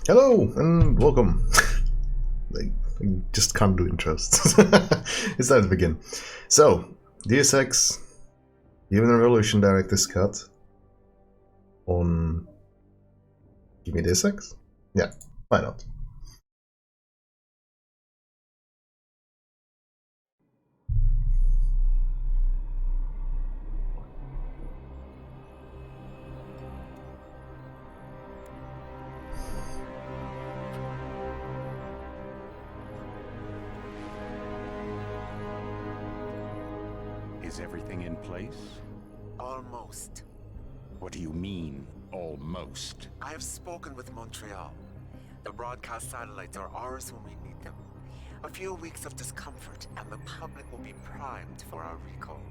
Hello and welcome. I just can't do intros. It's time to begin. So, Deus Ex Human Revolution Director's Cut on... Give me Deus Ex? Yeah, why not? Is everything in place? Almost. What do you mean, almost? I have spoken with Montreal. The broadcast satellites are ours when we need them. A few weeks of discomfort, and the public will be primed for our recall.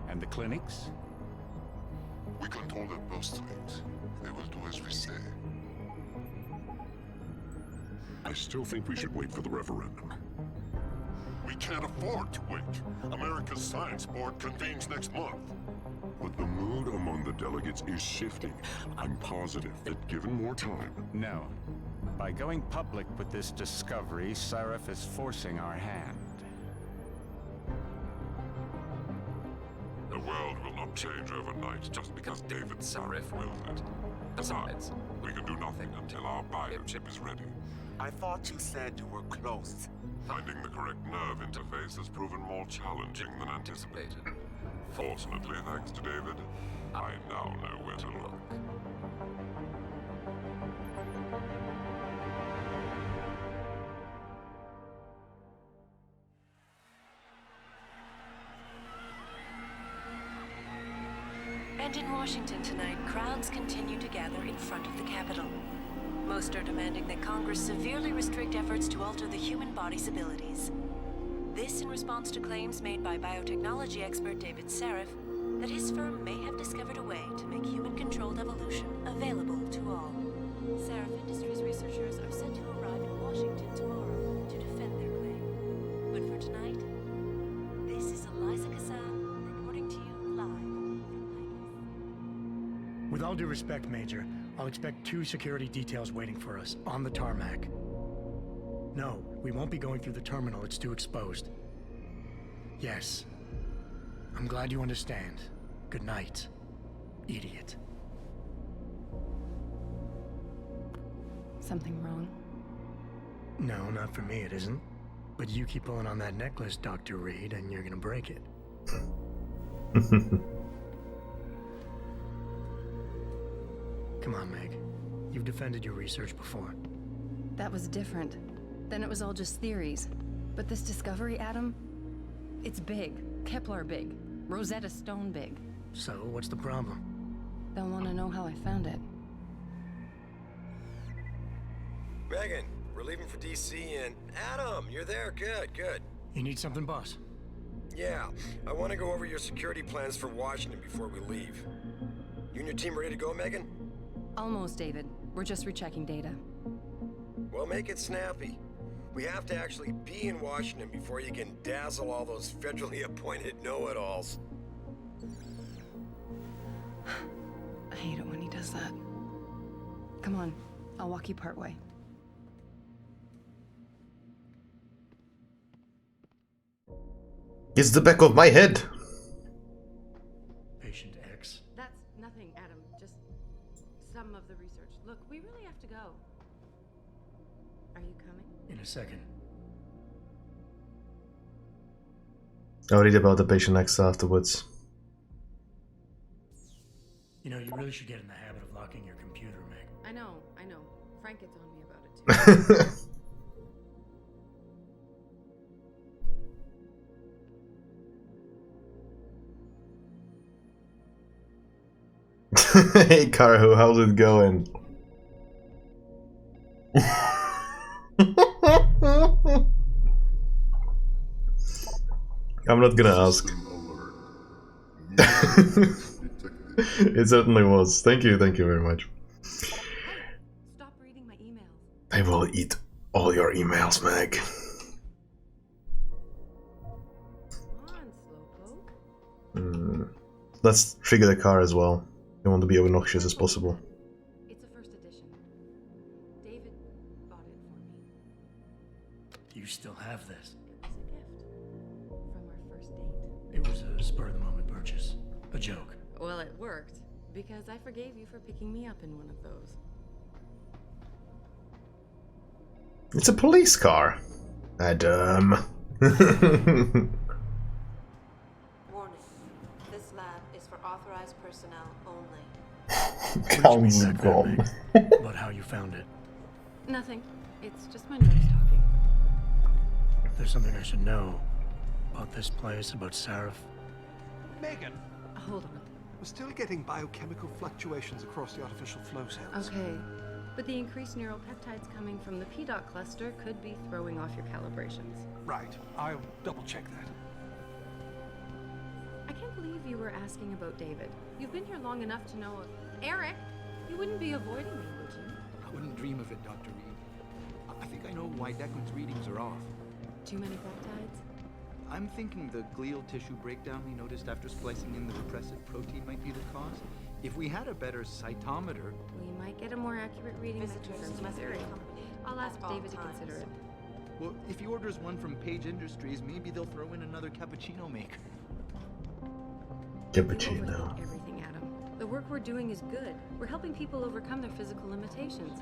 And the clinics? We control their postings. They will do as we say. I still think we should wait for the referendum. We can't afford to wait. America's Science Board convenes next month. But the mood among the delegates is shifting. I'm positive that given more time... No. By going public with this discovery, Sarif is forcing our hand. The world will not change overnight just because David Sarif wills it. Besides, we can do nothing until our biochip is ready. I thought you said you were close. Finding the correct nerve interface has proven more challenging than anticipated. Fortunately, thanks to David, I now know where to look. And in Washington tonight, crowds continue to gather in front of the Capitol. Most are demanding that Congress severely restrict efforts to alter the human body's abilities. This in response to claims made by biotechnology expert David Sarif that his firm may have discovered a way to make human-controlled evolution available to all. Sarif Industries researchers are set to arrive in Washington tomorrow to defend their claim. But for tonight, this is Eliza Kassan reporting to you live from Vegas. With all due respect, Major, I'll expect 2 security details waiting for us on the tarmac. No, we won't be going through the terminal, it's too exposed. Yes. I'm glad you understand. Good night, idiot. Something wrong? No, not for me it isn't. But you keep pulling on that necklace, Dr. Reed, and you're gonna break it. Come on, Meg. You've defended your research before. That was different. Then it was all just theories. But this discovery, Adam, it's big. Kepler big. Rosetta Stone big. So, what's the problem? They'll want to know how I found it. Megan, we're leaving for DC and... Adam, you're there. Good, good. You need something, boss? Yeah, I want to go over your security plans for Washington before we leave. You and your team ready to go, Megan? Almost, David. We're just rechecking data. Well, make it snappy. We have to actually be in Washington before you can dazzle all those federally appointed know-it-alls. I hate it when he does that. Come on, I'll walk you partway. It's the back of my head! Patient X. That's nothing, Adam. Just some of the research. Look, we really have to go. Are you coming? In a second. I'll read about the patient X afterwards. You know, you really should get in the habit of locking your computer, Meg. I know. Frank gets on me about it too. Hey Karhu, how's it going? I'm not gonna ask. It certainly was. Thank you very much. Stop reading my emails. I will eat all your emails, Meg. Come on, Slowpoke. Let's trigger the car as well. I want to be obnoxious as possible. It's a first edition. spur of the moment purchase. A joke. Well, it worked, because I forgave you for picking me up in one of those. It's a police car. Adam. Warning. This lab is for authorized personnel only. Counts bomb. About how you found it. Nothing. It's just my nerves talking. There's something I should know about this place, about Sarif. Megan, Hold on. we're still getting biochemical fluctuations across the artificial flow cells. Okay. But the increased neural peptides coming from the PDOT cluster could be throwing off your calibrations. Right. I'll double check that. I can't believe you were asking about David. You've been here long enough to know of Eric. You wouldn't be avoiding me, would you? I wouldn't dream of it, Dr. Reed. I think I know why Declan's readings are off. Too many peptides? I'm thinking the glial tissue breakdown we noticed after splicing in the repressive protein might be the cause. If we had a better cytometer... We might get a more accurate reading that Visitors confirms must your be theory. accompanied I'll ask at all David to times. consider it. Well, if he orders one from Page Industries, maybe they'll throw in another cappuccino maker. You Cappuccino. overthink everything, Adam. The work we're doing is good. We're helping people overcome their physical limitations.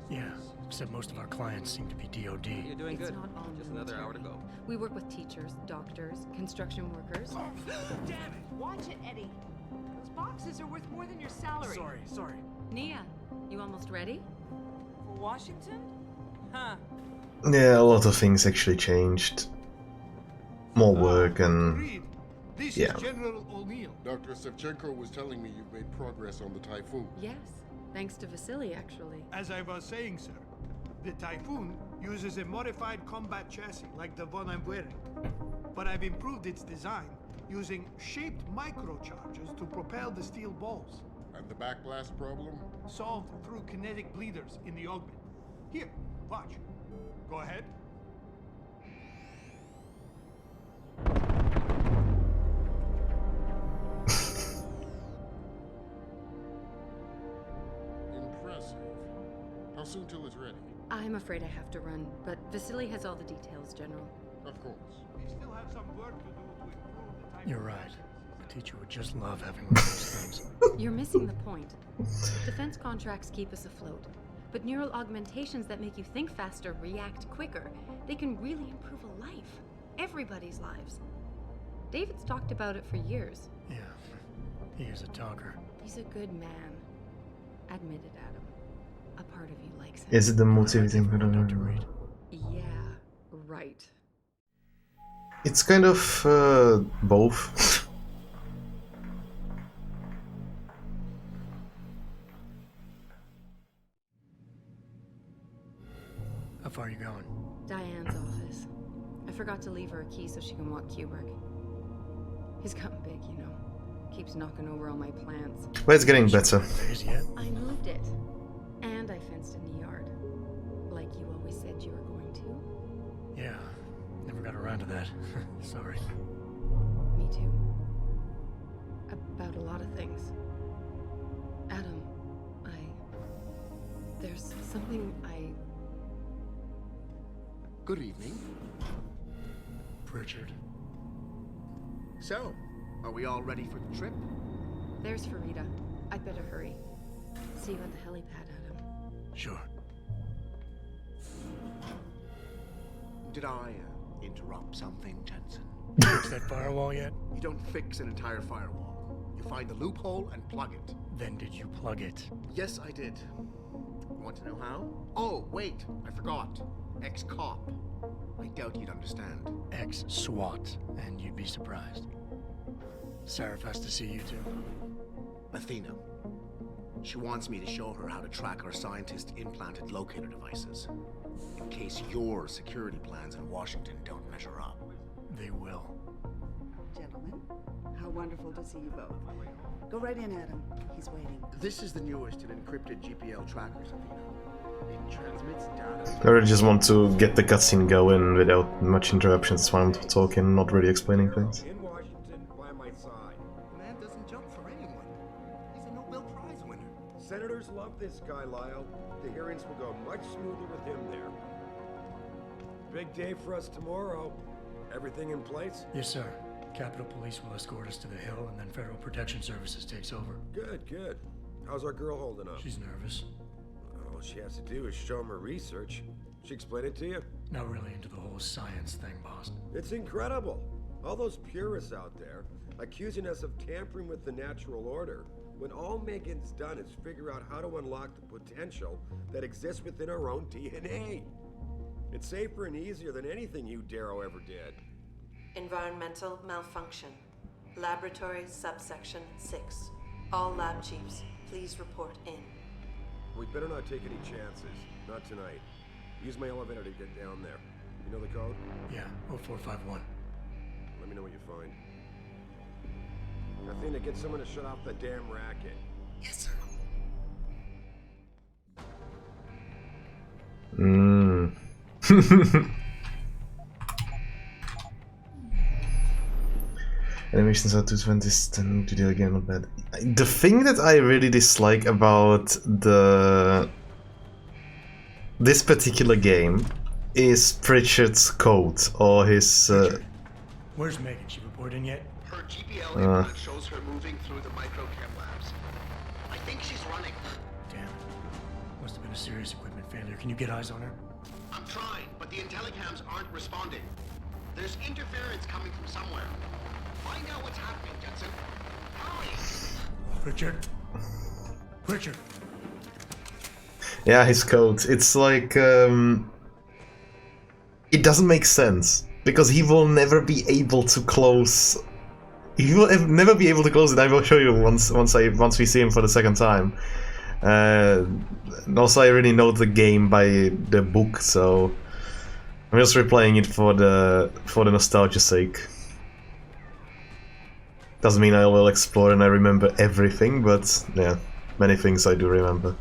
Yeah, except most of our clients seem to be DOD. You're doing It's good. not all Just another hour to military. go. We work with teachers, doctors, construction workers. Damn it! Watch it, Eddie. Those boxes are worth more than your salary. Sorry. Nia, you almost ready? For Washington? Huh. Yeah, a lot of things actually changed. More work and Reed, this yeah. is General O'Neill. Dr. Sevchenko was telling me you've made progress on the Typhoon. Yes, thanks to Vasily, actually. As I was saying, sir, the Typhoon uses a modified combat chassis like the one I'm wearing. But I've improved its design using shaped microcharges to propel the steel balls. And the backblast problem? Solved through kinetic bleeders in the augment. Here, watch. Go ahead. Impressive. How soon till it's ready? I'm afraid I have to run, but Vasily has all the details, General. Of course. We still have some work to do to improve the Typhoon. You're right. A teacher would just love having one of those things. You're missing the point. Defense contracts keep us afloat, but neural augmentations that make you think faster, react quicker, they can really improve a life. Everybody's lives. David's talked about it for years. Yeah, he is a talker. He's a good man. Admit it, Adam. A part of you likes him. Is it the motivating? Dr. Reed. Yeah, right. It's kind of both. How far are you going? Diane's office. I forgot to leave her a key so she can walk Kubrick. He's gotten big, you know. Keeps knocking over all my plants. But it's getting better. Phase yet? I moved it. And I fenced in the yard. Like you always said you were going to. Yeah, never got around to that. Sorry. Me too. About a lot of things. Adam, there's something Good evening. Pritchard. So, are we all ready for the trip? There's Farida. I'd better hurry. See you at the helipad, Adam. Sure. Did I interrupt something, Jensen? Fix that firewall yet? You don't fix an entire firewall. You find the loophole and plug it. Then did you plug it? Yes, I did. You want to know how? Oh, wait, I forgot. Ex-cop. I doubt you'd understand. Ex-SWAT, and you'd be surprised. Sarif has to see you too. Athena. She wants me to show her how to track our scientist-implanted locator devices. In case your security plans in Washington don't measure up. They will. Gentlemen, how wonderful to see you both. Go right in, Adam. He's waiting. This is the newest in encrypted GPL trackers, Athena. It transmits data. I really just want to get the cutscene going without much interruptions. That's why I'm talking, not really explaining things. In Washington, by my side. The man doesn't jump for anyone. He's a Nobel Prize winner. Senators love this guy, Lyle. The hearings will go much smoother with him there. Big day for us tomorrow. Everything in place? Yes, sir. Capitol Police will escort us to the hill, and then Federal Protection Services takes over. Good, good. How's our girl holding up? She's nervous. All she has to do is show him her research. She explain it to you? Not really into the whole science thing, boss. It's incredible. All those purists out there accusing us of tampering with the natural order, when all Megan's done is figure out how to unlock the potential that exists within our own DNA. It's safer and easier than anything you, Darrow, ever did. Environmental malfunction. Laboratory subsection 6. All lab chiefs, please report in. We better not take any chances. Not tonight. Use my elevator to get down there. You know the code? Yeah, 0451. Let me know what you find. Athena, get someone to shut off the damn racket. Yes, sir. Animations are too consistent to do again, not bad. The thing that I really dislike about this particular game is Pritchard's code, or his... Where's Megan? She report in yet? Her GPL implant shows her moving through the microchem labs. I think she's running. Damn. Must have been a serious equipment failure. Can you get eyes on her? I'm trying, but the intellicams aren't responding. There's interference coming from somewhere. Find out what's happening, Jensen. Hurry! Richard? Richard! Yeah, his code. It's like... it doesn't make sense. Because he will never be able to close... He will never be able to close it. I will show you once we see him for the second time. Also, I already know the game by the book, so... I'm just replaying it for the nostalgia's sake. Doesn't mean I will explore and I remember everything, but yeah, many things I do remember.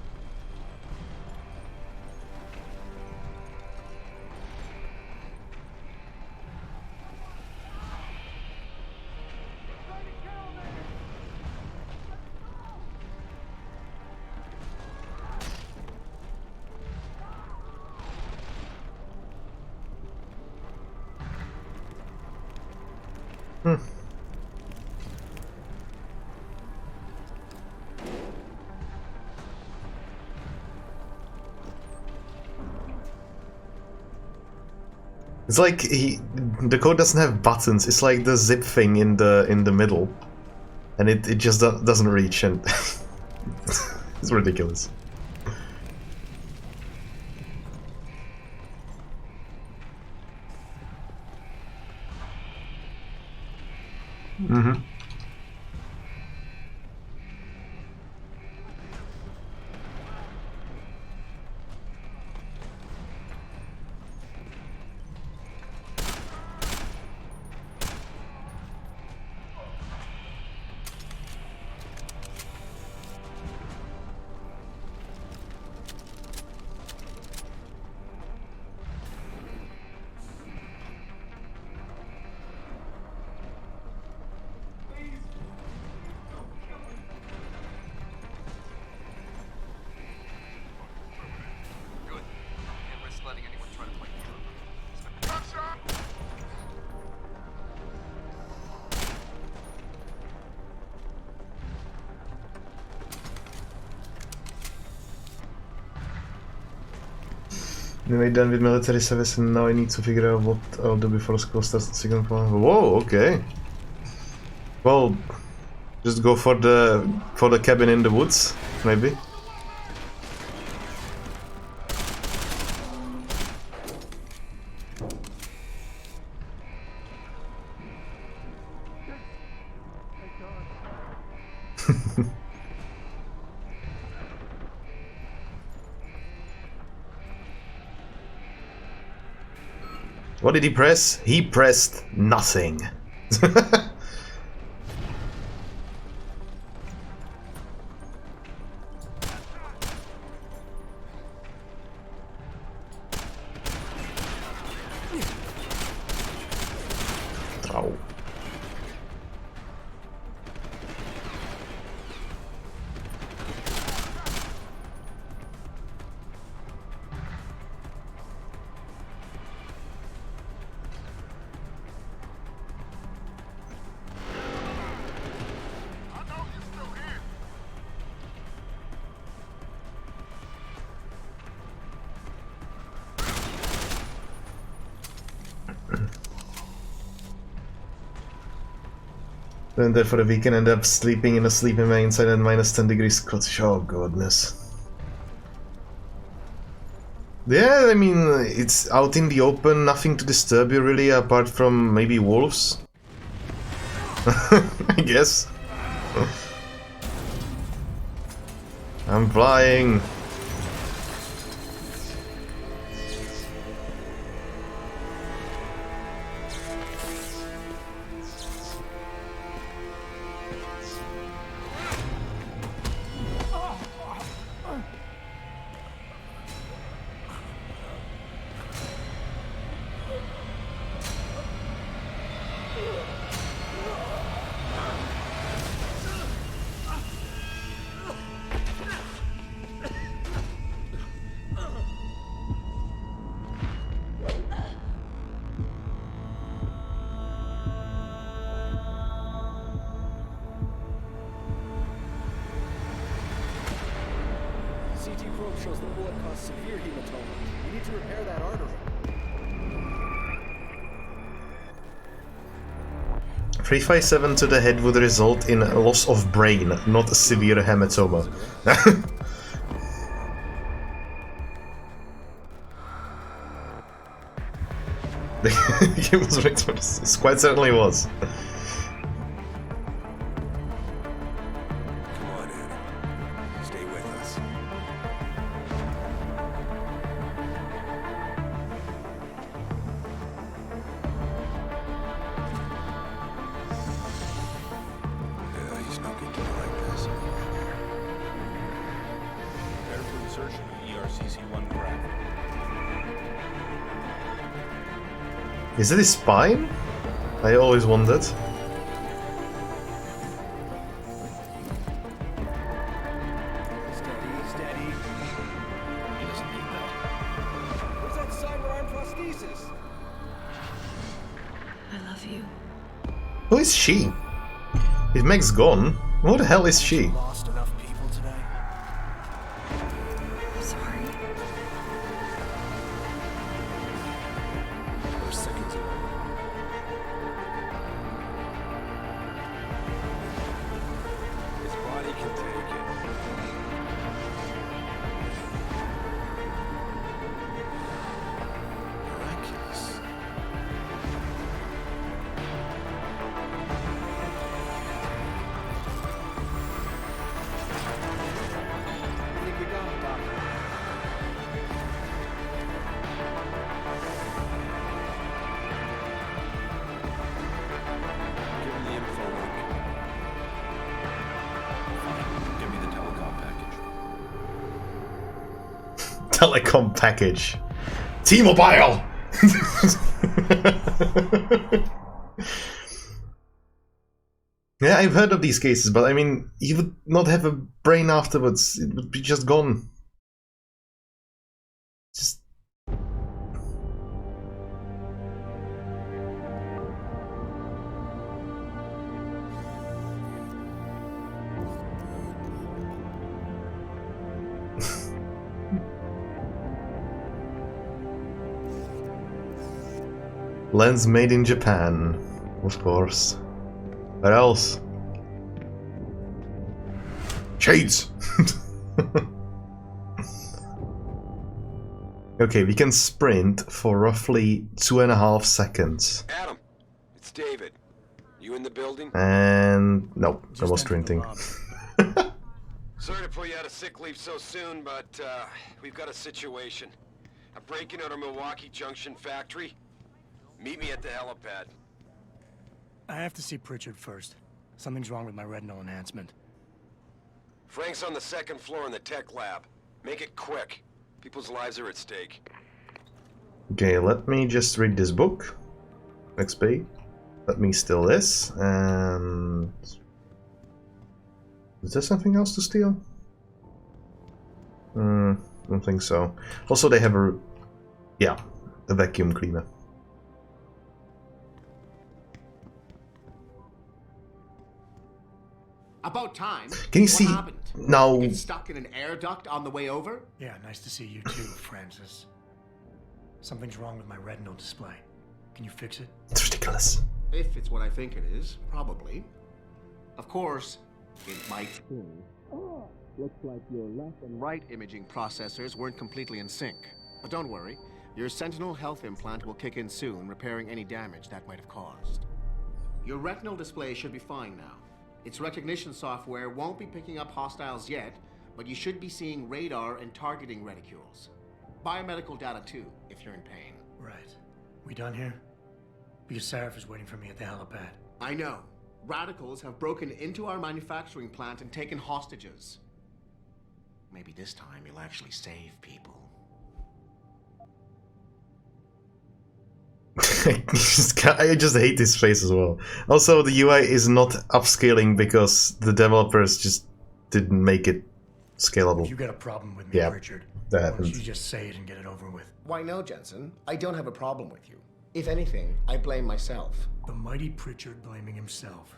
It's like the code doesn't have buttons. It's like the zip thing in the middle, and it just doesn't reach, and it's ridiculous. Mm-hmm. Anyway, done with military service, and now I need to figure out what I'll do before school starts the second part. Whoa, okay. Well, just go for the cabin in the woods, maybe. What did he press? He pressed nothing. Ow. Went there for the weekend, ended up sleeping in a sleeping bag inside at -10 degrees Scottish. Oh goodness. Yeah, I mean, it's out in the open, nothing to disturb you really, apart from maybe wolves. I guess. I'm flying. CT probe shows the bullet caused severe hematoma. We need to repair that artery. 357 to the head would result in a loss of brain, not a severe hematoma. It was right, it quite certainly was. Come on, Adam. Stay with us. Yeah, he's no good to me like this. Prepare for insertion of ERCC-1 crack. Is it his spine? I always wondered. Steady, steady. He doesn't need that. Where's that cyber arm prosthesis? I love you. Who is she? If Meg's gone, who the hell is she? Lost enough people today. I'm sorry. We're seconds away. His body can take it. Miraculous. I think we got it, Doctor. Give him the info link. Fine. Give me the telecom package. Telecom package. T-Mobile! Yeah, I've heard of these cases, but I mean, he would not have a brain afterwards. It would be just gone. Just... Lens made in Japan, of course. Where else? Shades! Okay, we can sprint for roughly 2.5 seconds. Adam, it's David. You in the building? And... nope, I was sprinting. Sorry to pull you out of sick leave so soon, but we've got a situation. I'm breaking out our Milwaukee Junction factory. Meet me at the helipad. I have to see Pritchard first. Something's wrong with my retinal enhancement. Frank's on the second floor in the tech lab. Make it quick. People's lives are at stake. Okay, let me just read this book. XP. Let me steal this, and... is there something else to steal? Don't think so. Also, they have a... yeah, a vacuum cleaner. About time. Can you What see happened? now? Get stuck in an air duct on the way over? Yeah, nice to see you too, Francis. Something's wrong with my retinal display. Can you fix it? It's ridiculous. If it's what I think it is, probably. Of course, it might still. Looks like your left and right imaging processors weren't completely in sync. But don't worry, your Sentinel health implant will kick in soon, repairing any damage that might have caused. Your retinal display should be fine now. Its recognition software won't be picking up hostiles yet, but you should be seeing radar and targeting reticules. Biomedical data too, if you're in pain. Right. We done here? Because Sarif is waiting for me at the helipad. I know. Radicals have broken into our manufacturing plant and taken hostages. Maybe this time you'll actually save people. I just hate this face as well. Also, the UI is not upscaling because the developers just didn't make it scalable. If you got a problem with me, Yeah, Richard, that why don't happens. you just say it and get it over with? Why no, Jensen? I don't have a problem with you. If anything, I blame myself. The mighty Pritchard blaming himself.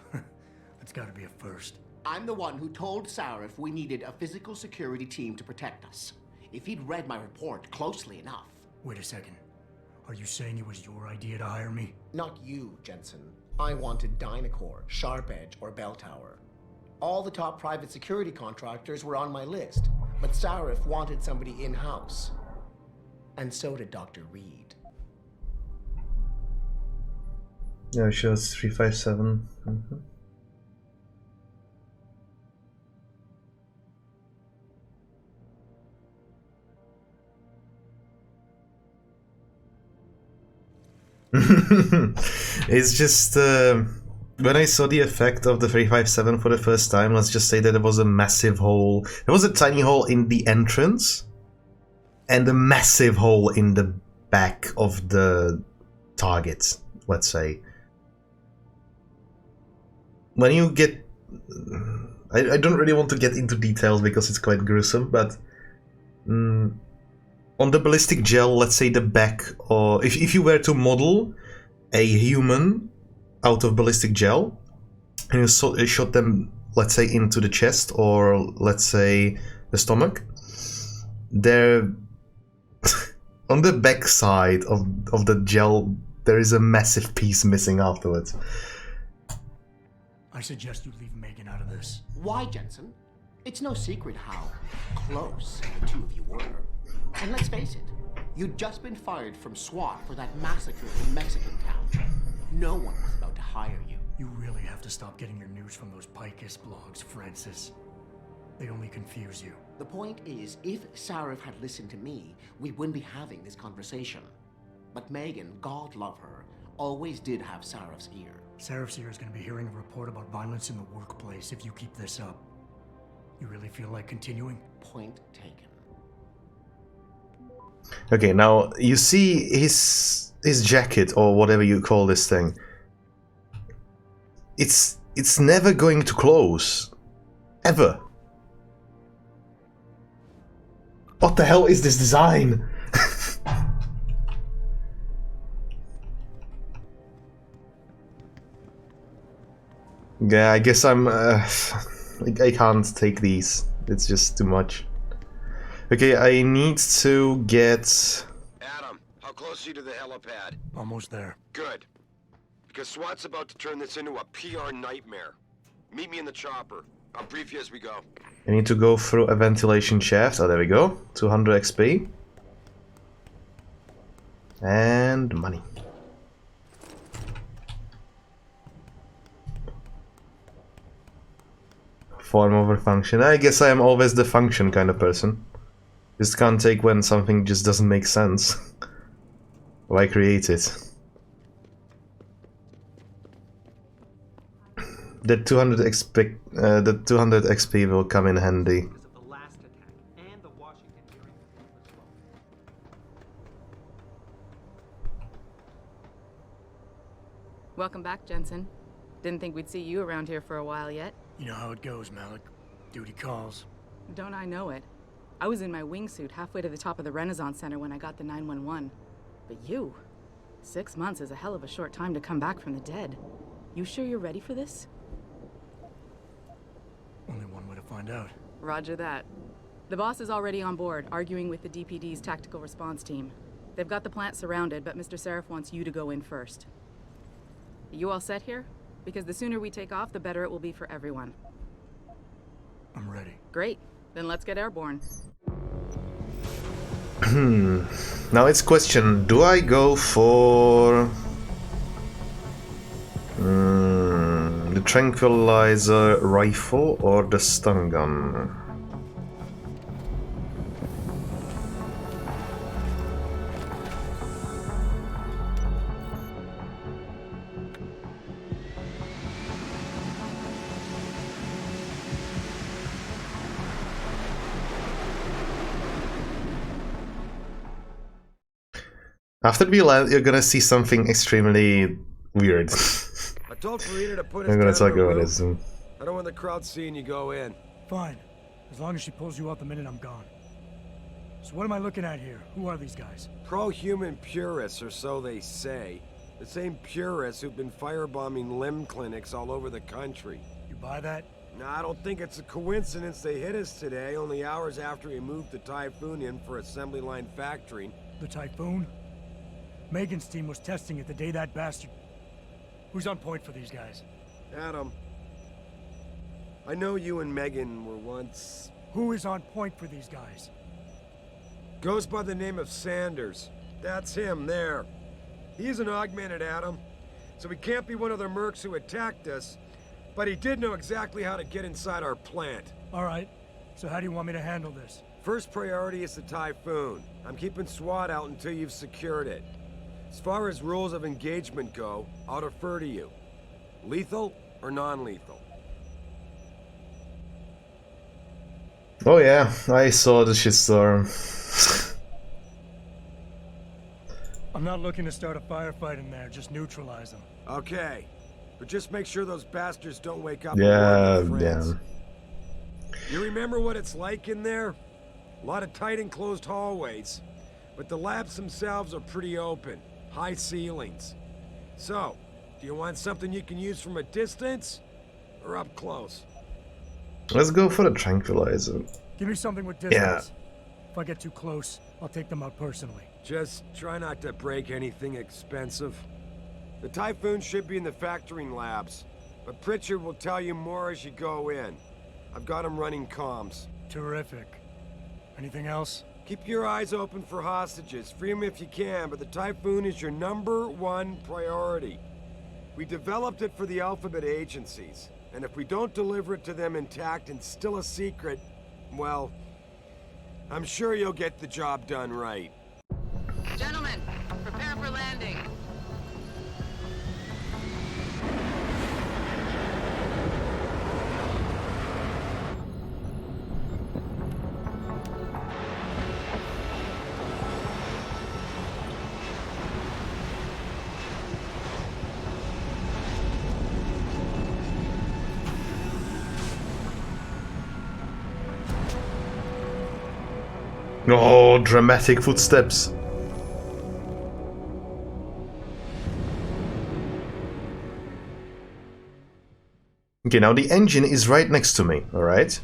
That's gotta be a first. I'm the one who told Sarif we needed a physical security team to protect us. If he'd read my report closely enough. Wait a second. Are you saying it was your idea to hire me? Not you, Jensen. I wanted Dynacore, Sharp Edge, or Bell Tower. All the top private security contractors were on my list, but Sarif wanted somebody in-house. And so did Dr. Reed. Yeah, she was 357. Mhm. It's just when I saw the effect of the 357 for the first time, let's just say that there was a massive hole. There was a tiny hole in the entrance and a massive hole in the back of the target, let's say. When you get... I don't really want to get into details because it's quite gruesome, but... on the ballistic gel, let's say the back, or if you were to model a human out of ballistic gel, and you shot them, let's say, into the chest, or let's say the stomach, there, on the back side of the gel, there is a massive piece missing afterwards. I suggest you leave Megan out of this. Why, Jensen? It's no secret how close the two of you were. And let's face it, you'd just been fired from SWAT for that massacre in Mexican town. No one was about to hire you. You really have to stop getting your news from those Picus blogs, Francis. They only confuse you. The point is, if Sarif had listened to me, we wouldn't be having this conversation. But Megan, God love her, always did have Sarif's ear. Sarif's ear is going to be hearing a report about violence in the workplace if you keep this up. You really feel like continuing? Point taken. Okay, now you see his jacket, or whatever you call this thing. It's never going to close, ever. What the hell is this design? Yeah, I guess I'm. I can't take these. It's just too much. Okay, I need to get... Adam, how close are you to the helipad? Almost there. Good. Because SWAT's about to turn this into a PR nightmare. Meet me in the chopper. I'll brief you as we go. I need to go through a ventilation shaft. Oh, there we go. 200 XP. And money. Form over function. I guess I am always the function kind of person. Just can't take when something just doesn't make sense. Why create it? The 200 XP will come in handy. Welcome back, Jensen. Didn't think we'd see you around here for a while yet. You know how it goes, Malik. Duty calls. Don't I know it? I was in my wingsuit halfway to the top of the Renaissance Center when I got the 911. But you... 6 months is a hell of a short time to come back from the dead. You sure you're ready for this? Only one way to find out. Roger that. The boss is already on board, arguing with the DPD's tactical response team. They've got the plant surrounded, but Mr. Sarif wants you to go in first. You all set here? Because the sooner we take off, the better it will be for everyone. I'm ready. Great. Then let's get airborne. Now it's question, do I go for the tranquilizer rifle or the stun gun? After we land, you're gonna see something extremely weird. I told Farina to put us I'm gonna down talk on the about it roof. soon. I don't want the crowd seeing you go in. Fine. As long as she pulls you out the minute I'm gone. So what am I looking at here? Who are these guys? Pro-human purists, or so they say. The same purists who've been firebombing limb clinics all over the country. You buy that? Nah, I don't think it's a coincidence they hit us today, only hours after we moved the Typhoon in for assembly line factory. The Typhoon? Megan's team was testing it the day that bastard... Who's on point for these guys? Adam, I know you and Megan were once... Who is on point for these guys? Goes by the name of Sanders. That's him, there. He's an augmented Adam, so he can't be one of the mercs who attacked us, but he did know exactly how to get inside our plant. Alright, so how do you want me to handle this? First priority is the Typhoon. I'm keeping SWAT out until you've secured it. As far as rules of engagement go, I'll defer to you. Lethal or non-lethal? Oh yeah, I saw the shitstorm. I'm not looking to start a firefight in there, just neutralize them. Okay, but just make sure those bastards don't wake up. Yeah, and warn their yeah. friends. You remember what it's like in there? A lot of tight enclosed hallways, but the labs themselves are pretty open. High ceilings. So, do you want something you can use from a distance, or up close? Let's go for the tranquilizer. Give me something with distance. Yeah. If I get too close, I'll take them out personally. Just try not to break anything expensive. The Typhoon should be in the factoring labs, but Pritchard will tell you more as you go in. I've got him running comms. Terrific. Anything else? Keep your eyes open for hostages. Free them if you can, but the Typhoon is your #1 priority. We developed it for the Alphabet agencies, and if we don't deliver it to them intact and still a secret, well, I'm sure you'll get the job done right. Gentlemen, prepare for landing. Oh, dramatic footsteps. Okay, now the engine is right next to me, alright?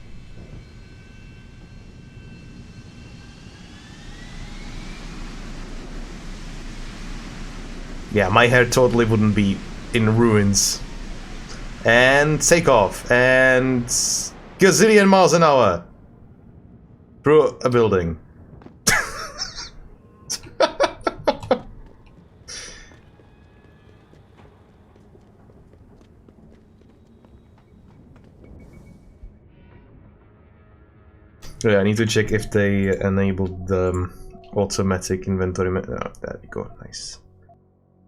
Yeah, my hair totally wouldn't be in ruins. And take off, and gazillion miles an hour through a building. Yeah, I need to check if they enabled the automatic inventory. Oh, there we go, nice.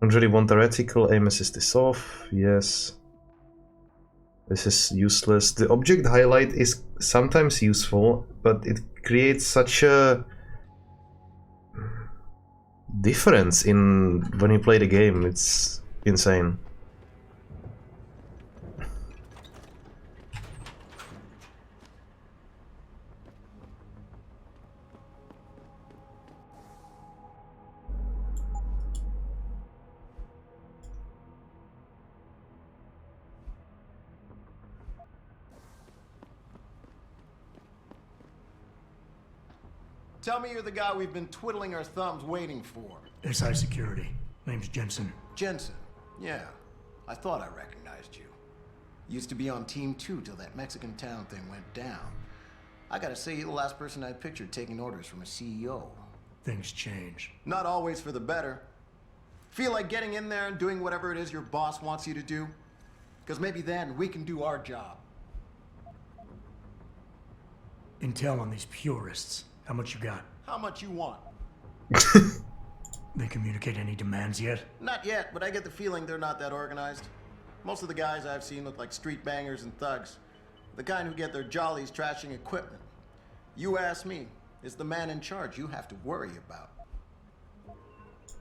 Don't really want the reticle, aim assist is off, yes. This is useless. The object highlight is sometimes useful, but it creates such a difference in when you play the game. It's insane. Tell me you're the guy we've been twiddling our thumbs waiting for. SI Security. Name's Jensen. Jensen. Yeah. I thought I recognized you. Used to be on Team 2 till that Mexican town thing went down. I gotta say, you're the last person I pictured taking orders from a CEO. Things change. Not always for the better. Feel like getting in there and doing whatever it is your boss wants you to do? Because maybe then we can do our job. Intel on these purists. How much you got? How much you want? They communicate any demands yet? Not yet, but I get the feeling they're not that organized. Most of the guys I've seen look like street bangers and thugs. The kind who get their jollies trashing equipment. You ask me, it's the man in charge you have to worry about.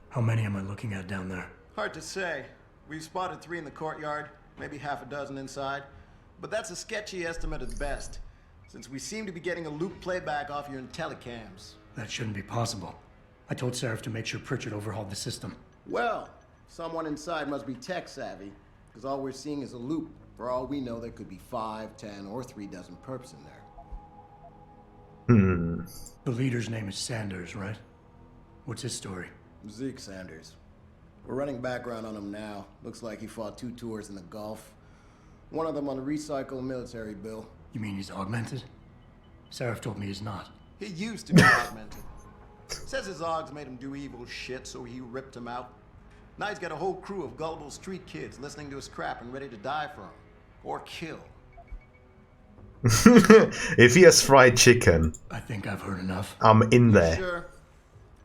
How many am I looking at down there? Hard to say. We've spotted 3 in the courtyard, maybe half a dozen inside. But that's a sketchy estimate at best, since we seem to be getting a loop playback off your IntelliCams. That shouldn't be possible. I told Seraph to make sure Pritchard overhauled the system. Well, someone inside must be tech savvy, because all we're seeing is a loop. For all we know, there could be 5, 10, or 3 dozen perps in there. The leader's name is Sanders, right? What's his story? Zeke Sanders. We're running background on him now. Looks like he fought 2 tours in the Gulf. One of them on a recycled military bill. You mean he's augmented? Seraph told me he's not. He used to be augmented. Says his Augs made him do evil shit, so he ripped him out. Now he's got a whole crew of gullible street kids listening to his crap and ready to die for him. Or kill. If he has fried chicken, I think I've heard enough. I'm in there. Sure.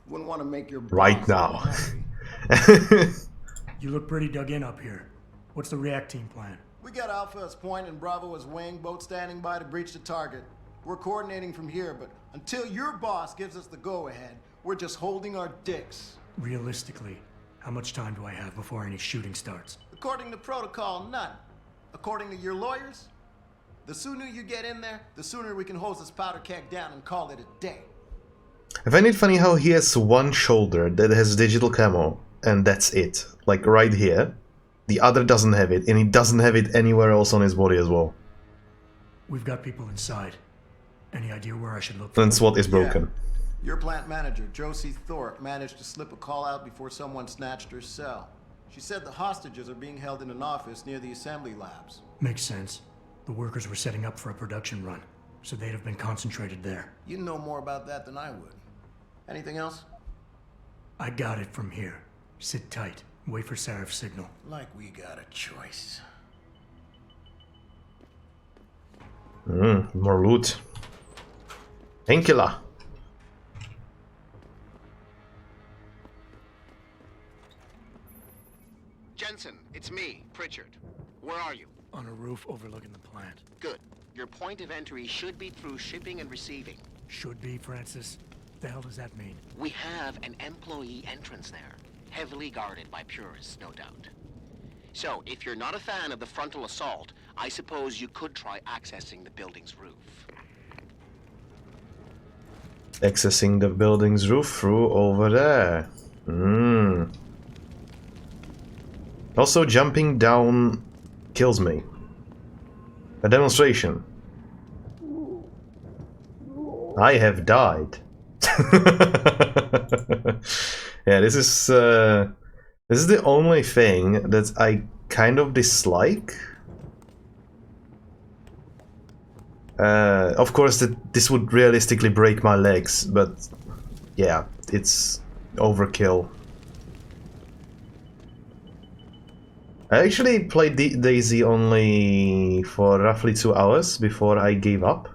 Wouldn't want to make your right now. You look pretty dug in up here. What's the react team plan? We got Alpha as point and Bravo as wing, both standing by to breach the target. We're coordinating from here, but until your boss gives us the go-ahead, we're just holding our dicks. Realistically, how much time do I have before any shooting starts? According to protocol, none. According to your lawyers, the sooner you get in there, the sooner we can hose this powder keg down and call it a day. I find it funny how he has one shoulder that has digital camo, and that's it. Like right here. The other doesn't have it, and he doesn't have it anywhere else on his body as well. We've got people inside. Any idea where I should look for That's what is broken. Yeah. Your plant manager, Josie Thorpe, managed to slip a call out before someone snatched her cell. She said the hostages are being held in an office near the assembly labs. Makes sense. The workers were setting up for a production run, so they'd have been concentrated there. You know more about that than I would. Anything else? I got it from here. Sit tight. Wait for Seraph's signal. Like we got a choice. More loot. Painkiller. Jensen, it's me, Pritchard. Where are you? On a roof overlooking the plant. Good. Your point of entry should be through shipping and receiving. Should be, Francis. The hell does that mean? We have an employee entrance there. Heavily guarded by purists, no doubt. So, if you're not a fan of the frontal assault, I suppose you could try accessing the building's roof. Accessing the building's roof through over there. Also, jumping down kills me. A demonstration. I have died. Yeah, this is the only thing that I kind of dislike. Of course, this would realistically break my legs, but yeah, it's overkill. I actually played DayZ only for roughly 2 hours before I gave up.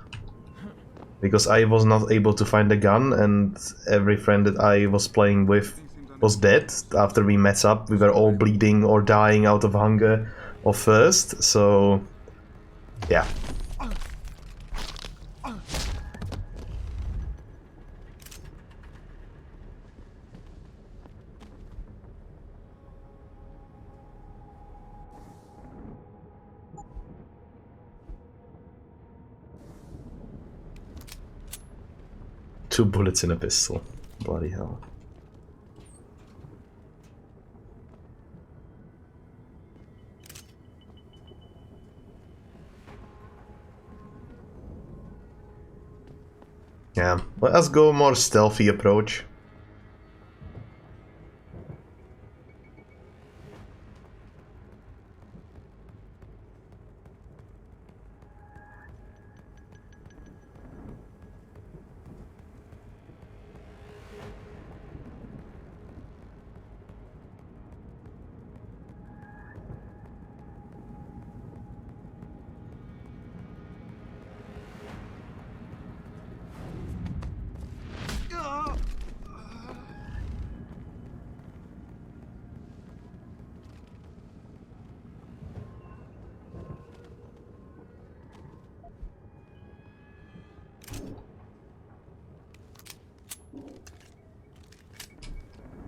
Because I was not able to find a gun, and every friend that I was playing with was dead. After we met up, we were all bleeding or dying out of hunger or thirst, so yeah. Two bullets in a pistol. Bloody hell. Yeah, let us go more stealthy approach.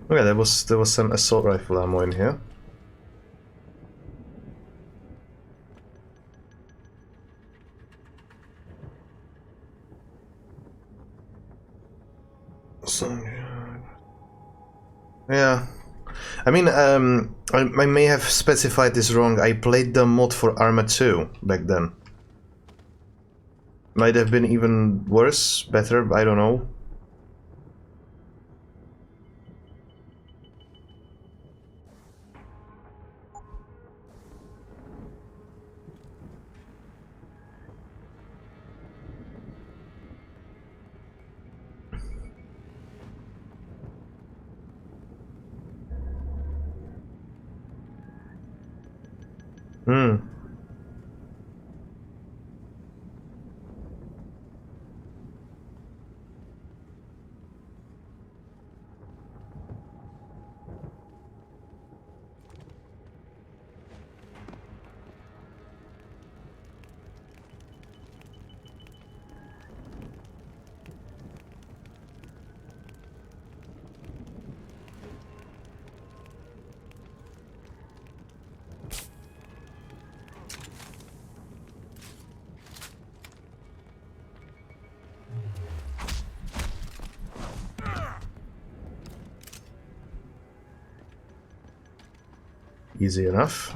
Okay, there was some assault rifle ammo in here. So, yeah. I mean, I may have specified this wrong. I played the mod for Arma 2 back then. Might have been even worse, better, I don't know. Hmm. Easy enough.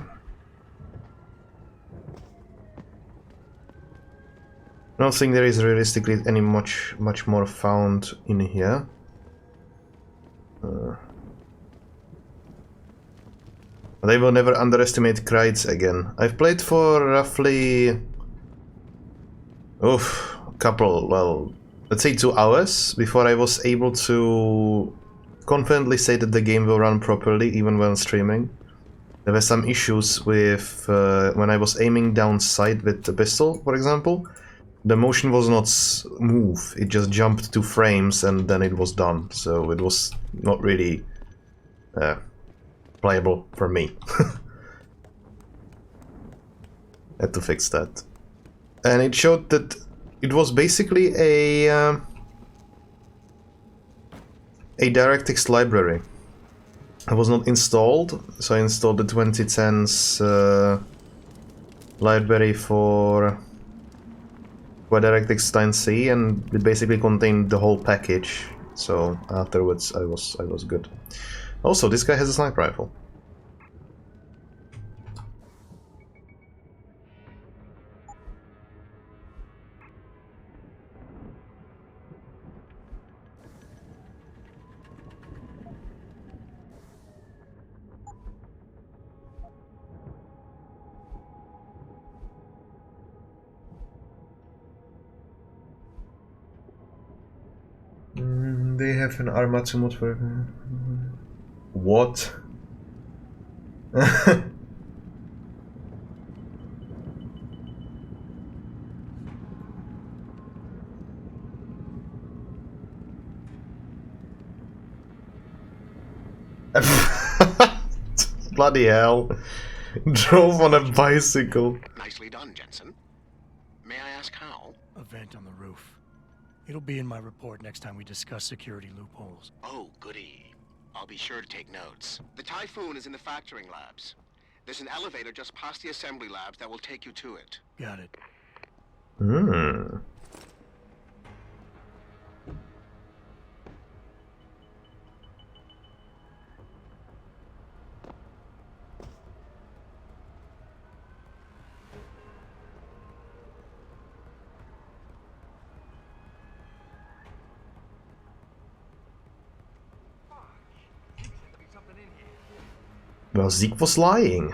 I don't think there is realistically any much more found in here. They will never underestimate Krites again. I've played for roughly... a couple, well, let's say 2 hours before I was able to confidently say that the game will run properly even when streaming. There were some issues with when I was aiming down sight with the pistol, for example. The motion was not smooth, it just jumped 2 frames and then it was done, so it was not really playable for me. Had to fix that. And it showed that it was basically a DirectX library. It was not installed, so I installed the 2010's library for DirectX 9C, and it basically contained the whole package. So afterwards, I was good. Also, this guy has a sniper rifle. They have an Armatsu mod for... What? Bloody hell. Drove on a bicycle. Nicely done, Jensen. May I ask how? A vent on the roof. It'll be in my report next time we discuss security loopholes. Oh, goody. I'll be sure to take notes. The Typhoon is in the factoring labs. There's an elevator just past the assembly labs that will take you to it. Got it. Hmm. Well, Zeke was lying.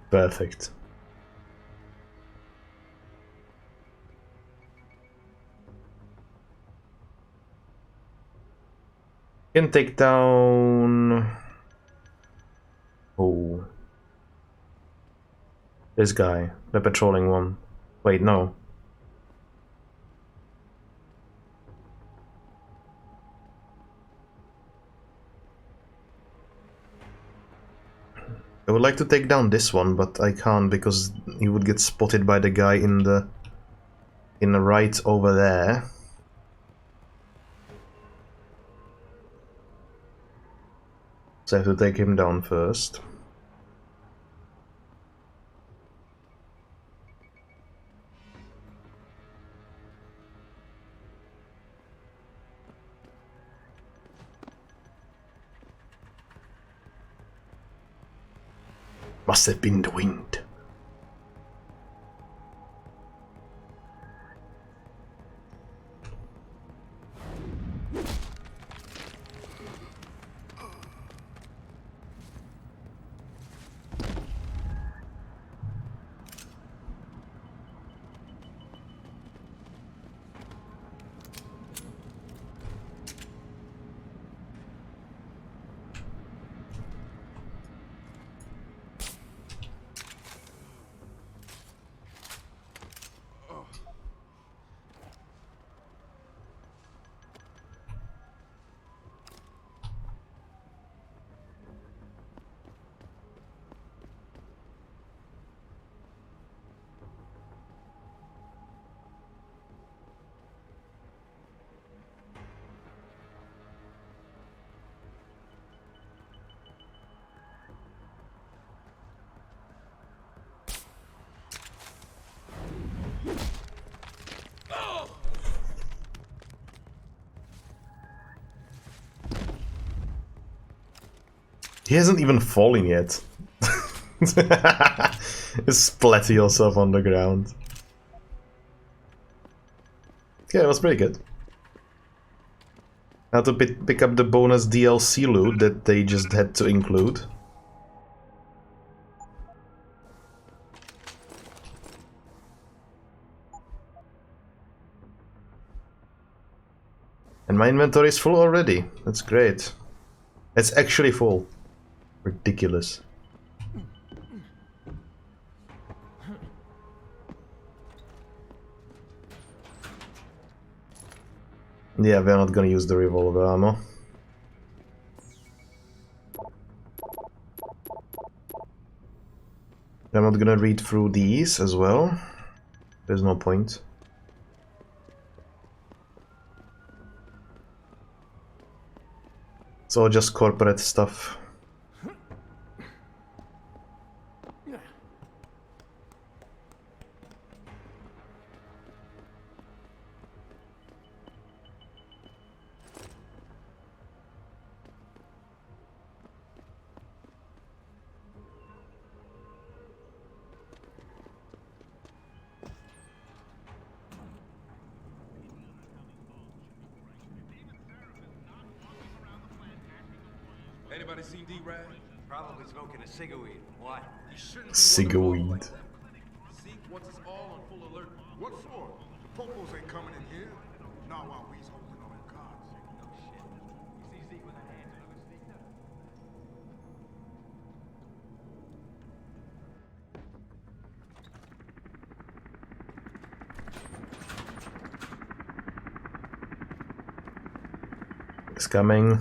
Perfect. Can take down... Oh. This guy, the patrolling one. Wait, no. I would like to take down this one, but I can't because he would get spotted by the guy in the right over there. So I have to take him down first. Must have been the wind. He hasn't even fallen yet. Splatter yourself on the ground. Yeah, it was pretty good. Now to pick up the bonus DLC loot that they just had to include. And my inventory is full already. That's great. It's actually full. Ridiculous. Yeah, we're not gonna use the revolver ammo. I'm not gonna read through these as well. There's no point. It's all just corporate stuff. Anybody seen D-Rag? Probably smoking a cigarette. Why? He shouldn't Cigarette. See, once it's all on full alert. What for? The popos ain't coming in here. Not while we's holding on the cards. No shit. You see Zeke with a hand looking sneaked up. It's coming.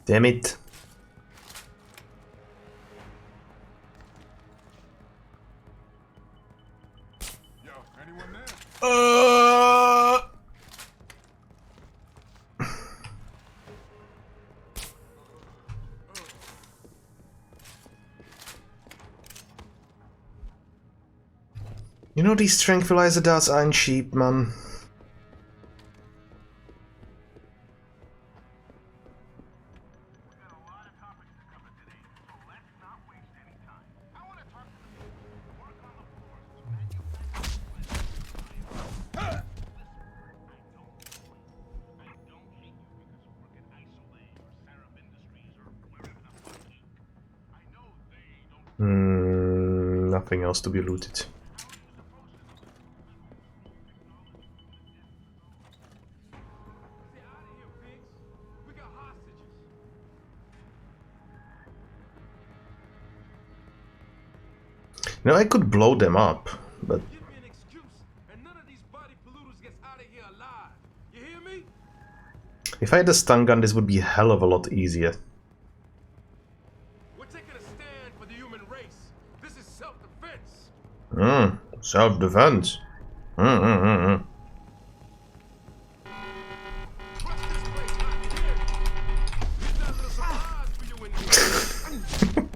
Damn it. Yo, anyone there? You know, these tranquilizer darts aren't cheap, man. Nothing else to be looted. Now I could blow them up, but if I had a stun gun, this would be a hell of a lot easier. We're taking a stand for the human race. This is self-defense. Self-defense.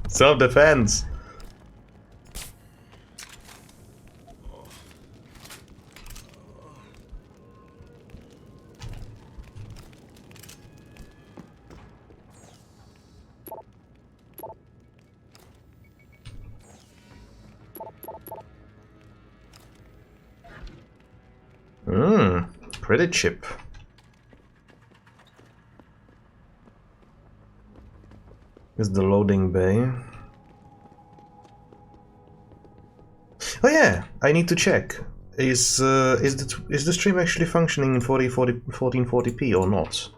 Self-defense. Pretty chip. Is the loading bay. Oh yeah, I need to check. Is the stream actually functioning in 1440p or not?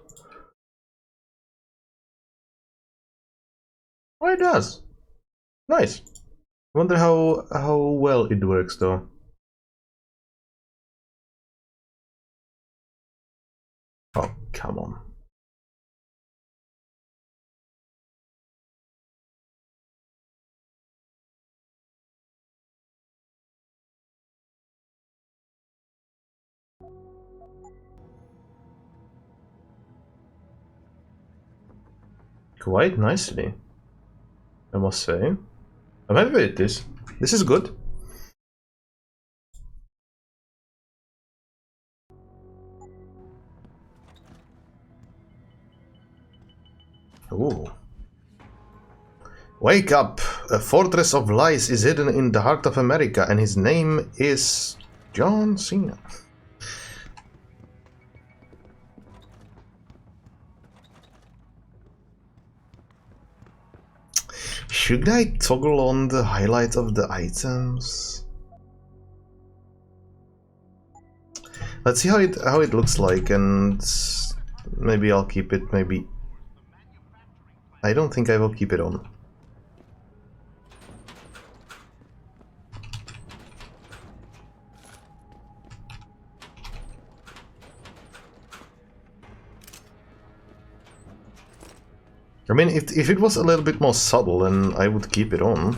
Oh, it does. Nice. Wonder how well it works though. Oh, come on. Quite nicely, I must say. I'm happy with this. This is good. Ooh. Wake up! A fortress of lies is hidden in the heart of America, and his name is John Cena. Should I toggle on the highlight of the items? Let's see how it looks like, and maybe I'll keep it. Maybe I don't think I will keep it on. I mean, if it was a little bit more subtle, then I would keep it on.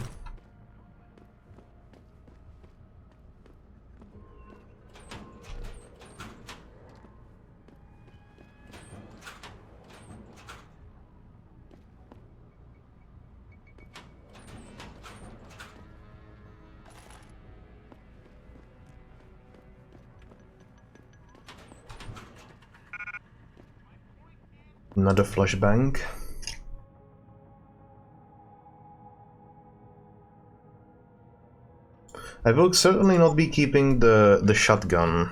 Another flashbang. I will certainly not be keeping the shotgun.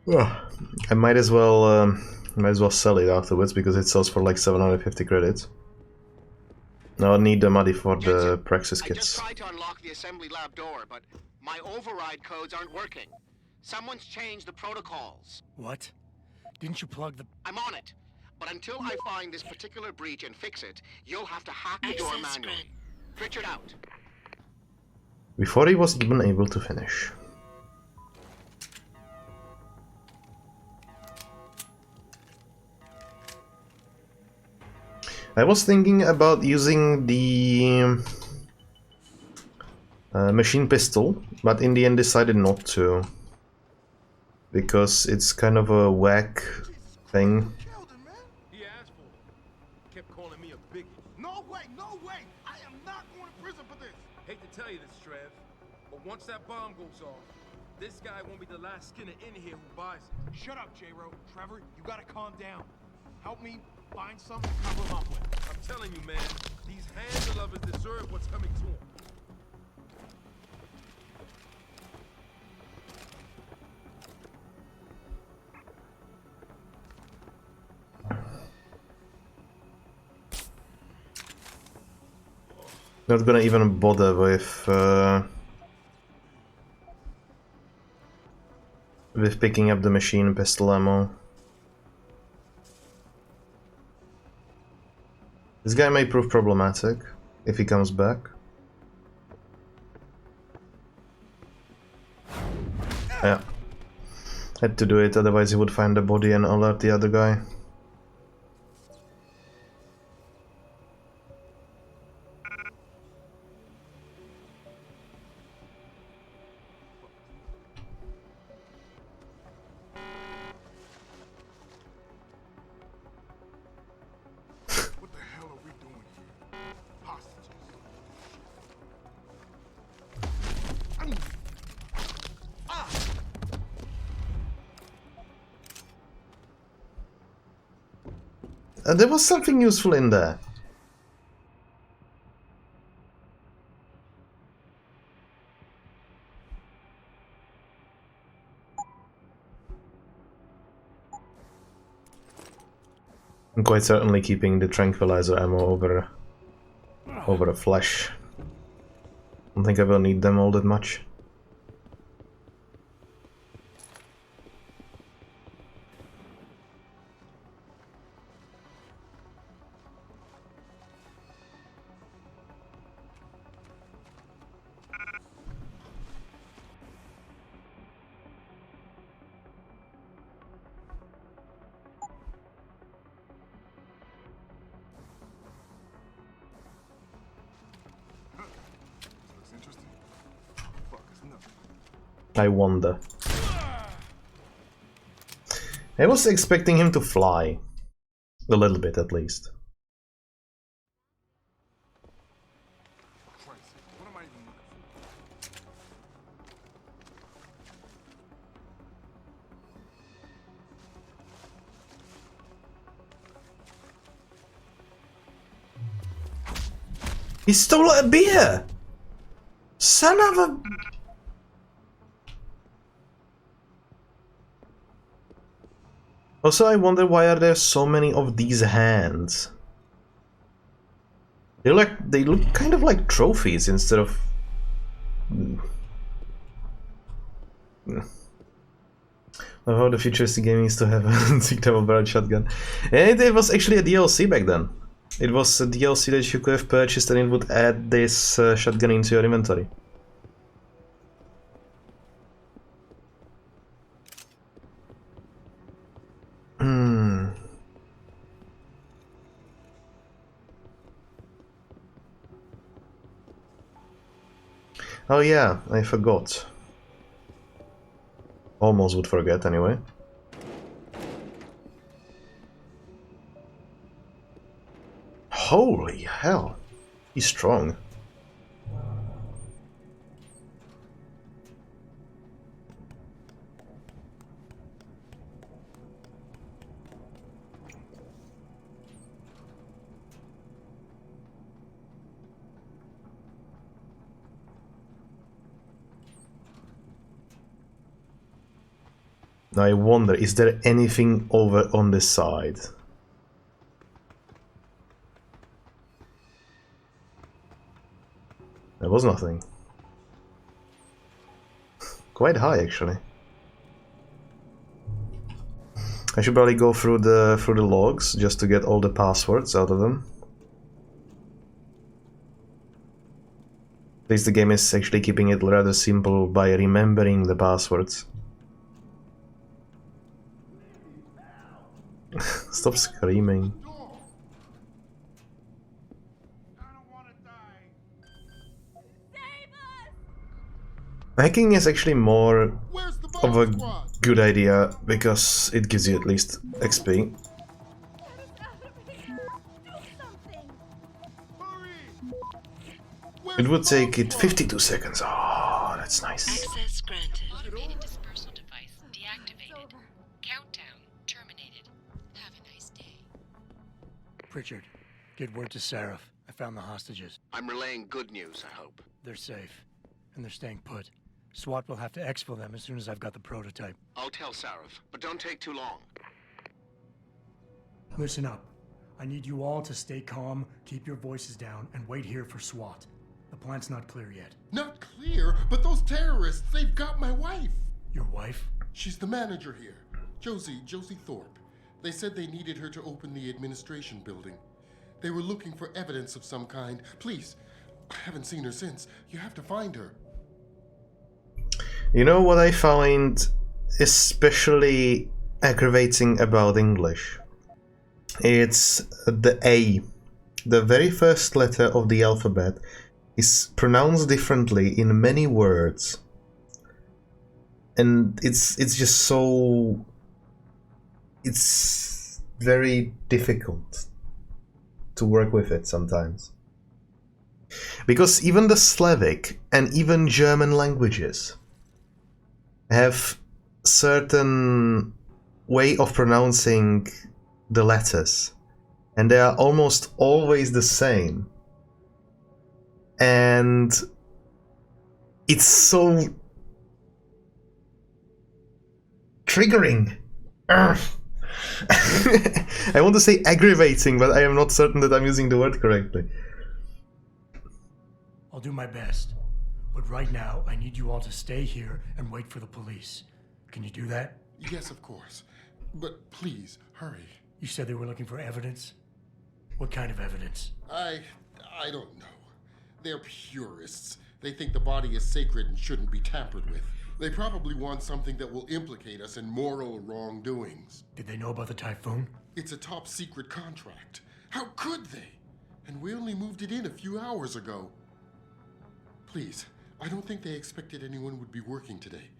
I might as well sell it afterwards because it sells for like 750 credits. Now I need the money for the Praxis kits. I just tried to unlock the assembly lab door, but my override codes aren't working. Someone's changed the protocols. What? Didn't you plug the... I'm on it. But until I find this particular breach and fix it, you'll have to hack the door manually. Pritchard out. Before he was even able to finish. I was thinking about using the machine pistol, but in the end decided not to. Because it's kind of a whack thing. He asked for it. Kept calling me a bigot. No way, no way! I am not going to prison for this! Hate to tell you this, Trev, but once that bomb goes off, this guy won't be the last Skinner in here who buys it. Shut up, J-Ro. Trevor, you gotta calm down. Help me find something to cover him up with. I'm telling you, man, these handle lovers deserve what's coming to them. Not gonna even bother with picking up the machine pistol ammo. This guy may prove problematic if he comes back. Yeah. Had to do it, otherwise he would find the body and alert the other guy. What the hell are we doing here? Hostages. There was something useful in there. I'm quite certainly keeping the tranquilizer ammo over a flash. Don't think I will need them all that much. Looks interesting. Fuck, it's nothing. I wonder. I was expecting him to fly. A little bit, at least. Christ, what am I even looking for? He stole a beer! Son of a... Also, I wonder why are there so many of these hands? They look kind of like trophies instead of... How the futuristic game is to have a 6-level barrel shotgun. And it was actually a DLC back then. It was a DLC that you could have purchased and it would add this shotgun into your inventory. Oh yeah, I forgot. Almost would forget anyway. Holy hell, he's strong. Now I wonder, is there anything over on this side? There was nothing. Quite high, actually. I should probably go through the logs just to get all the passwords out of them. At least the game is actually keeping it rather simple by remembering the passwords. Stop screaming. Hacking is actually more of a good idea because it gives you at least XP. It would take it 52 seconds. Oh, that's nice. Access granted. Automated dispersal device deactivated. Countdown terminated. Have a nice day. Pritchard, get word to Seraph. I found the hostages. I'm relaying good news, I hope. They're safe, and they're staying put. SWAT will have to exfil them as soon as I've got the prototype. I'll tell Sarif, but don't take too long. Listen up. I need you all to stay calm, keep your voices down, and wait here for SWAT. The plant's not clear yet. Not clear, but those terrorists, they've got my wife. Your wife? She's the manager here. Josie Thorpe. They said they needed her to open the administration building. They were looking for evidence of some kind. Please, I haven't seen her since. You have to find her. You know what I find especially aggravating about English? It's the A. The very first letter of the alphabet is pronounced differently in many words. And it's just so... It's very difficult to work with it sometimes. Because even the Slavic and even German languages have certain way of pronouncing the letters, and they are almost always the same. And it's so triggering. I want to say aggravating, but I am not certain that I'm using the word correctly. I'll do my best. But right now, I need you all to stay here and wait for the police. Can you do that? Yes, of course. But please, hurry. You said they were looking for evidence? What kind of evidence? I don't know. They're purists. They think the body is sacred and shouldn't be tampered with. They probably want something that will implicate us in moral wrongdoings. Did they know about the typhoon? It's a top secret contract. How could they? And we only moved it in a few hours ago. Please, I don't think they expected anyone would be working today.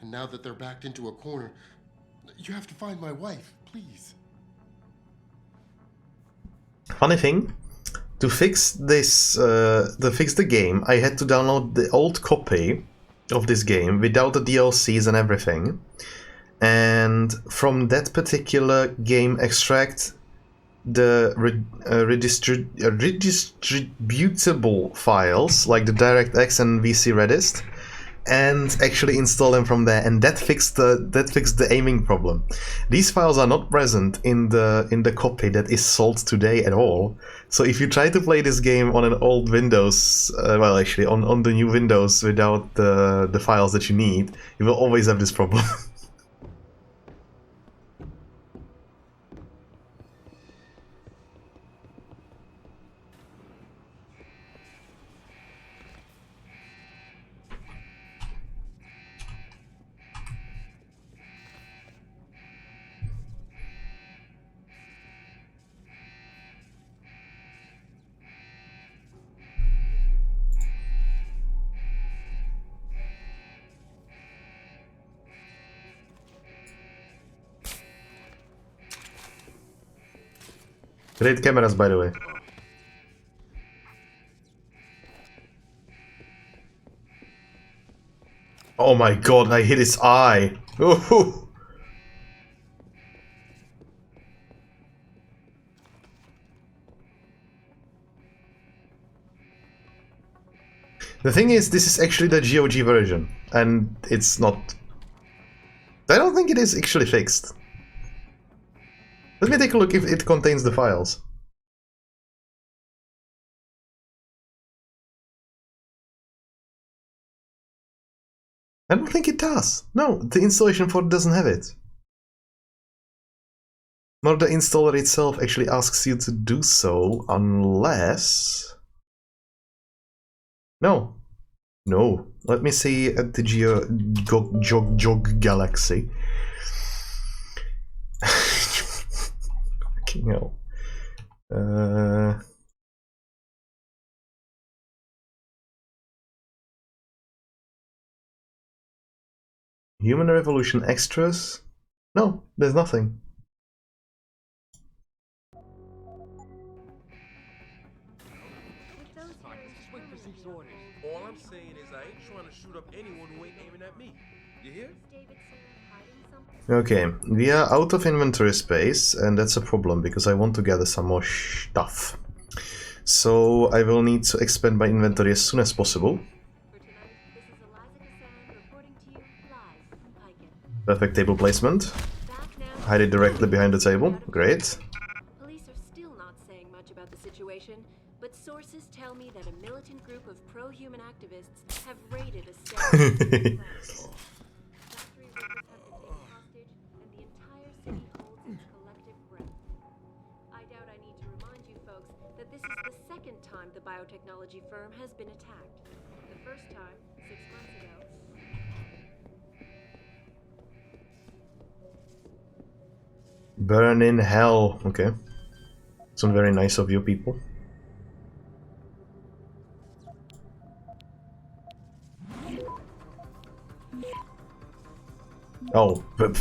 And now that they're backed into a corner, you have to find my wife, please. Funny thing, to fix this, to fix the game, I had to download the old copy of this game without the DLCs and everything, and from that particular game extract the redistributable files like the DirectX and VC Redist, and actually install them from there, and that fixed the aiming problem. These files are not present in the copy that is sold today at all. So if you try to play this game on an old Windows, well, actually on the new Windows without the files that you need, you will always have this problem. Great cameras, by the way. Oh my god, I hit his eye. Ooh. The thing is, this is actually the GOG version, and it's not... I don't think it is actually fixed. Let me take a look if it contains the files. I don't think it does. No, the installation for it doesn't have it. Nor the installer itself actually asks you to do so unless... No. No. Let me see at the GOG Galaxy. Fucking hell. Human Revolution extras? No, there's nothing. All I'm saying is I ain't trying to shoot up anyone who ain't aiming at me. You hear? Okay, we are out of inventory space, and that's a problem because I want to gather some more stuff. So I will need to expand my inventory as soon as possible. Perfect table placement. Hide it directly behind the table. Great. Police are still not pro-human activists have raided a statue. Factory workers have been taken hostage, and the entire city holds its collective breath. I doubt I need to remind you folks that this is the second time the biotechnology firm has been attacked. The first time, 6 months ago. Burn in hell. Okay. Sounds very nice of you people. Oh, but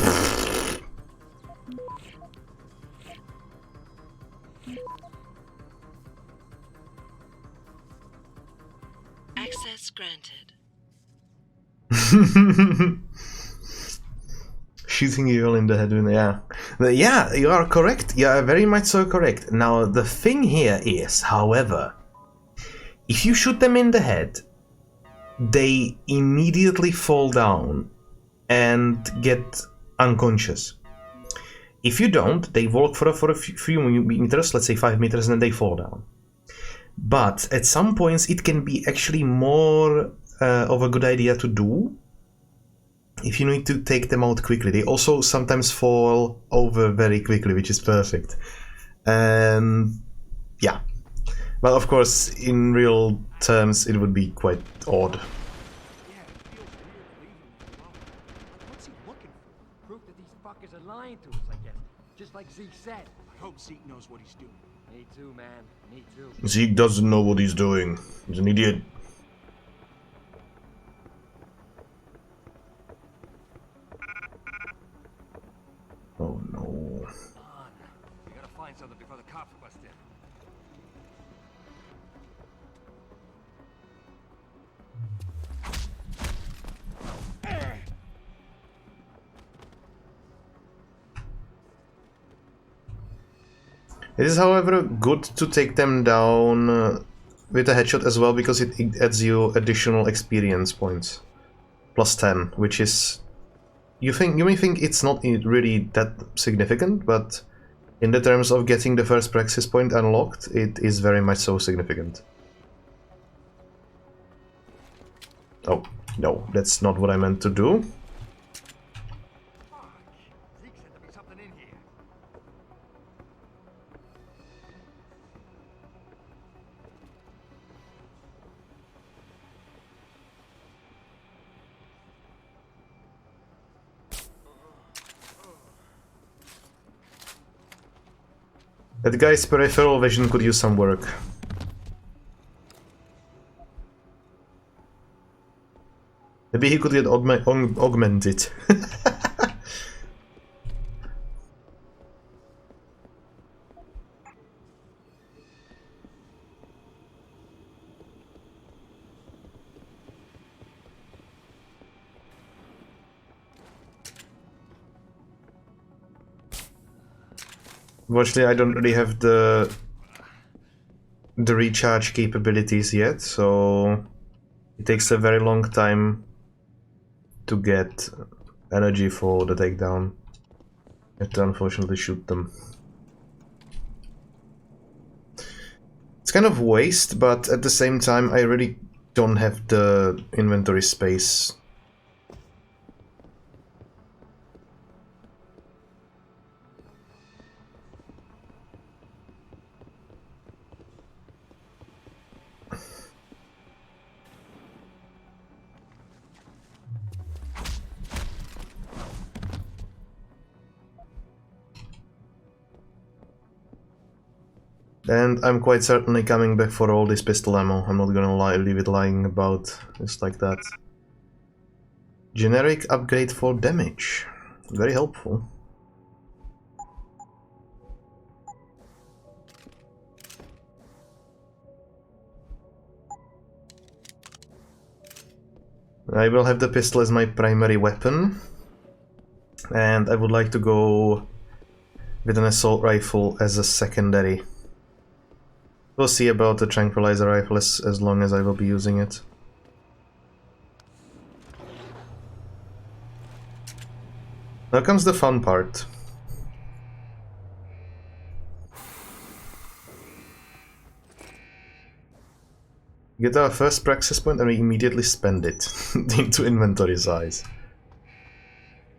Access granted. shooting you in the head, yeah. Yeah, you are correct. You are very much so correct. Now, the thing here is, however, if you shoot them in the head, they immediately fall down and get unconscious. If you don't, they walk for a few meters, let's say 5 meters, and then they fall down. But at some points, it can be actually more of a good idea to do if you need to take them out quickly. They also sometimes fall over very quickly, which is perfect. And yeah. Well, of course, in real terms, it would be quite odd. What's he looking for? Proof that these fuckers are lying to us, I guess. Just like Zeke said. I hope Zeke knows what he's doing. Me too, man. Me too. Zeke doesn't know what he's doing. He's an idiot. Oh no. We gotta find something before the cops bust in. It is, however, good to take them down with a headshot as well, because it adds you additional experience points. Plus 10, which is... You may think it's not really that significant, but in the terms of getting the first praxis point unlocked, it is very much so significant. Oh, no, that's not what I meant to do. That guy's peripheral vision could use some work. Maybe he could get augmented. Unfortunately, I don't really have the recharge capabilities yet, so it takes a very long time to get energy for the takedown. I have to unfortunately shoot them. It's kind of waste, but at the same time I really don't have the inventory space. And I'm quite certainly coming back for all this pistol ammo. I'm not gonna leave it lying about just like that. Generic upgrade for damage. Very helpful. I will have the pistol as my primary weapon. And I would like to go with an assault rifle as a secondary. We'll see about the tranquilizer rifle as long as I will be using it. Now comes the fun part. Get our first praxis point and we immediately spend it into inventory size.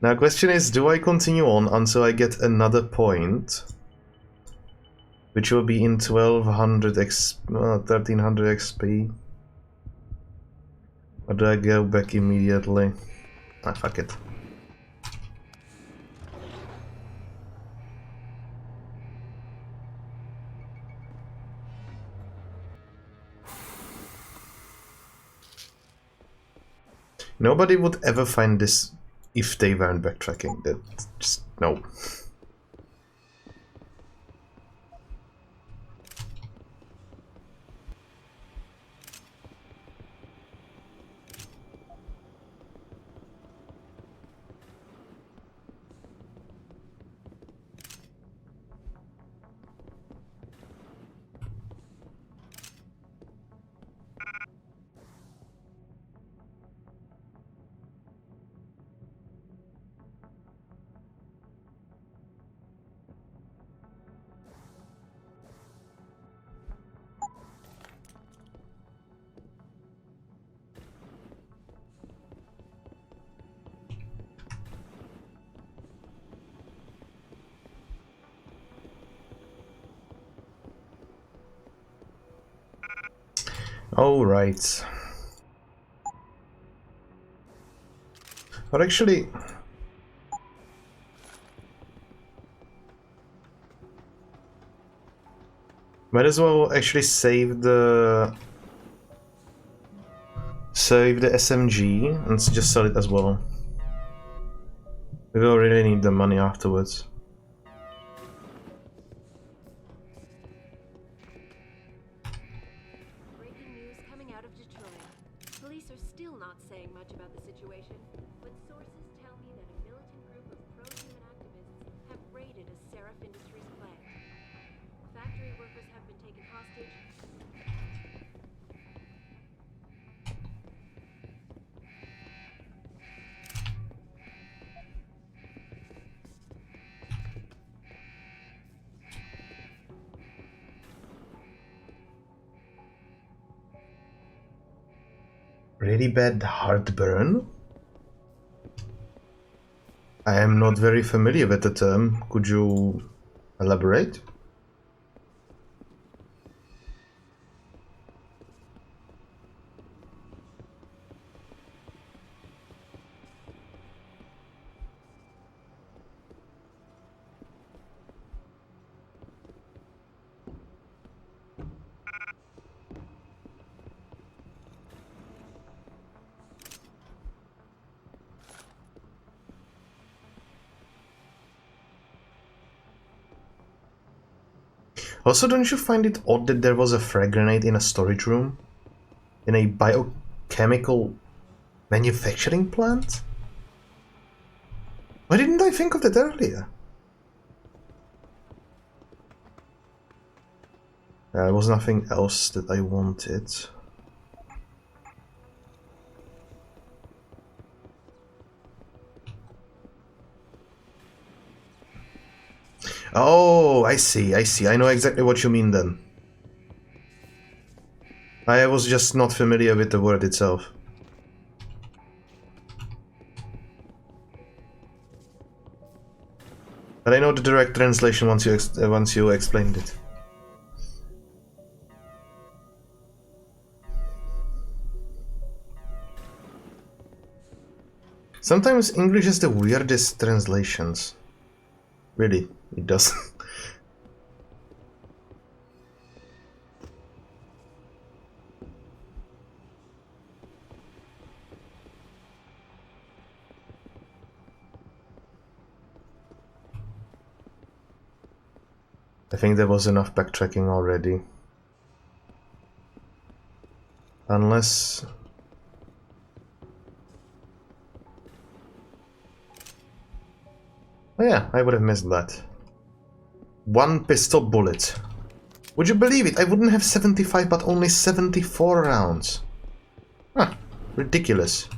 Now question is, do I continue on until I get another point? Which will be in 1200 1300 XP. Or do I go back immediately? Ah, fuck it. Nobody would ever find this if they weren't backtracking. That just no. All right. But actually, might as well actually save the SMG and just sell it as well. We will really need the money afterwards. Breaking news coming out of Detroit. Police are still not saying much about the situation, but sources tell me that a militant group of pro-human activists have raided a Seraph Industries plant. Factory workers have been taken hostage. Really bad heartburn? I am not very familiar with the term. Could you elaborate? Also, don't you find it odd that there was a frag grenade in a storage room? In a biochemical manufacturing plant? Why didn't I think of that earlier? There was nothing else that I wanted. Oh, I see, I see. I know exactly what you mean then. I was just not familiar with the word itself. But I know the direct translation once you explained it. Sometimes English has the weirdest translations. Really, it does. I think there was enough backtracking already. Unless... Oh yeah, I would have missed that. One pistol bullet. Would you believe it? I wouldn't have 75 but only 74 rounds. Huh, ridiculous.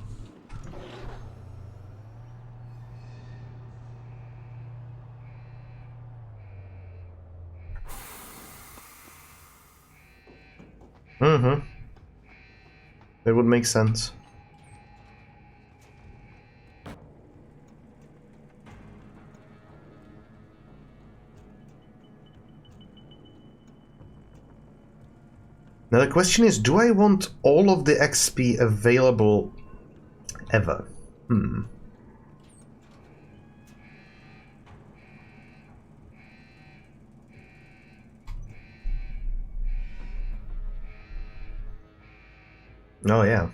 Mm-hmm. That would make sense. Now the question is, do I want all of the XP available ever? Oh yeah.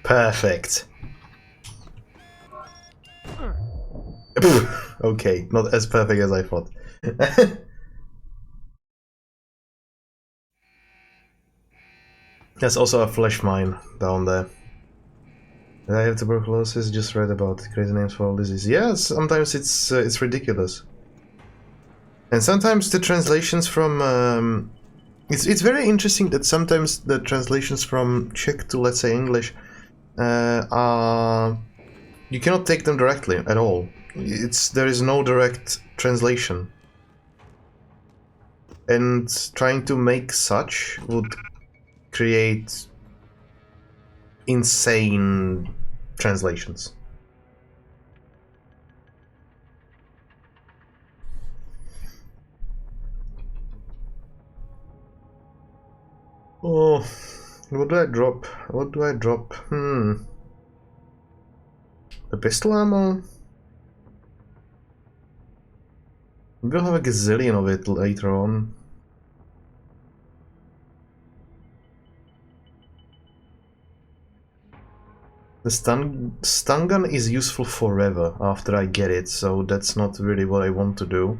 Perfect. Okay, not as perfect as I thought. There's also a flesh mine down there. Did I have tuberculosis? Just read about crazy names for all disease. Yeah, sometimes it's ridiculous. And sometimes the translations from it's very interesting that sometimes the translations from Czech to, let's say, English are, you cannot take them directly at all. There is no direct translation. And trying to make such would create insane translations. Oh, what do I drop? What do I drop? The pistol ammo? We'll have a gazillion of it later on. The stun gun is useful forever after I get it, so that's not really what I want to do.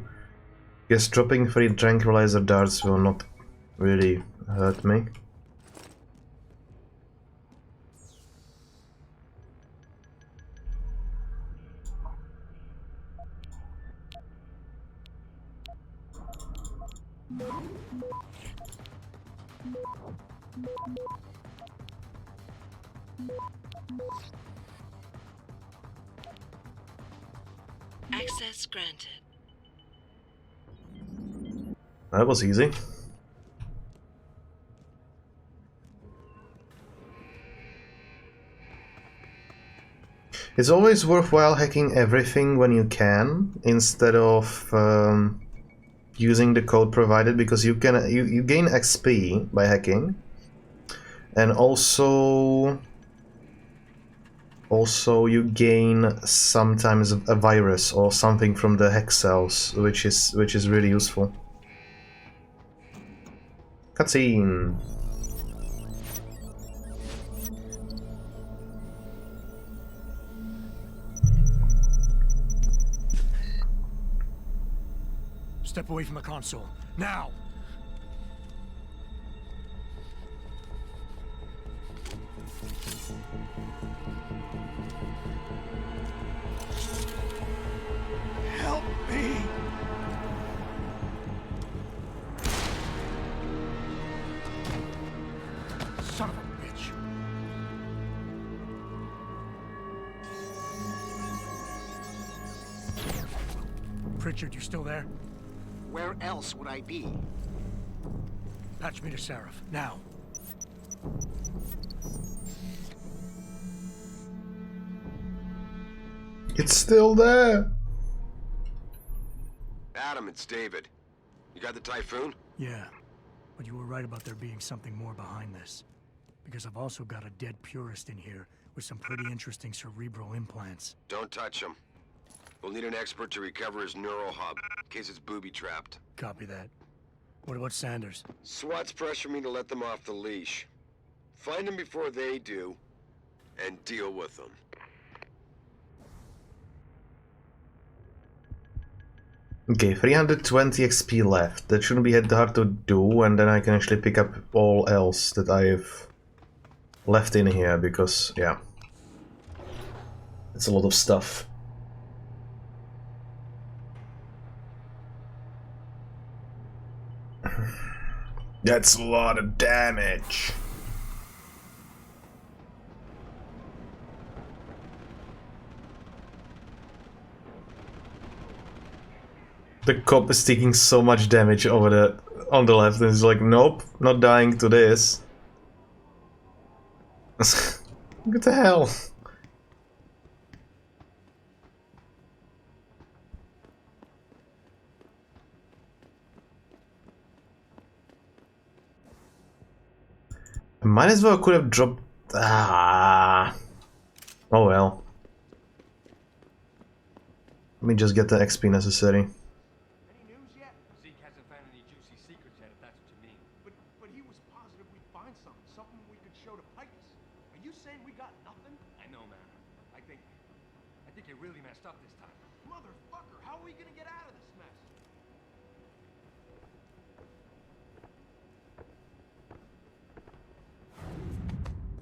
Guess dropping 3 tranquilizer darts will not really hurt me. Access granted. That was easy. It's always worthwhile hacking everything when you can, instead of using the code provided, because you gain XP by hacking, and also you gain sometimes a virus or something from the hack cells, which is really useful. Cutscene. Step away from the console. Now! Help me! Son of a bitch. Pritchard, you still there? Where else would I be? Patch me to Seraph, now. It's still there! Adam, it's David. You got the Typhoon? Yeah, but you were right about there being something more behind this. Because I've also got a dead purist in here with some pretty interesting cerebral implants. Don't touch him. We'll need an expert to recover his neural hub, in case it's booby-trapped. Copy that. What about Sanders? SWAT's pressuring me to let them off the leash. Find them before they do, and deal with them. Okay, 320 XP left. That shouldn't be that hard to do, and then I can actually pick up all else that I've left in here, because, yeah. It's a lot of stuff. That's a lot of damage. The cop is taking so much damage over the on the left, and he's like, nope, not dying to this. What the hell? I might as well could have dropped. Ah. Oh well. Let me just get the XP necessary. Any news yet? Zeke hasn't found any juicy secrets yet, if that's what you mean. But he was positive we'd find something we could show to Titus. Are you saying we got nothing? I know, man. I think you really messed up this time. Motherfucker, how are we gonna get out of this mess?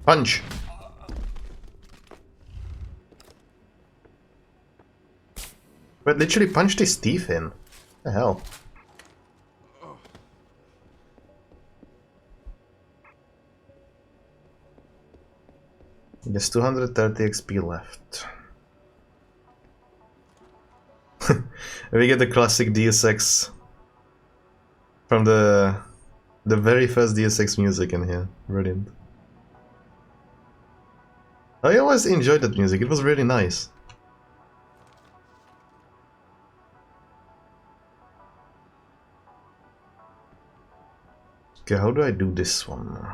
Punch. But literally punched his teeth in. What the hell? There's 230 XP left. We get the classic Deus Ex from the very first Deus Ex music in here. Brilliant. I always enjoyed that music. It was really nice. Okay, how do I do this one?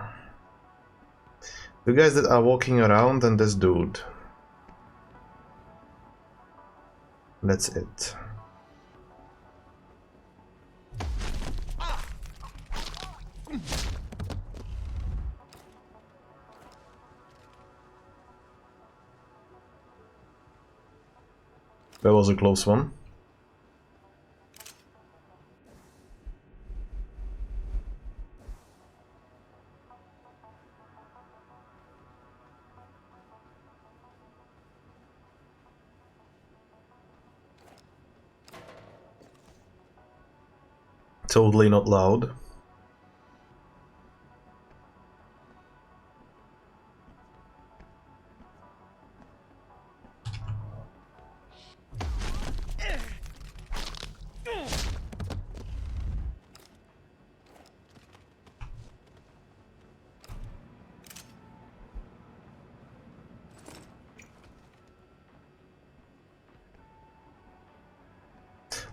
The guys that are walking around and this dude. That's it. That was a close one. Totally not loud.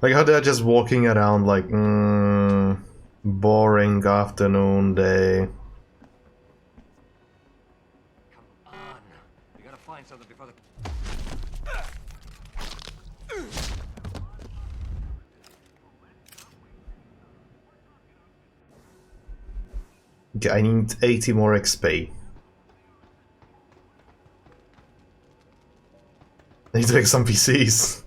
Like how they're just walking around like, boring afternoon day. Come on. We gotta find something before the... Okay, I need 80 more XP. I need to make some PCs.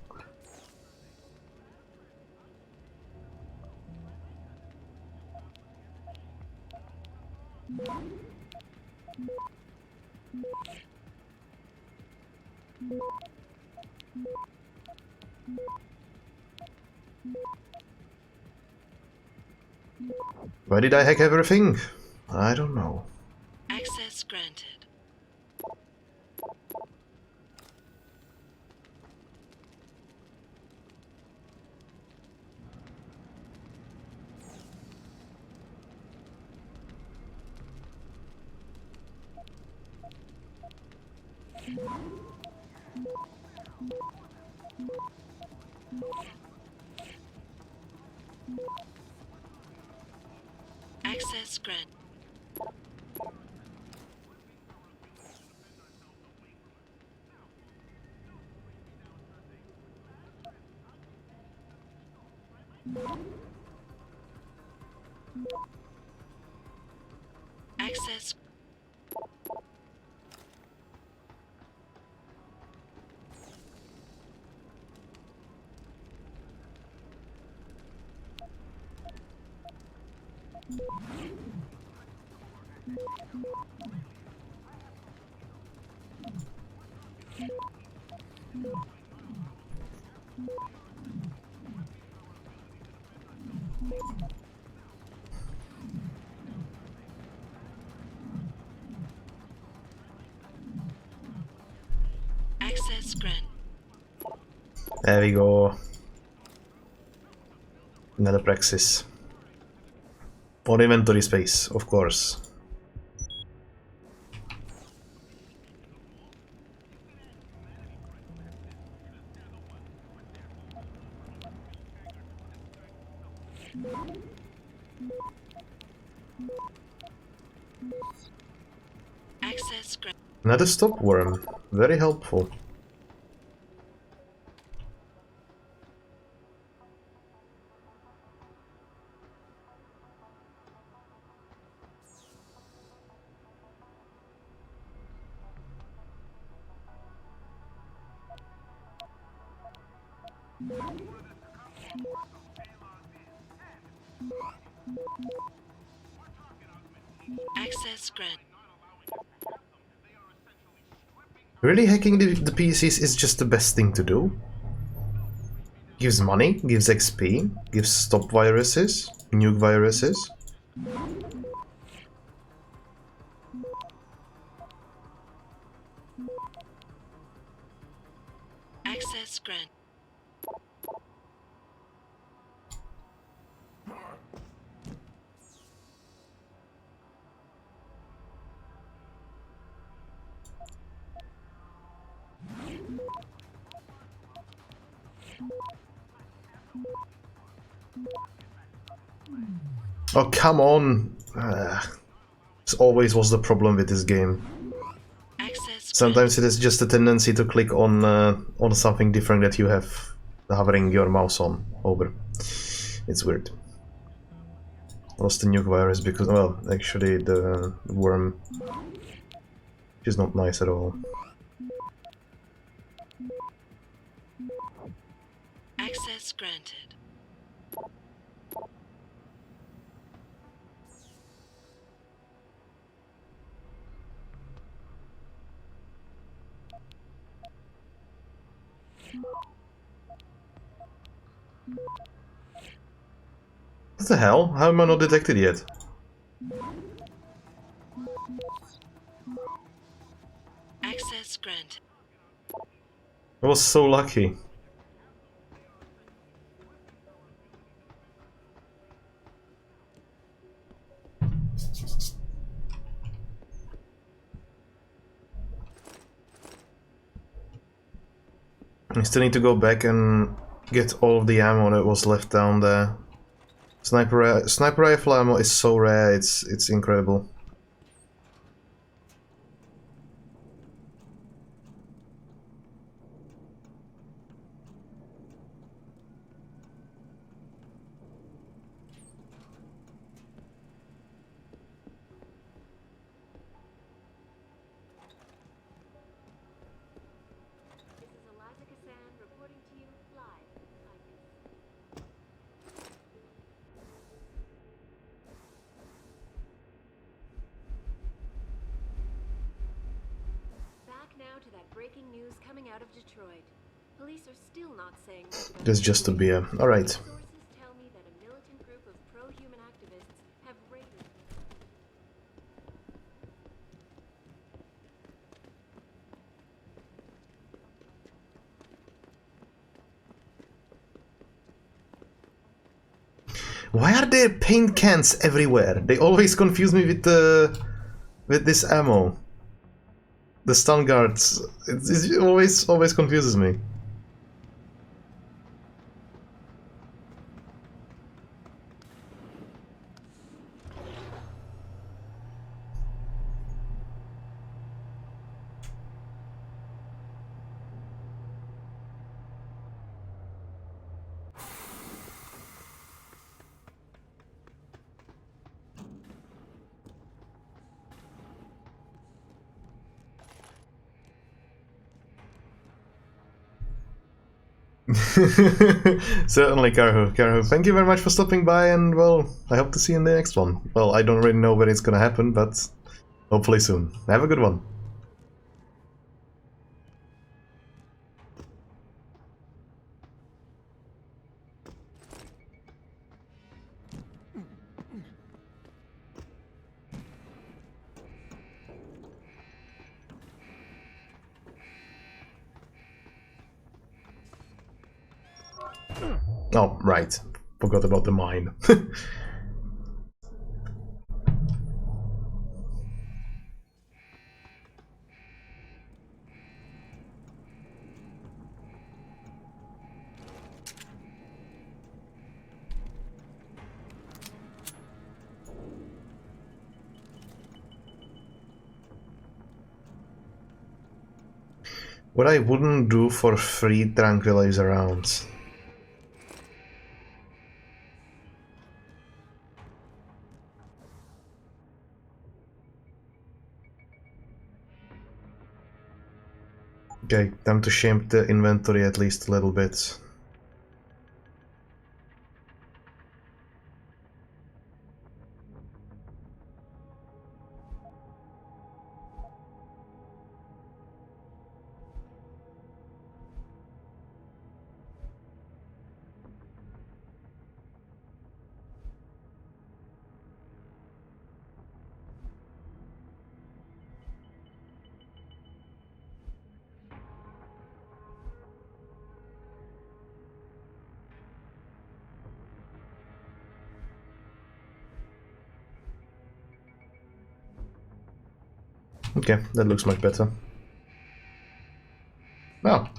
Why did I hack everything? I don't know. Access granted. Access granted. Access. There we go. Another praxis. On inventory space, of course. Access Another stop worm. Very helpful. Access grant. Really, hacking the PCs is just the best thing to do? Gives money, gives XP, gives stop viruses, nuke viruses. Access grant. Oh, come on! This always was the problem with this game. Sometimes it is just a tendency to click on something different that you have hovering your mouse on over. It's weird. Lost the nuke virus because, well, actually the worm is not nice at all. Access granted. What the hell? How am I not detected yet? Access granted. I was so lucky. I still need to go back and get all of the ammo that was left down there. Sniper rifle ammo is so rare, it's incredible. Now to that breaking news coming out of Detroit. Police are still not saying much about That's just a beer. Alright. Sources tell me that a militant group of pro-human activists have raided. Why are there paint cans everywhere? They always confuse me with this ammo. The stun guards. It always confuses me. Certainly, Karhu. Karhu, thank you very much for stopping by, and well, I hope to see you in the next one. Well, I don't really know when it's gonna happen, but hopefully soon. Have a good one. Oh, right. Forgot about the mine. What I wouldn't do for free tranquilizer rounds. Okay, time to shape the inventory at least a little bit. Okay, that looks much better. Well.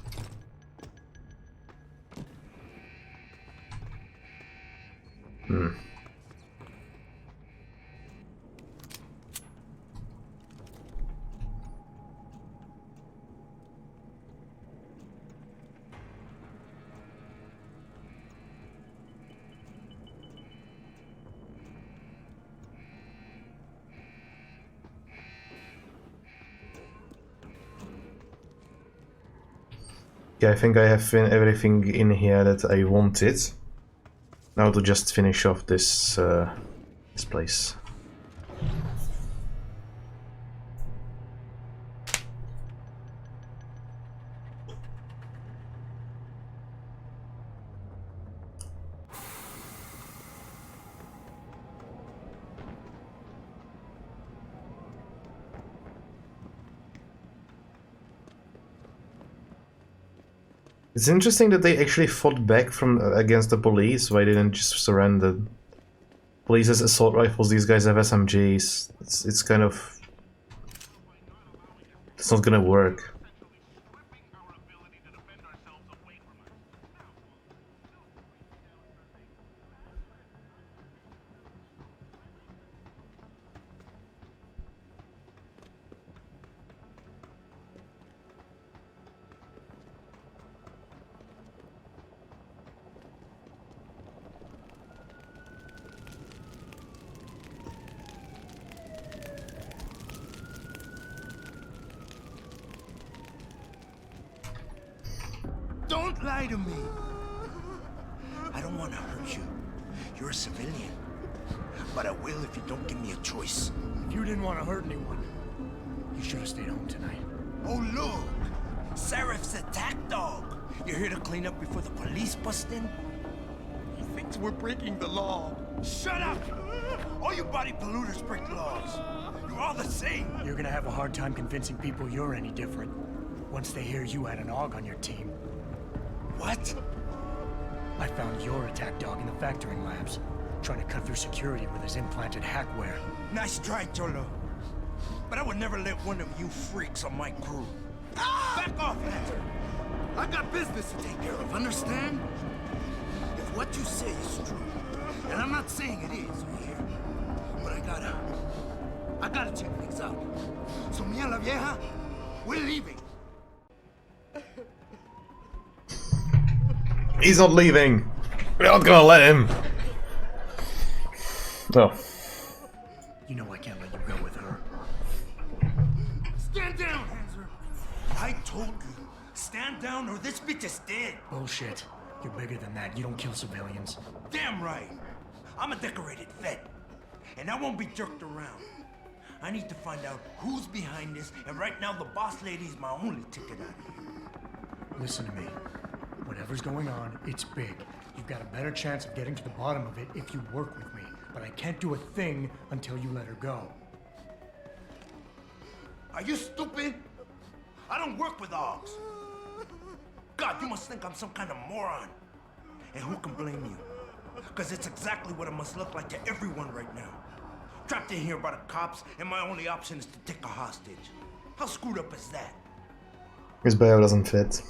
Yeah, I think I have everything in here that I wanted. Now to just finish off this this place. It's interesting that they actually fought back from against the police. Why didn't just surrender? Police has assault rifles. These guys have SMGs. It's kind of, it's not gonna work. Don't lie to me. I don't want to hurt you. You're a civilian. But I will if you don't give me a choice. If you didn't want to hurt anyone, you should have stayed home tonight. Oh, look! Serif's attack dog. You're here to clean up before the police bust in? He thinks we're breaking the law. Shut up! All you body polluters break laws. You're all the same. You're gonna have a hard time convincing people you're any different once they hear you had an AUG on your team. What? I found your attack dog in the factoring labs, trying to cut through security with his implanted hackware. Nice try, Cholo. But I would never let one of you freaks on my crew. Back off, Hunter! I got business to take care of, understand? If what you say is true, and I'm not saying it is here, but I gotta check things out. So me and la vieja, we're leaving. He's not leaving. We're not gonna let him. Oh. You know I can't let you go with her. Stand down, Hanser. I told you, stand down or this bitch is dead. Bullshit. You're bigger than that. You don't kill civilians. Damn right. I'm a decorated vet, and I won't be jerked around. I need to find out who's behind this, and right now the boss lady's my only ticket out of here. Listen to me. Whatever's going on, it's big. You've got a better chance of getting to the bottom of it if you work with me. But I can't do a thing until you let her go. Are you stupid? I don't work with AUGs. God, you must think I'm some kind of moron. And who can blame you? Because it's exactly what it must look like to everyone right now. Trapped in here by the cops, and my only option is to take a hostage. How screwed up is that? His bio doesn't fit.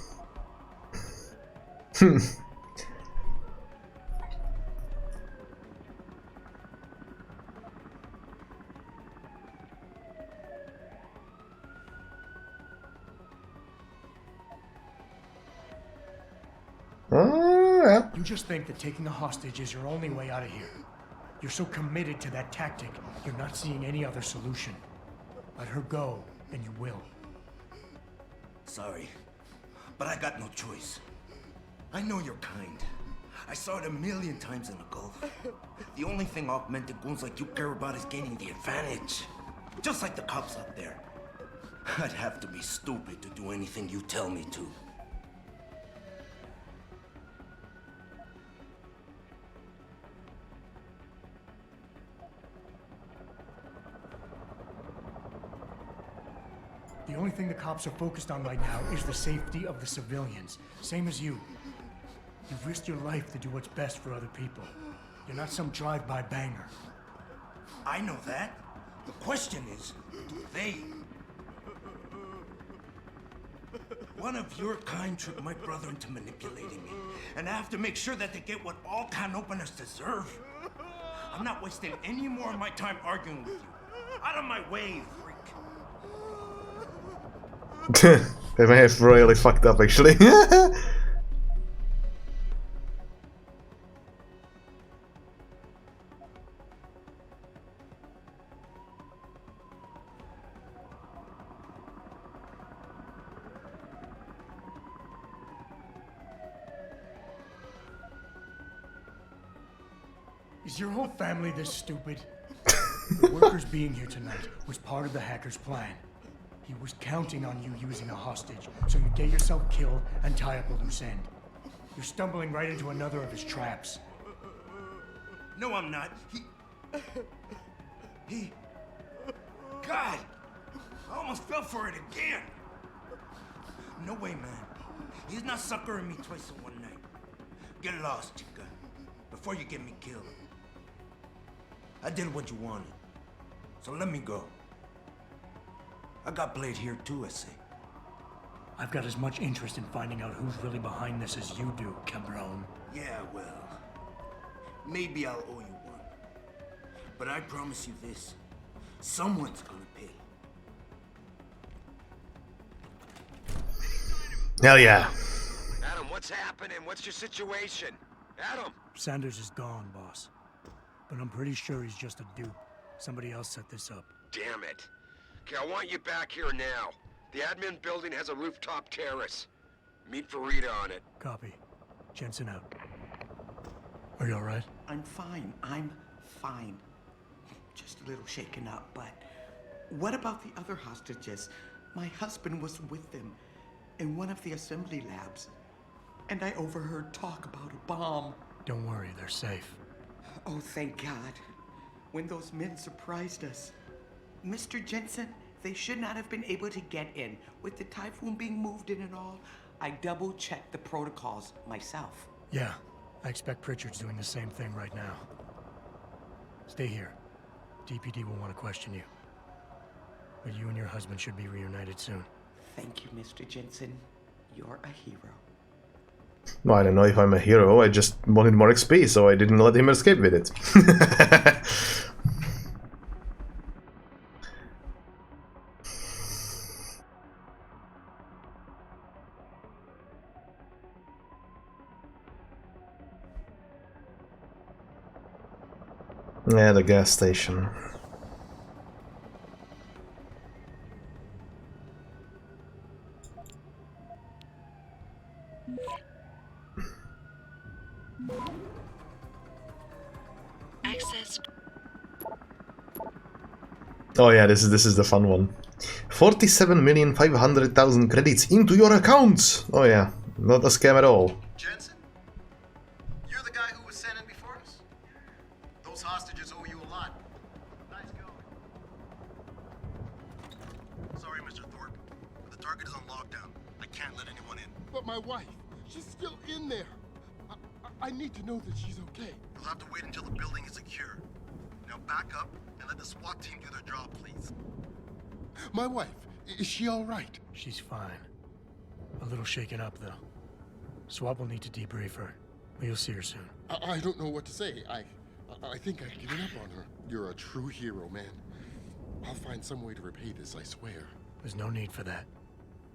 Oh, yeah. You just think that taking a hostage is your only way out of here. You're so committed to that tactic, you're not seeing any other solution. Let her go, and you will. Sorry, but I got no choice. I know you're kind. I saw it a million times in the Gulf. The only thing augmented goons like you care about is gaining the advantage. Just like the cops out there. I'd have to be stupid to do anything you tell me to. The only thing the cops are focused on right now is the safety of the civilians. Same as you. You've risked your life to do what's best for other people. You're not some drive-by banger. I know that. The question is, do they? One of your kind tricked my brother into manipulating me. And I have to make sure that they get what all can openers deserve. I'm not wasting any more of my time arguing with you. Out of my way, freak. They may have royally fucked up, actually. Is your whole family this stupid? The workers being here tonight was part of the hacker's plan. He was counting on you using a hostage, so you get yourself killed and tie up a loose end. You're stumbling right into another of his traps. No, I'm not. God! I almost fell for it again! No way, man. He's not suckering me twice in one night. Get lost, chica. Before you get me killed. I did what you wanted. So let me go. I got Blade here too, I say. I've got as much interest in finding out who's really behind this as you do, Cabron. Yeah, well, maybe I'll owe you one. But I promise you this, someone's gonna pay. Hell yeah. Adam, what's happening? What's your situation? Adam! Sanders is gone, boss. But I'm pretty sure he's just a dupe. Somebody else set this up. Damn it. Okay, I want you back here now. The admin building has a rooftop terrace. Meet for Rita on it. Copy. Jensen out. Are you alright? I'm fine. I'm fine. Just a little shaken up, but... What about the other hostages? My husband was with them in one of the assembly labs. And I overheard talk about a bomb. Don't worry, they're safe. Oh, thank God. When those men surprised us. Mr. Jensen, they should not have been able to get in. With the Typhoon being moved in and all, I double-checked the protocols myself. Yeah, I expect Pritchard's doing the same thing right now. Stay here. DPD will want to question you. But you and your husband should be reunited soon. Thank you, Mr. Jensen. You're a hero. No, I don't know if I'm a hero, I just wanted more XP, so I didn't let him escape with it. Yeah, the gas station. Access. Oh yeah, this is the fun one. 47,500,000 credits into your accounts. Oh yeah, not a scam at all. Jensen, you're the guy who was sent in before us? Those hostages owe you a lot. Nice going. Sorry, Mr. Thorpe, but the target is on lockdown. I can't let anyone in. But my wife, she's still in there. I need to know that she's okay. You'll have to wait until the building is secure. Now back up and let the SWAT team do their job, please. My wife, is she all right? She's fine. A little shaken up, though. SWAT will need to debrief her, but you'll see her soon. I don't know what to say. I think I've given up on her. You're a true hero, man. I'll find some way to repay this, I swear. There's no need for that.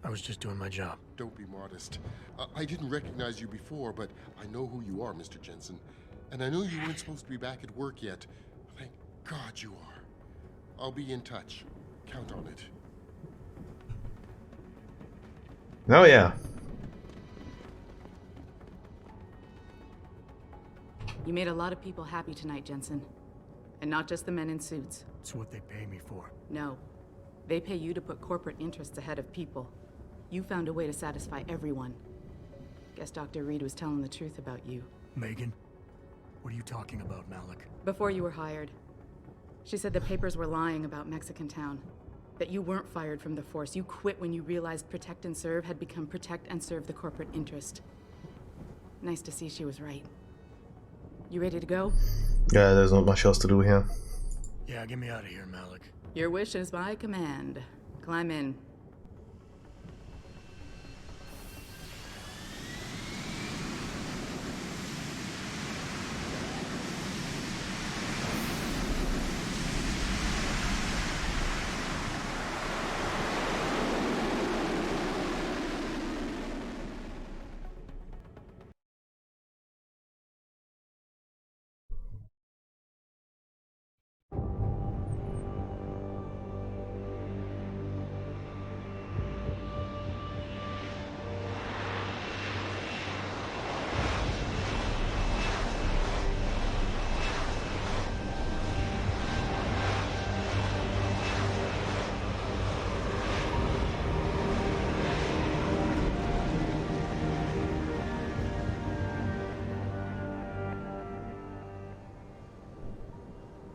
I was just doing my job. Don't be modest. I didn't recognize you before, but I know who you are, Mr. Jensen. And I know you weren't supposed to be back at work yet. Thank God you are. I'll be in touch. Count on it. Oh yeah. You made a lot of people happy tonight, Jensen. And not just the men in suits. It's what they pay me for. No. They pay you to put corporate interests ahead of people. You found a way to satisfy everyone. Guess Dr. Reed was telling the truth about you. Megan? What are you talking about, Malik? Before you were hired. She said the papers were lying about Mexican Town. That you weren't fired from the force. You quit when you realized Protect and Serve had become Protect and Serve the corporate interest. Nice to see she was right. You ready to go? Yeah, there's not much else to do here. Yeah, get me out of here, Malik. Your wish is my command. Climb in.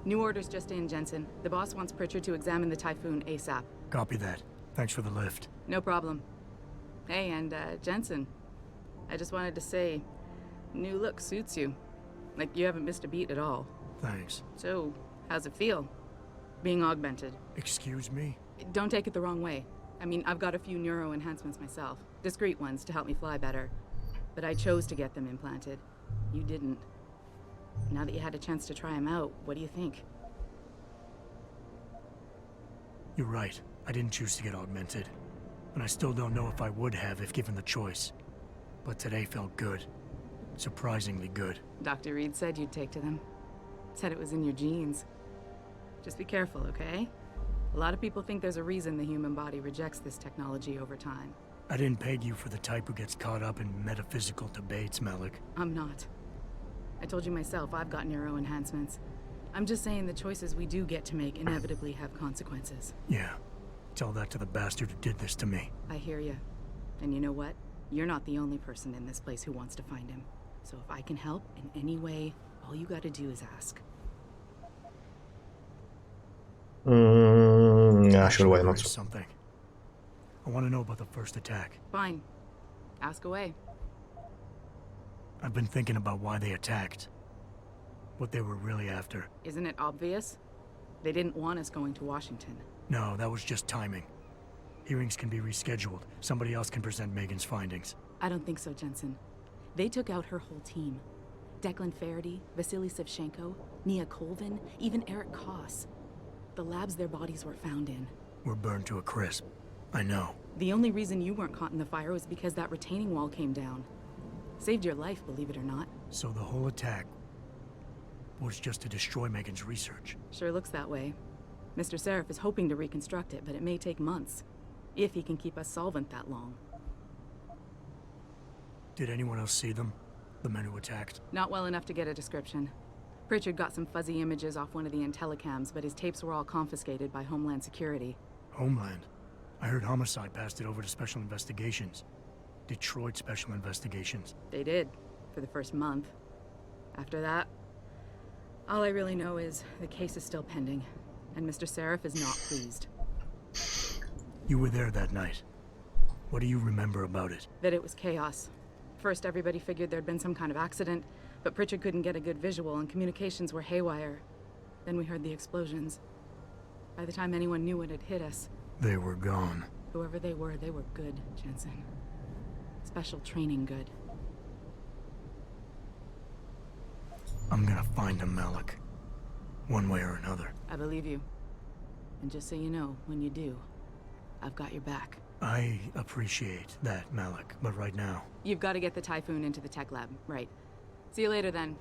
New orders just in, Jensen. The boss wants Pritchard to examine the Typhoon ASAP. Copy that. Thanks for the lift. No problem. Hey, and Jensen, I just wanted to say, new look suits you. Like you haven't missed a beat at all. Thanks. So, how's it feel? Being augmented. Excuse me? Don't take it the wrong way. I mean, I've got a few neuro enhancements myself. Discreet ones to help me fly better. But I chose to get them implanted. You didn't. Now that you had a chance to try them out, what do you think? You're right. I didn't choose to get augmented. And I still don't know if I would have if given the choice. But today felt good. Surprisingly good. Dr. Reed said you'd take to them. Said it was in your genes. Just be careful, okay? A lot of people think there's a reason the human body rejects this technology over time. I didn't peg you for the type who gets caught up in metaphysical debates, Malik. I'm not. I told you myself, I've got neuro enhancements. I'm just saying the choices we do get to make inevitably have consequences. Yeah. Tell that to the bastard who did this to me. I hear you. And you know what? You're not the only person in this place who wants to find him. So if I can help in any way, all you gotta do is ask. Yeah, sure, why not? Something. I want to know about the first attack. Fine. Ask away. I've been thinking about why they attacked. What they were really after. Isn't it obvious? They didn't want us going to Washington. No, that was just timing. Hearings can be rescheduled. Somebody else can present Megan's findings. I don't think so, Jensen. They took out her whole team. Declan Faraday, Vasily Sevchenko, Nia Colvin, even Eric Koss. The labs their bodies were found in. We're burned to a crisp. I know. The only reason you weren't caught in the fire was because that retaining wall came down. Saved your life, believe it or not. So the whole attack was just to destroy Megan's research. Sure looks that way. Mr. Seraph is hoping to reconstruct it, but it may take months. If he can keep us solvent that long. Did anyone else see them? The men who attacked? Not well enough to get a description. Pritchard got some fuzzy images off one of the Intellicams, but his tapes were all confiscated by Homeland Security. Homeland? I heard Homicide passed it over to Special Investigations. Detroit Special Investigations. They did, for the first month. After that, all I really know is the case is still pending, and Mr. Seraph is not pleased. You were there that night. What do you remember about it? That it was chaos. First, everybody figured there'd been some kind of accident, but Pritchard couldn't get a good visual and communications were haywire. Then we heard the explosions. By the time anyone knew what had hit us... They were gone. Whoever they were good, Jensen. Special training good. I'm gonna find them, Malik. One way or another. I believe you. And just so you know, when you do, I've got your back. I appreciate that, Malik, but right now... You've got to get the Typhoon into the tech lab, right. See you later, then.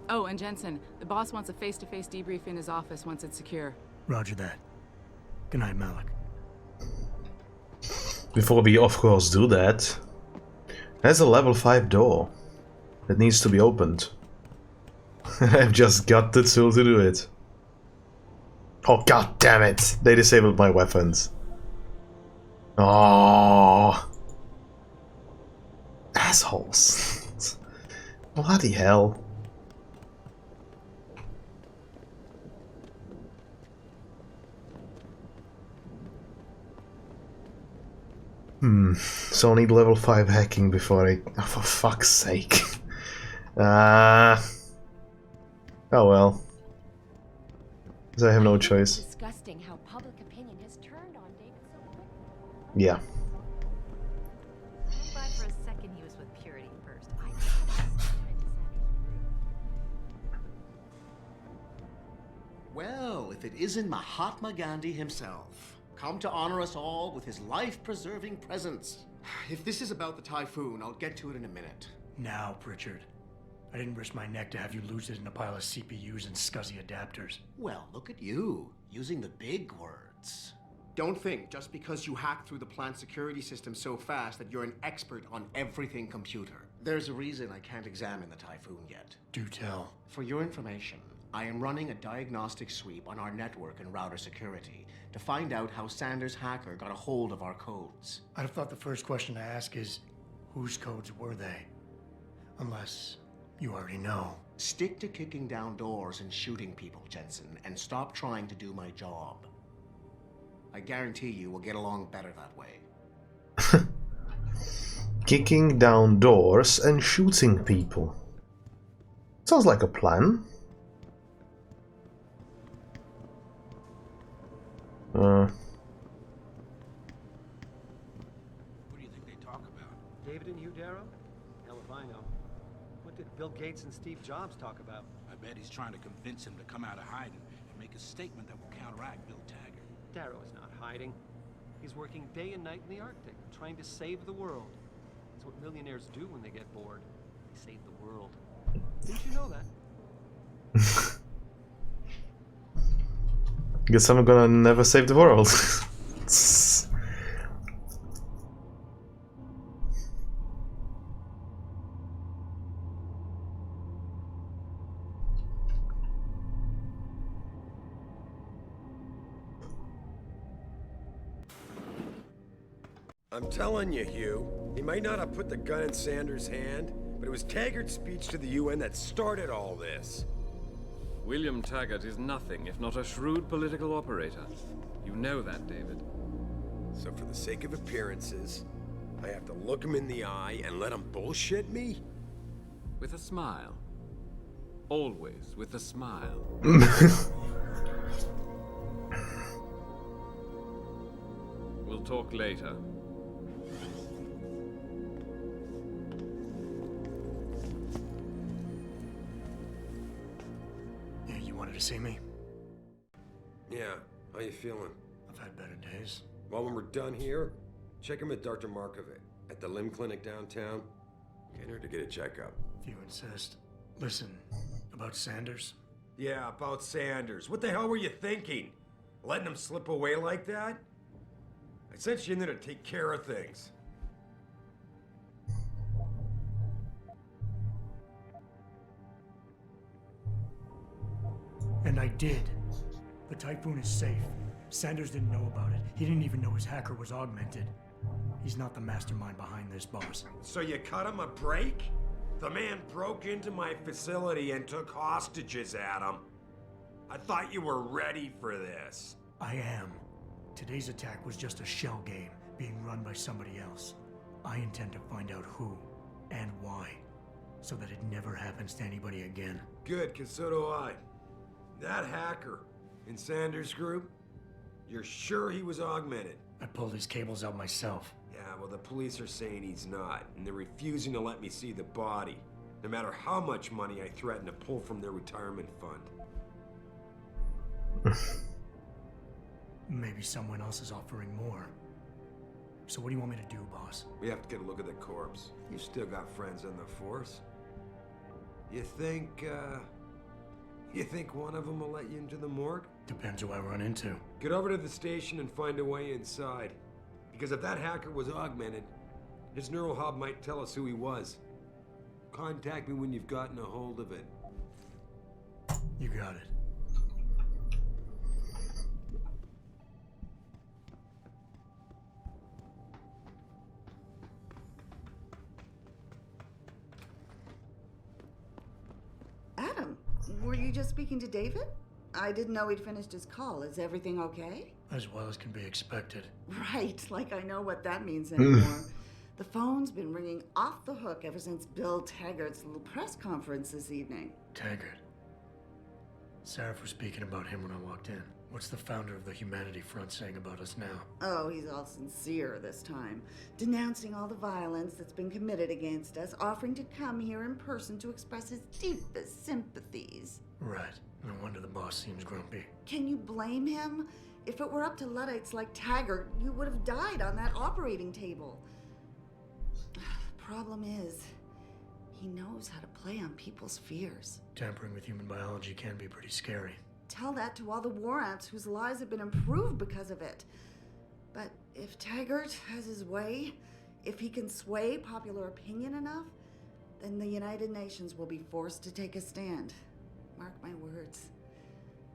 Oh, and Jensen, the boss wants a face-to-face debrief in his office once it's secure. Roger that. Good night, Malik. Before we, of course, do that, there's a level 5 door that needs to be opened. I've just got the tool to do it. Oh, god damn it! They disabled my weapons. Oh, assholes. Bloody hell. So I need level 5 hacking before I... Oh, for fuck's sake. Oh well. Because I have no choice. Disgusting how public opinion has turned on David so quickly. Yeah. But for a second he was with Purity first. Well, if it isn't Mahatma Gandhi himself, come to honor us all with his life-preserving presence. If this is about the Typhoon, I'll get to it in a minute. Now, Pritchard. I didn't risk my neck to have you lose it in a pile of CPUs and scuzzy adapters. Well, look at you, using the big words. Don't think just because you hacked through the plant security system so fast that you're an expert on everything computer. There's a reason I can't examine the Typhoon yet. Do tell. For your information, I am running a diagnostic sweep on our network and router security to find out how Sanders' hacker got a hold of our codes. I'd have thought the first question to ask is, whose codes were they? Unless you already know. Stick to kicking down doors and shooting people, Jensen, and stop trying to do my job. I guarantee you we'll get along better that way. Kicking down doors and shooting people. Sounds like a plan. What do you think they talk about? David and you, Darrow? Hell if I know. What did Bill Gates and Steve Jobs talk about? I bet he's trying to convince him to come out of hiding and make a statement that will counteract Bill Taggart. Darrow is not hiding. He's working day and night in the Arctic, trying to save the world. That's what millionaires do when they get bored. They save the world. Didn't you know that? Guess I'm gonna never save the world. I'm telling you, Hugh, he might not have put the gun in Sanders' hand, but it was Taggart's speech to the UN that started all this. William Taggart is nothing if not a shrewd political operator. You know that, David. So for the sake of appearances, I have to look him in the eye and let him bullshit me? With a smile. Always with a smile. We'll talk later. To see me? Yeah, how you feeling? I've had better days. Well, when we're done here, check him at Dr. Markovic at the limb clinic downtown. Get her to get a checkup. If you insist. Listen, about Sanders? Yeah, about Sanders. What the hell were you thinking? Letting him slip away like that? I sent you in there to take care of things. And I did. The Typhoon is safe. Sanders didn't know about it. He didn't even know his hacker was augmented. He's not the mastermind behind this, boss. So you cut him a break? The man broke into my facility and took hostages, Adam. I thought you were ready for this. I am. Today's attack was just a shell game being run by somebody else. I intend to find out who and why, so that it never happens to anybody again. Good, because so do I. That hacker in Sanders' group, you're sure he was augmented? I pulled his cables out myself. Yeah, well, the police are saying he's not, and they're refusing to let me see the body, no matter how much money I threaten to pull from their retirement fund. Maybe someone else is offering more. So what do you want me to do, boss? We have to get a look at the corpse. You still got friends in the force. You think one of them will let you into the morgue? Depends who I run into. Get over to the station and find a way inside. Because if that hacker was augmented, his neural hub might tell us who he was. Contact me when you've gotten a hold of it. You got it. Adam, were you just speaking to David? I didn't know he'd finished his call. Is everything okay? As well as can be expected. Right, like I know what that means anymore. The phone's been ringing off the hook ever since Bill Taggart's little press conference this evening. Taggart. Sarah was speaking about him when I walked in. What's the founder of the Humanity Front saying about us now? Oh, he's all sincere this time, denouncing all the violence that's been committed against us, offering to come here in person to express his deepest sympathies. Right. No wonder the boss seems grumpy. Can you blame him? If it were up to Luddites like Taggart, you would have died on that operating table. Problem is, he knows how to play on people's fears. Tampering with human biology can be pretty scary. Tell that to all the war ants whose lives have been improved because of it. But if Taggart has his way, if he can sway popular opinion enough, then the United Nations will be forced to take a stand. Mark my words.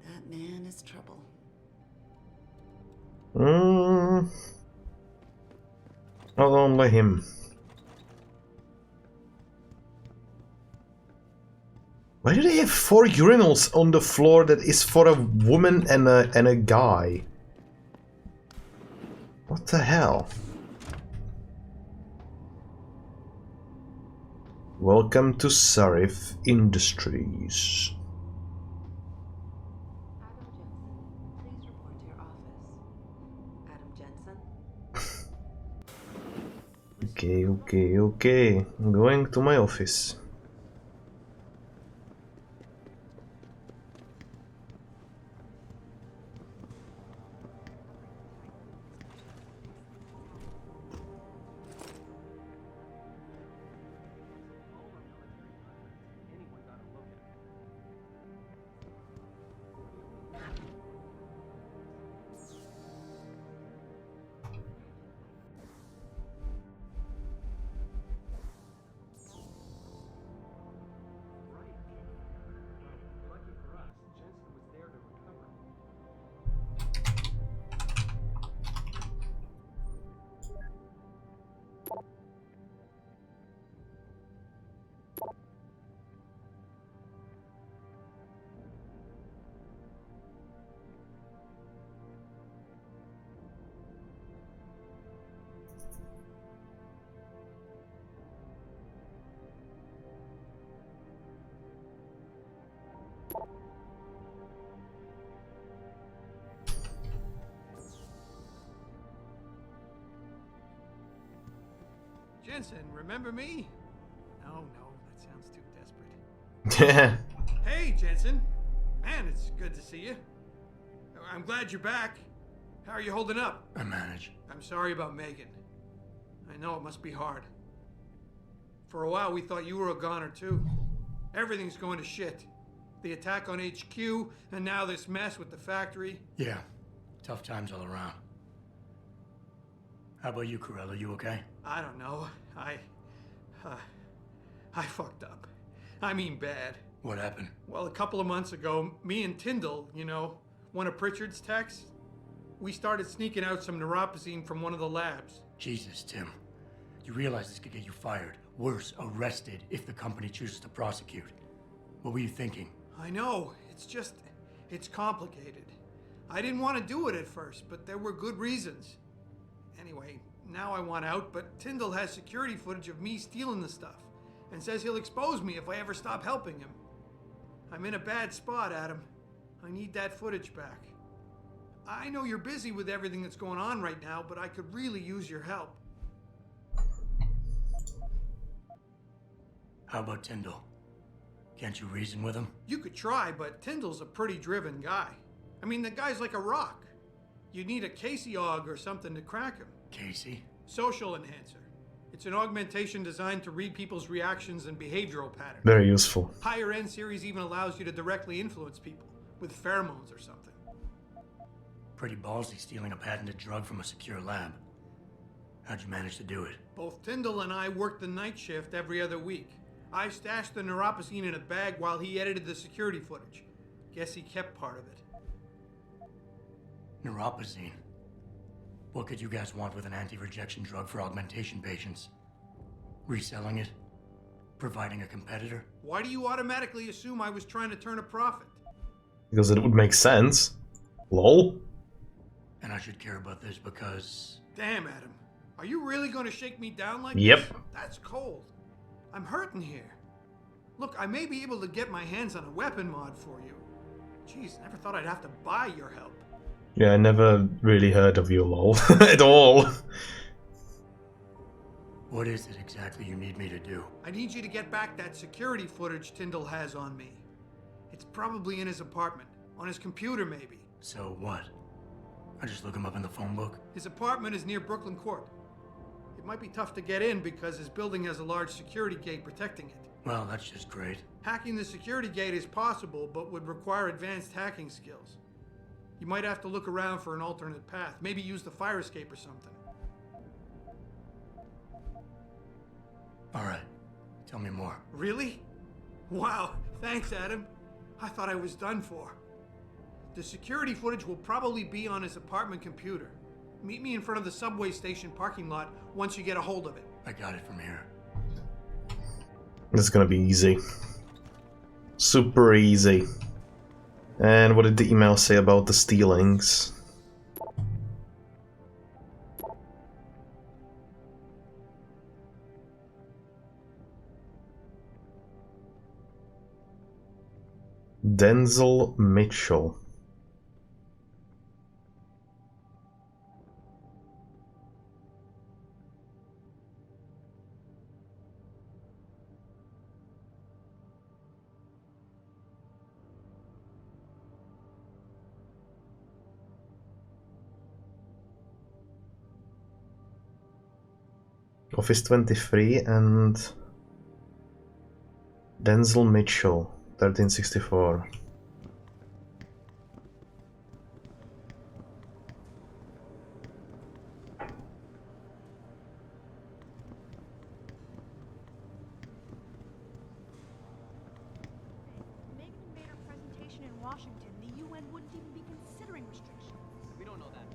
That man is trouble. Not only him. Why do they have 4 urinals on the floor that is for a woman and a guy? What the hell? Welcome to Sarif Industries. Okay. I'm going to my office. Jensen, remember me? No, that sounds too desperate. Hey, Jensen. Man, it's good to see you. I'm glad you're back. How are you holding up? I manage. I'm sorry about Megan. I know it must be hard. For a while, we thought you were a goner, too. Everything's going to shit. The attack on HQ, and now this mess with the factory. Yeah, tough times all around. How about you, Corella? You okay? I don't know. I fucked up. I mean bad. What happened? Well, a couple of months ago, me and Tyndall, you know, one of Pritchard's techs, we started sneaking out some neuropozyne from one of the labs. Jesus, Tim. You realize this could get you fired. Worse, arrested if the company chooses to prosecute. What were you thinking? I know. It's complicated. I didn't want to do it at first, but there were good reasons. Anyway, now I want out, but Tyndall has security footage of me stealing the stuff. and says he'll expose me if I ever stop helping him. I'm in a bad spot, Adam. I need that footage back. I know you're busy with everything that's going on right now, but I could really use your help. How about Tyndall? Can't you reason with him? You could try, but Tyndall's a pretty driven guy. I mean, the guy's like a rock. You need a Casey aug or something to crack him. Casey? Social enhancer. It's an augmentation designed to read people's reactions and behavioral patterns. Very useful. Higher end series even allows you to directly influence people with pheromones or something. Pretty ballsy stealing a patented drug from a secure lab. How'd you manage to do it? Both Tyndall and I worked the night shift every other week. I stashed the neuropozyne in a bag while he edited the security footage. Guess he kept part of it. Neuropozyne? What could you guys want with an anti-rejection drug for augmentation patients? Reselling it? Providing a competitor? Why do you automatically assume I was trying to turn a profit? Because it would make sense. Lol. And I should care about this because... Damn, Adam. Are you really going to shake me down like Yep. this? That's cold. I'm hurting here. Look, I may be able to get my hands on a weapon mod for you. Jeez, never thought I'd have to buy your help. Yeah, I never really heard of you, lol. At all. What is it exactly you need me to do? I need you to get back that security footage Tyndall has on me. It's probably in his apartment. On his computer, maybe. So what? I just look him up in the phone book? His apartment is near Brooklyn Court. It might be tough to get in because his building has a large security gate protecting it. Well, that's just great. Hacking the security gate is possible, but would require advanced hacking skills. You might have to look around for an alternate path. Maybe use the fire escape or something. All right. Tell me more. Really? Wow. Thanks, Adam. I thought I was done for. The security footage will probably be on his apartment computer. Meet me in front of the subway station parking lot once you get a hold of it. I got it from here. This is gonna be easy. Super easy. And what did the email say about the stealings? Denzel Mitchell. Office 23 and Denzel Mitchell, 1364. Megan made her presentation in Washington. The UN wouldn't even be considering restrictions. We don't know that.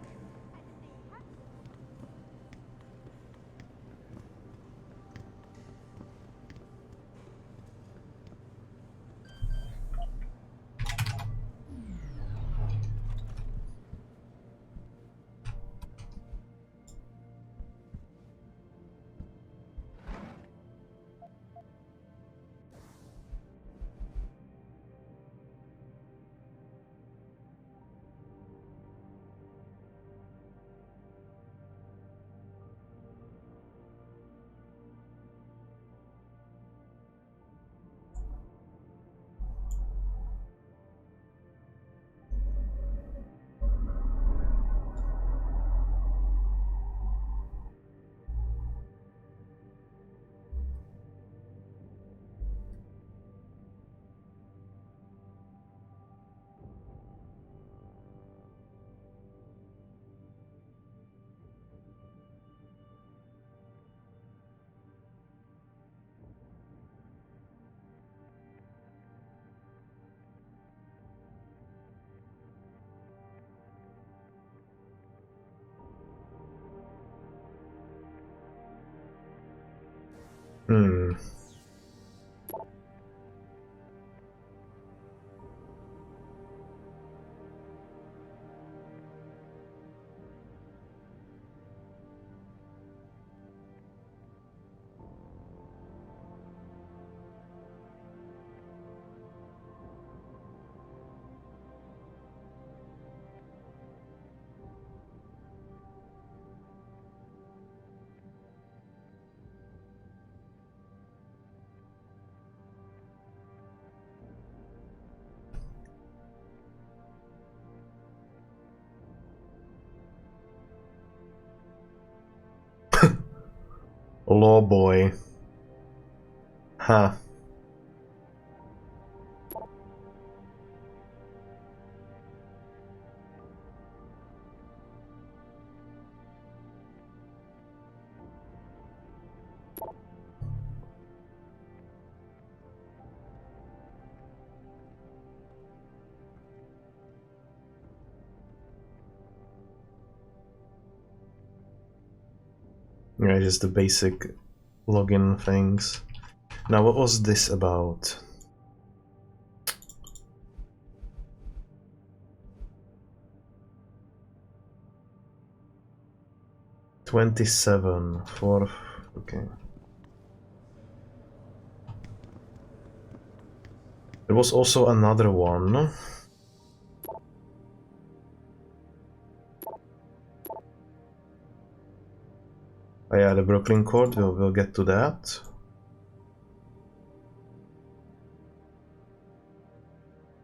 Hmm. Law boy. Huh. Yeah, just the basic login things. Now, what was this about? $27 for... okay. There was also another one. Oh yeah, the Brooklyn Court, we'll get to that.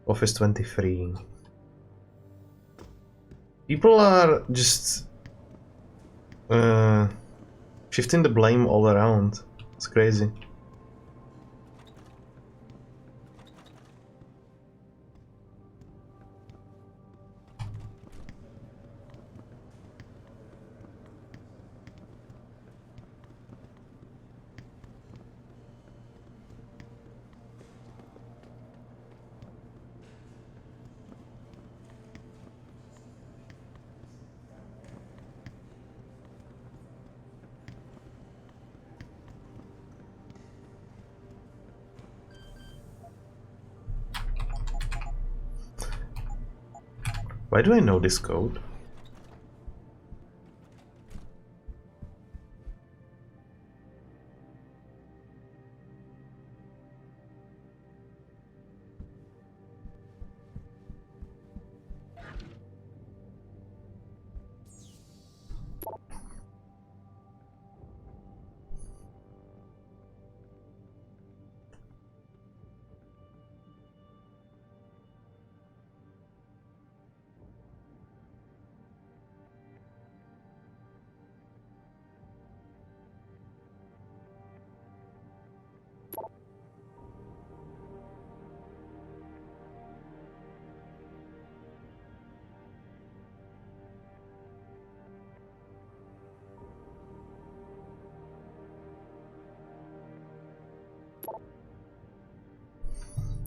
Office 23. People are just shifting the blame all around. It's crazy. Why do I know this code?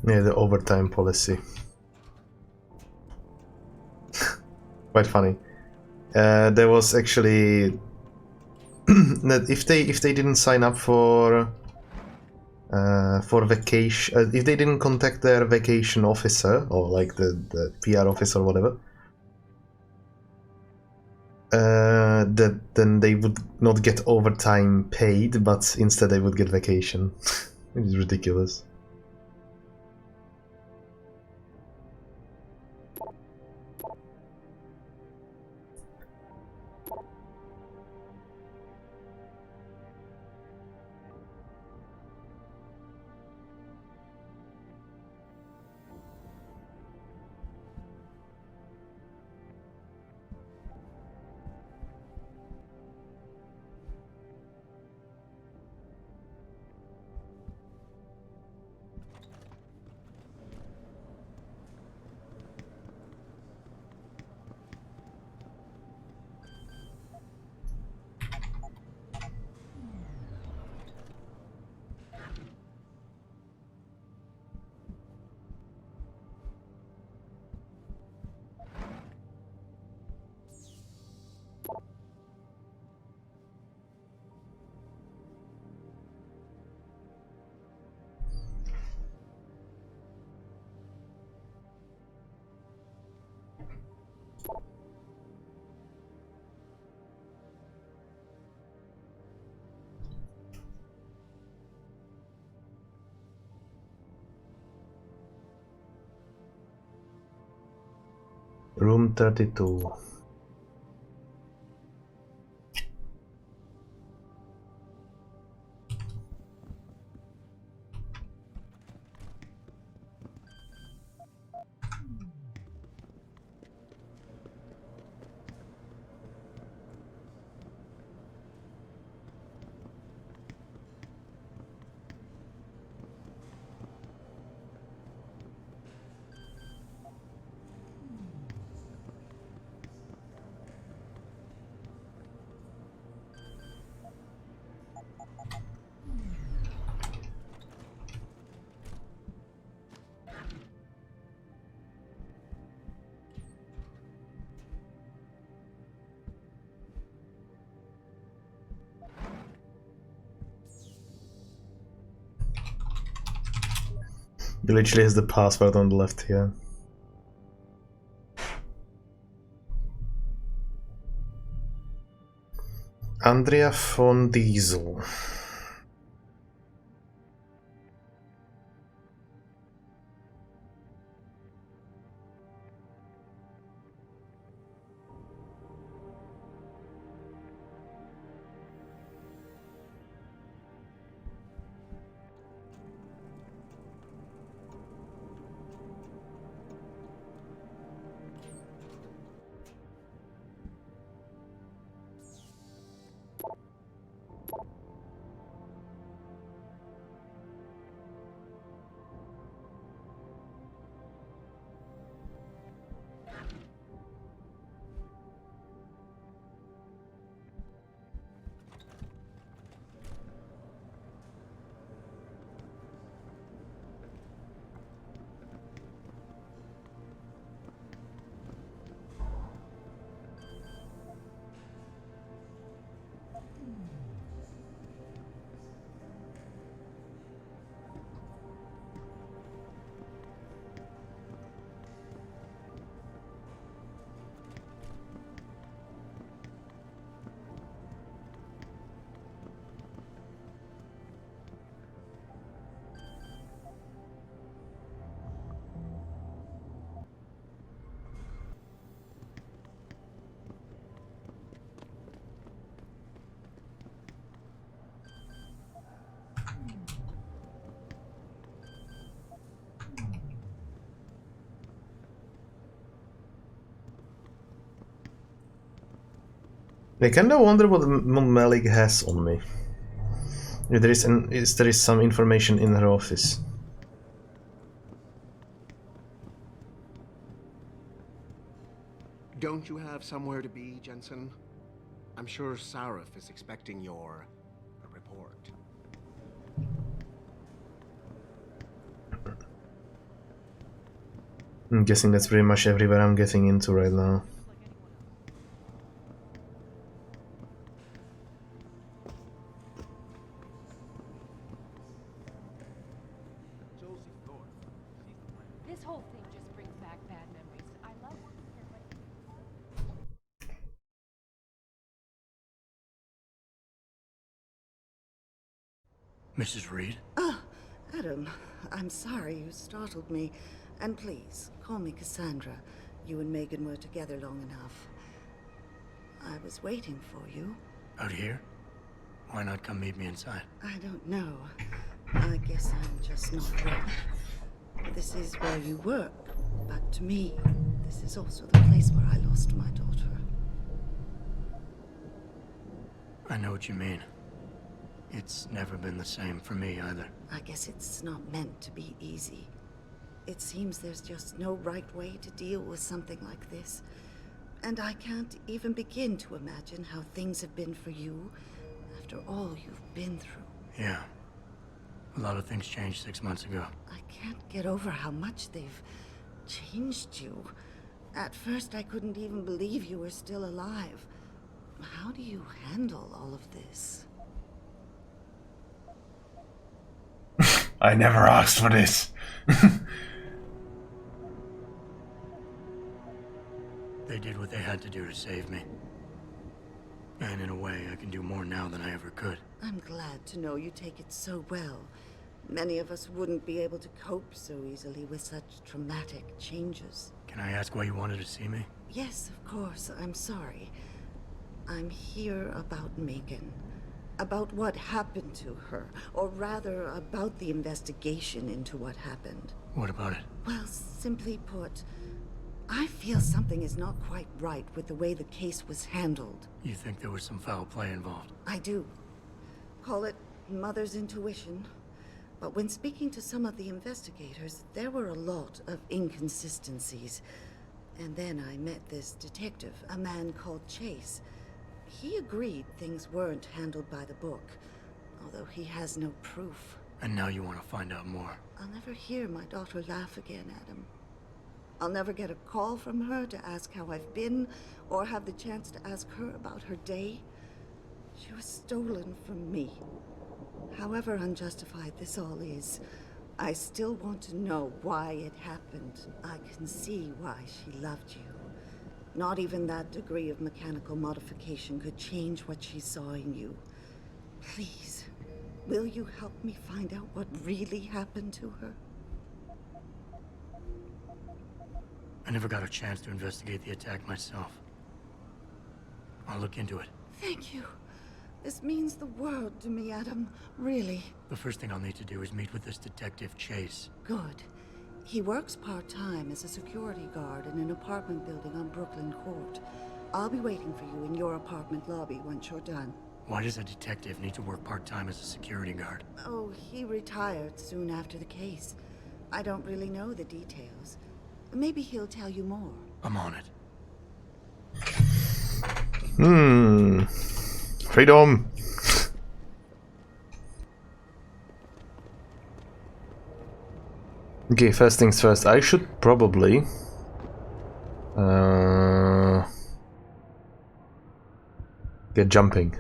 Yeah, the overtime policy. Quite funny. There was actually that if they didn't sign up for vacation, if they didn't contact their vacation officer or like the PR officer or whatever, then they would not get overtime paid, but instead they would get vacation. It is ridiculous. Room 32. He literally has the password on the left here. Andrea von Diesel. I kinda wonder what Malik has on me. If there is some information in her office. Don't you have somewhere to be, Jensen? I'm sure Sarif is expecting your report. I'm guessing that's pretty much everywhere I'm getting into right now. This whole thing just brings back bad memories. I love working here, but... Mrs. Reed? Ah, Adam, I'm sorry you startled me. And please, call me Cassandra. You and Megan were together long enough. I was waiting for you. Out here? Why not come meet me inside? I don't know. I guess I'm just not ready. This is where you work, but to me, this is also the place where I lost my daughter. I know what you mean. It's never been the same for me either. I guess it's not meant to be easy. It seems there's just no right way to deal with something like this. And I can't even begin to imagine how things have been for you after all you've been through. Yeah. A lot of things changed 6 months ago. I can't get over how much they've changed you. At first, I couldn't even believe you were still alive. How do you handle all of this? I never asked for this. They did what they had to do to save me. And in a way, I can do more now than I ever could. I'm glad to know you take it so well. Many of us wouldn't be able to cope so easily with such traumatic changes. Can I ask why you wanted to see me? Yes, of course. I'm sorry. I'm here about Megan. About what happened to her. Or rather, about the investigation into what happened. What about it? Well, simply put, I feel something is not quite right with the way the case was handled. You think there was some foul play involved? I do. Call it mother's intuition. But when speaking to some of the investigators, there were a lot of inconsistencies. And then I met this detective, a man called Chase. He agreed things weren't handled by the book, although he has no proof. And now you want to find out more? I'll never hear my daughter laugh again, Adam. I'll never get a call from her to ask how I've been, or have the chance to ask her about her day. She was stolen from me. However unjustified this all is, I still want to know why it happened. I can see why she loved you. Not even that degree of mechanical modification could change what she saw in you. Please, will you help me find out what really happened to her? I never got a chance to investigate the attack myself. I'll look into it. Thank you. This means the world to me, Adam. Really. The first thing I'll need to do is meet with this detective, Chase. Good. He works part-time as a security guard in an apartment building on Brooklyn Court. I'll be waiting for you in your apartment lobby once you're done. Why does a detective need to work part-time as a security guard? Oh, he retired soon after the case. I don't really know the details. Maybe he'll tell you more. I'm on it. Freedom! Okay, first things first, I should probably... get jumping.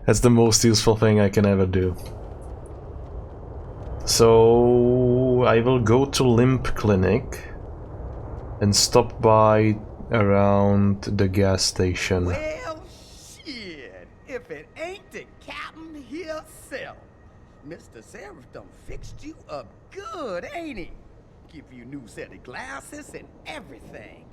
That's the most useful thing I can ever do. So I will go to Limp Clinic and stop by around the gas station. Well, shit. If it ain't the captain himself. Mr. Seraph done fixed you up good, ain't he? Give you a new set of glasses and everything.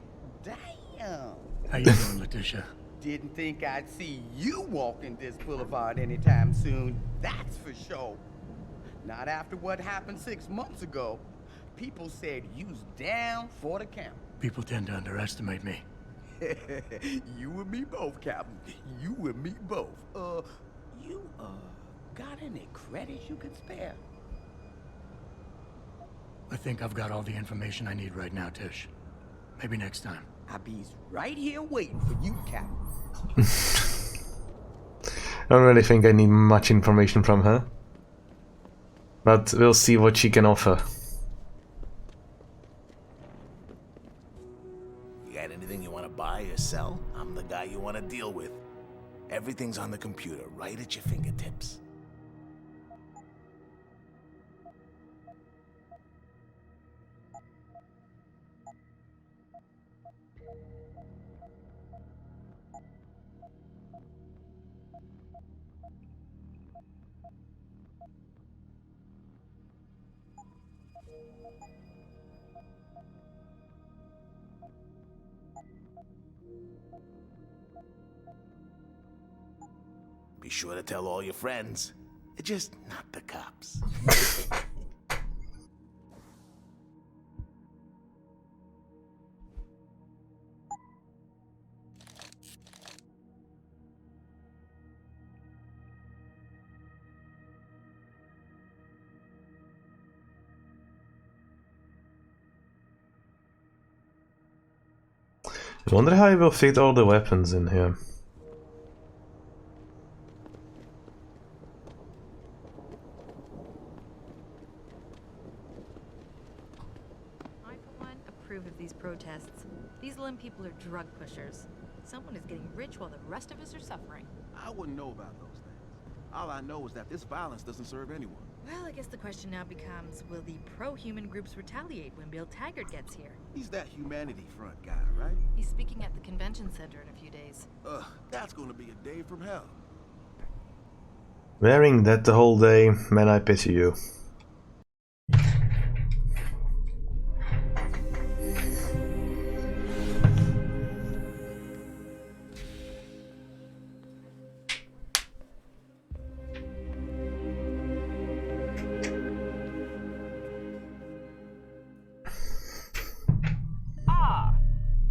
Damn. How you doing, Letitia? Didn't think I'd see you walking this boulevard anytime soon, that's for sure. Not after what happened 6 months ago. People said you's down for the count. People tend to underestimate me. You and me both, Captain. You and me both. You, got any credits you could spare? I think I've got all the information I need right now, Tish. Maybe next time. I'll be right here waiting for you, Captain. I don't really think I need much information from her. But we'll see what she can offer. You got anything you want to buy or sell? I'm the guy you want to deal with. Everything's on the computer, right at your fingertips. Be sure to tell all your friends. Just not the cops. I wonder how I will fit all the weapons in here. I, for one, approve of these protests. These Lim people are drug pushers. Someone is getting rich while the rest of us are suffering. I wouldn't know about those things. All I know is that this violence doesn't serve anyone. Well, I guess the question now becomes, will the pro-human groups retaliate when Bill Taggart gets here? He's that humanity front guy, right? He's speaking at the convention center in a few days. That's gonna be a day from hell. Wearing that the whole day, man, I pity you.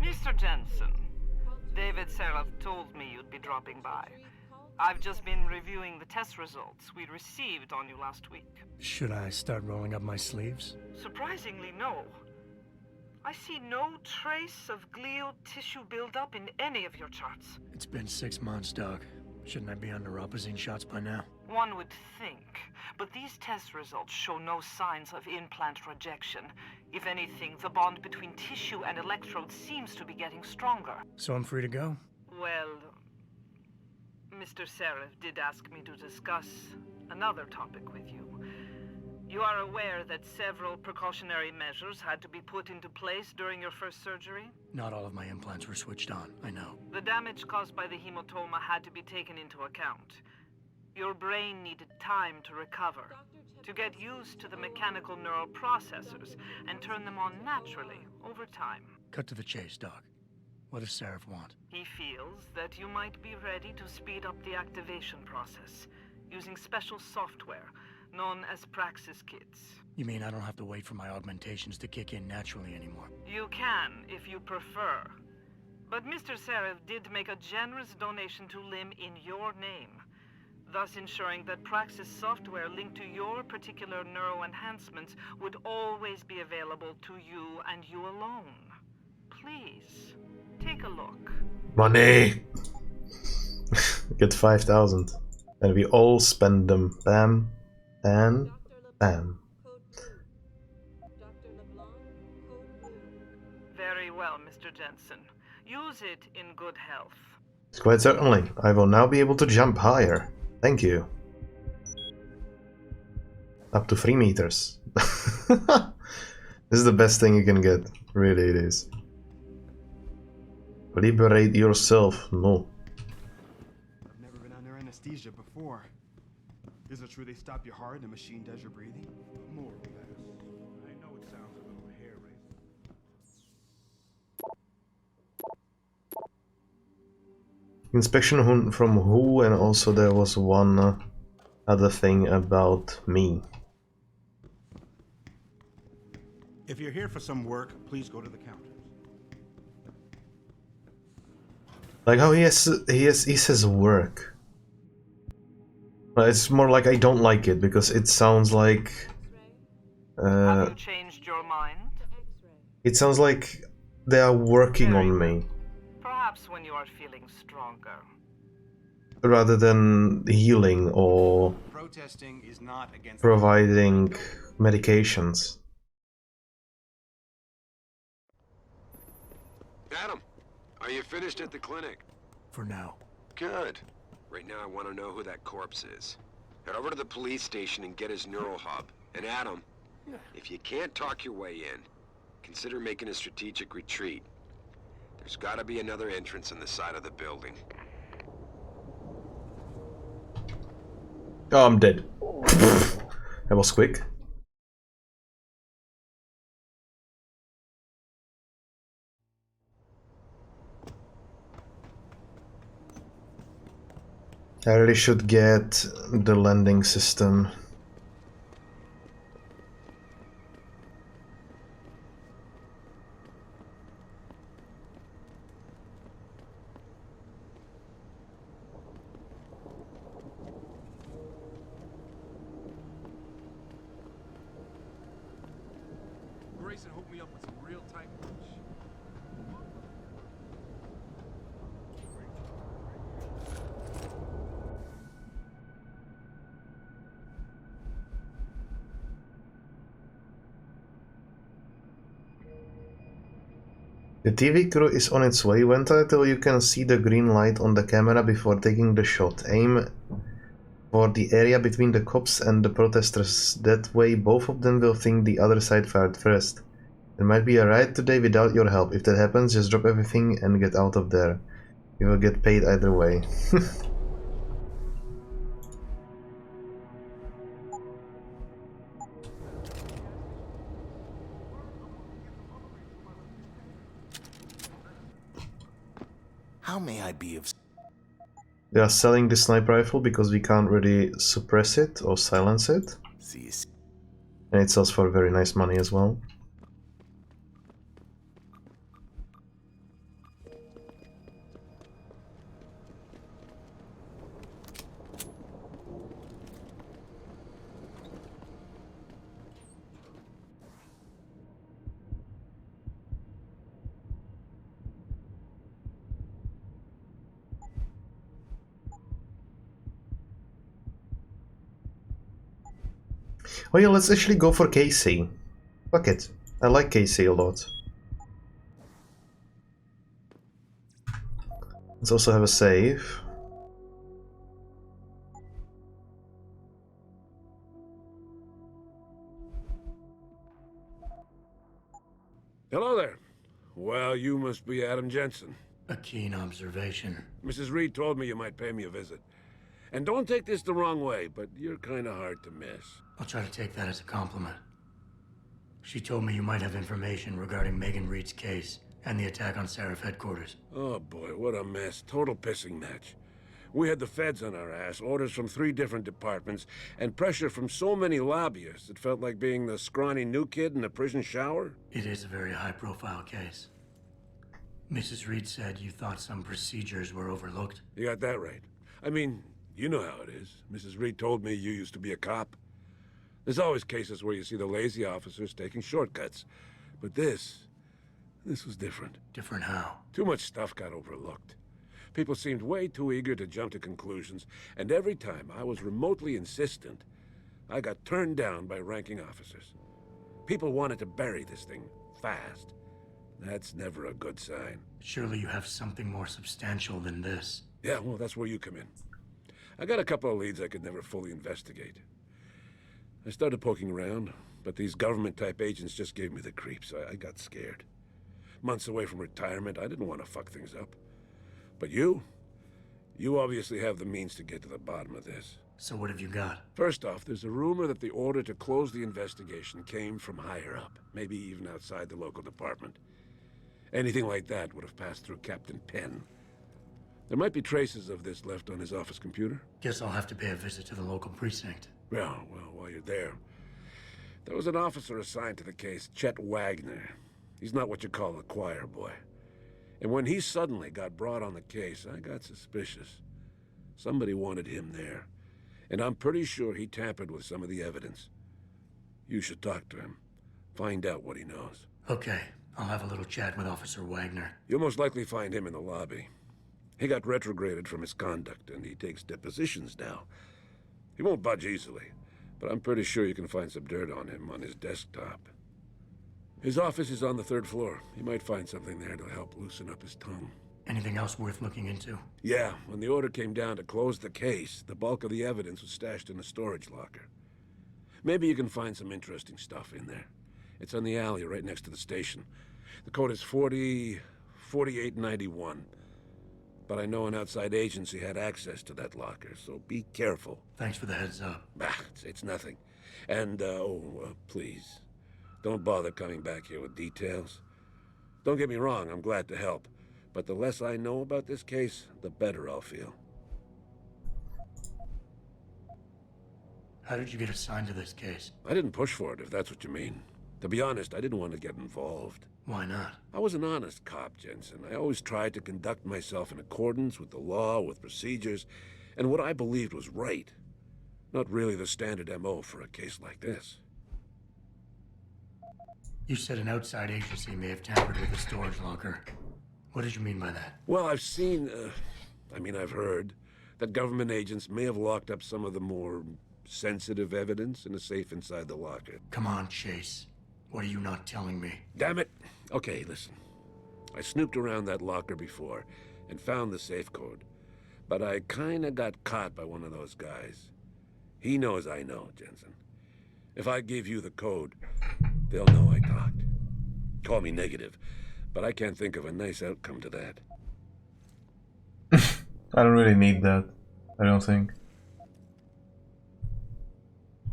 Mr. Jensen, David Seraph told me you'd be dropping by. I've just been reviewing the test results we received on you last week. Should I start rolling up my sleeves? Surprisingly, no. I see no trace of glial tissue buildup in any of your charts. It's been 6 months, Doc. Shouldn't I be on neuropozyne shots by now? One would think, but these test results show no signs of implant rejection. If anything, the bond between tissue and electrodes seems to be getting stronger. So I'm free to go? Well, Mr. Seraph did ask me to discuss another topic with you. You are aware that several precautionary measures had to be put into place during your first surgery? Not all of my implants were switched on, I know. The damage caused by the hematoma had to be taken into account. Your brain needed time to recover, to get used to the mechanical neural processors and turn them on naturally over time. Cut to the chase, Doc. What does Seraph want? He feels that you might be ready to speed up the activation process using special software known as Praxis kits. You mean I don't have to wait for my augmentations to kick in naturally anymore? You can, if you prefer. But Mr. Seraph did make a generous donation to Lim in your name, thus ensuring that Praxis software linked to your particular neuro enhancements would always be available to you and you alone. Please, take a look. Money! Get 5,000. And we all spend them. Bam, bam, bam. Very well, Mr. Jensen. Use it in good health. Quite certainly. I will now be able to jump higher. Thank you. Up to 3 meters. This is the best thing you can get. Really it is. Liberate yourself. No. I've never been under anesthesia before. Is it true they stop your heart and the machine does your breathing? More or less. I know it sounds a little hair-raising. Inspection from who, and also there was one other thing about me. If you're here for some work, please go to the counters. Like how he says work. But it's more like I don't like it because it sounds like Have you changed your mind? it sounds like they are working on me Perhaps when you are feeling stronger. rather than healing or Protesting is not against providing medications. Adam, are you finished at the clinic? For now. Good. Right now I want to know who that corpse is. Head over to the police station and get his neural hub. And Adam, if you can't talk your way in, consider making a strategic retreat. There's gotta be another entrance on the side of the building. Oh, I'm dead. That was quick. I really should get the landing system. Grayson hooked me up with some real tight punch. The TV crew is on its way. Wait until you can see the green light on the camera before taking the shot. Aim for the area between the cops and the protesters. That way both of them will think the other side fired first. There might be a riot today without your help. If that happens, just drop everything and get out of there. You will get paid either way. How may I be of... They are selling the sniper rifle because we can't really suppress it or silence it. And it sells for very nice money as well. Oh yeah, let's actually go for Casey. Fuck it. I like Casey a lot. Let's also have a save. Hello there. Well, you must be Adam Jensen. A keen observation. Mrs. Reed told me you might pay me a visit. And don't take this the wrong way, but you're kind of hard to miss. I'll try to take that as a compliment. She told me you might have information regarding Megan Reed's case and the attack on Seraph headquarters. Oh boy, what a mess. Total pissing match. We had the feds on our ass, orders from 3 different departments, and pressure from so many lobbyists it felt like being the scrawny new kid in a prison shower. It is a very high-profile case. Mrs. Reed said you thought some procedures were overlooked. You got that right. I mean, you know how it is. Mrs. Reed told me you used to be a cop. There's always cases where you see the lazy officers taking shortcuts. But this was different. Different how? Too much stuff got overlooked. People seemed way too eager to jump to conclusions, and every time I was remotely insistent, I got turned down by ranking officers. People wanted to bury this thing fast. That's never a good sign. Surely you have something more substantial than this. Yeah, well, that's where you come in. I got a couple of leads I could never fully investigate. I started poking around, but these government-type agents just gave me the creeps. I got scared. Months away from retirement, I didn't want to fuck things up. But you obviously have the means to get to the bottom of this. So what have you got? First off, there's a rumor that the order to close the investigation came from higher up, maybe even outside the local department. Anything like that would have passed through Captain Penn. There might be traces of this left on his office computer. Guess I'll have to pay a visit to the local precinct. Well, while you're there, there was an officer assigned to the case, Chet Wagner. He's not what you call a choir boy. And when he suddenly got brought on the case, I got suspicious. Somebody wanted him there. And I'm pretty sure he tampered with some of the evidence. You should talk to him. Find out what he knows. Okay, I'll have a little chat with Officer Wagner. You'll most likely find him in the lobby. He got retrograded from his conduct, and he takes depositions now. He won't budge easily, but I'm pretty sure you can find some dirt on him on his desktop. His office is on the 3rd floor. You might find something there to help loosen up his tongue. Anything else worth looking into? Yeah, when the order came down to close the case, the bulk of the evidence was stashed in a storage locker. Maybe you can find some interesting stuff in there. It's on the alley right next to the station. The code is 4891. But I know an outside agency had access to that locker, so be careful. Thanks for the heads up. It's nothing. And, please, don't bother coming back here with details. Don't get me wrong, I'm glad to help. But the less I know about this case, the better I'll feel. How did you get assigned to this case? I didn't push for it, if that's what you mean. To be honest, I didn't want to get involved. Why not? I was an honest cop, Jensen. I always tried to conduct myself in accordance with the law, with procedures, and what I believed was right. Not really the standard MO for a case like this. You said an outside agency may have tampered with the storage locker. What did you mean by that? Well, I've heard that government agents may have locked up some of the more sensitive evidence in a safe inside the locker. Come on, Chase. What are you not telling me? Damn it! Okay, listen. I snooped around that locker before and found the safe code. But I kinda got caught by one of those guys. He knows I know, Jensen. If I give you the code, they'll know I talked. Call me negative, but I can't think of a nice outcome to that. I don't really need that. I don't think.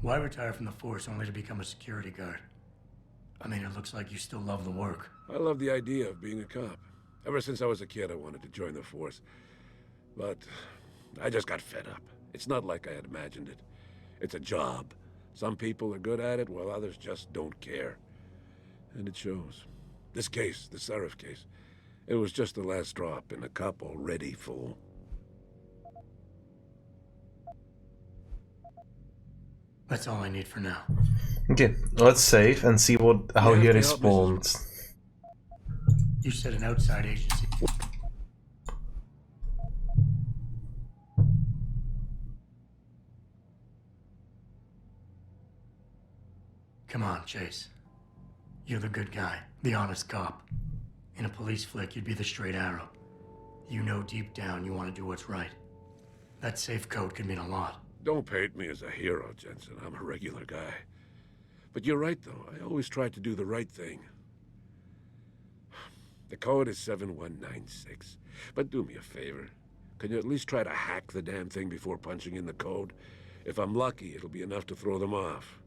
Why retire from the force only to become a security guard? I mean, it looks like you still love the work. I love the idea of being a cop. Ever since I was a kid, I wanted to join the force. But I just got fed up. It's not like I had imagined it. It's a job. Some people are good at it, while others just don't care. And it shows. This case, the Seraph case, it was just the last drop in a cup already full. That's all I need for now. Okay, let's save and see how he responds. You said an outside agency. Come on, Chase. You're the good guy, the honest cop. In a police flick, you'd be the straight arrow. You know deep down you want to do what's right. That safe code could mean a lot. Don't paint me as a hero, Jensen. I'm a regular guy. But you're right, though. I always tried to do the right thing. The code is 7196. But do me a favor. Can you at least try to hack the damn thing before punching in the code? If I'm lucky, it'll be enough to throw them off.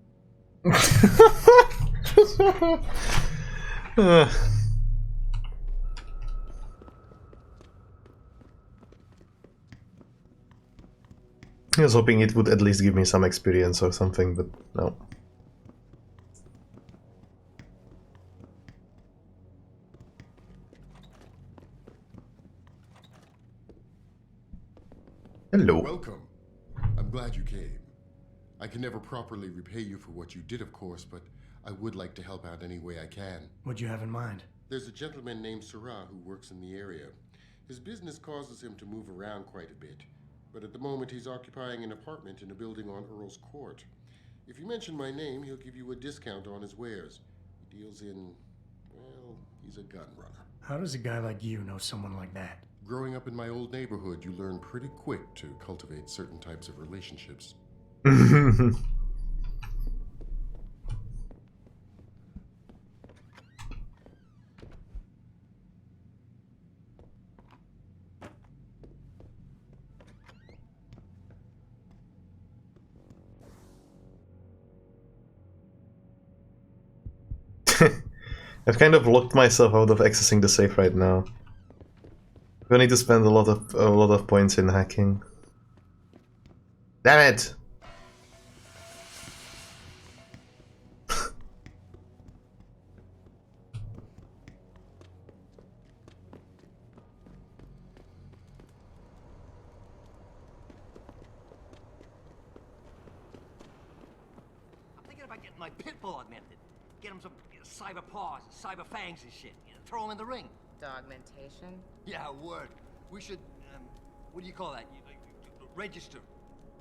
I was hoping it would at least give me some experience or something, but no. Hello. Welcome. I'm glad you came. I can never properly repay you for what you did, of course, but I would like to help out any way I can. What'd you have in mind? There's a gentleman named Sarah who works in the area. His business causes him to move around quite a bit, but at the moment he's occupying an apartment in a building on Earl's Court. If you mention my name, he'll give you a discount on his wares. He deals in, well, he's a gun runner. How does a guy like you know someone like that? Growing up in my old neighborhood, you learn pretty quick to cultivate certain types of relationships. I've kind of locked myself out of accessing the safe right now. I need to spend a lot of points in hacking. Damn it! I'm thinking about getting my pit bull augmented. Get him some cyber paws, cyber fangs and shit. Throw him in the ring. Dogmentation? Yeah, word. We should, what do you call that? Register.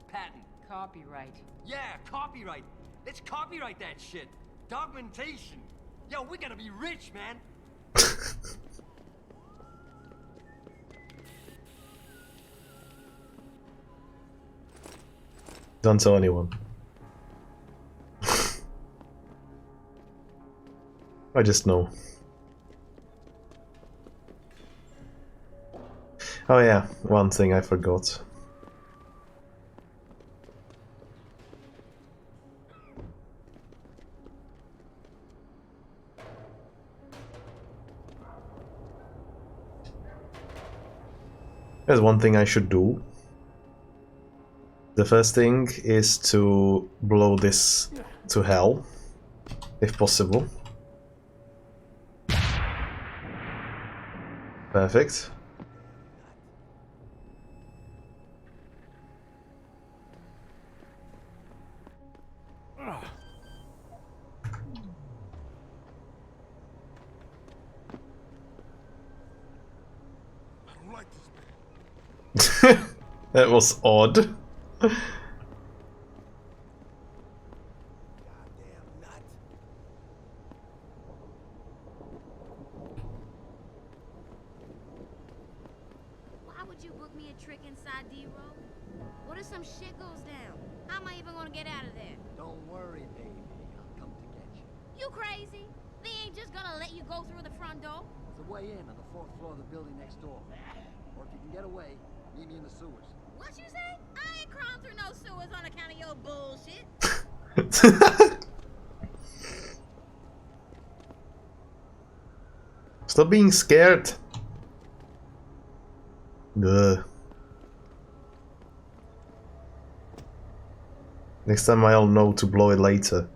Patent. Copyright. Yeah, copyright. Let's copyright that shit. Dogmentation. Yo, we gotta be rich, man. Don't tell anyone. I just know. Oh yeah, one thing I forgot. There's one thing I should do. The first thing is to blow this to hell, if possible. Perfect. That was odd. Why would you book me a trick inside D-Row? What if some shit goes down? How am I even gonna get out of there? Don't worry, baby. I'll come to get you. You crazy? They ain't just gonna let you go through the front door. There's a way in on the 4th floor of the building next door. Or if you can get away, meet me in the sewers. What you say? I ain't crawling through no sewers on account of your bullshit. Stop being scared. Ugh. Next time I'll know to blow it later.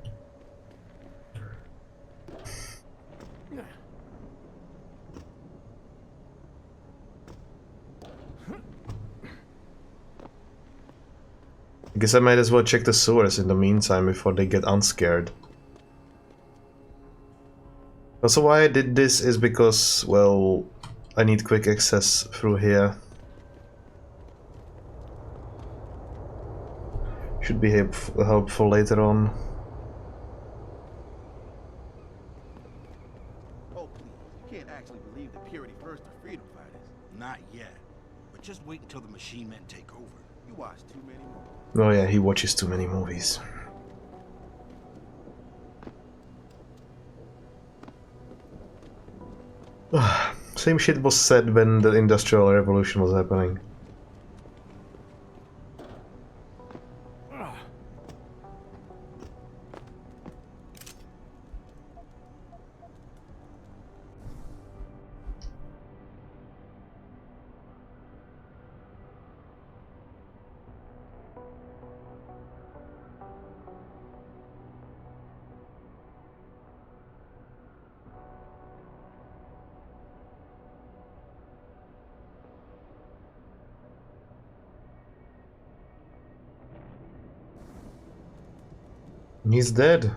I guess I might as well check the sewers in the meantime before they get unscared. Also, why I did this is because, well, I need quick access through here. Should be helpful later on. Oh, please. You can't actually believe the Purity First are freedom fighters. Not yet. But just wait until the machine men take over. You watch too many movies. Oh yeah, he watches too many movies. Same shit was said when the Industrial Revolution was happening. He's dead.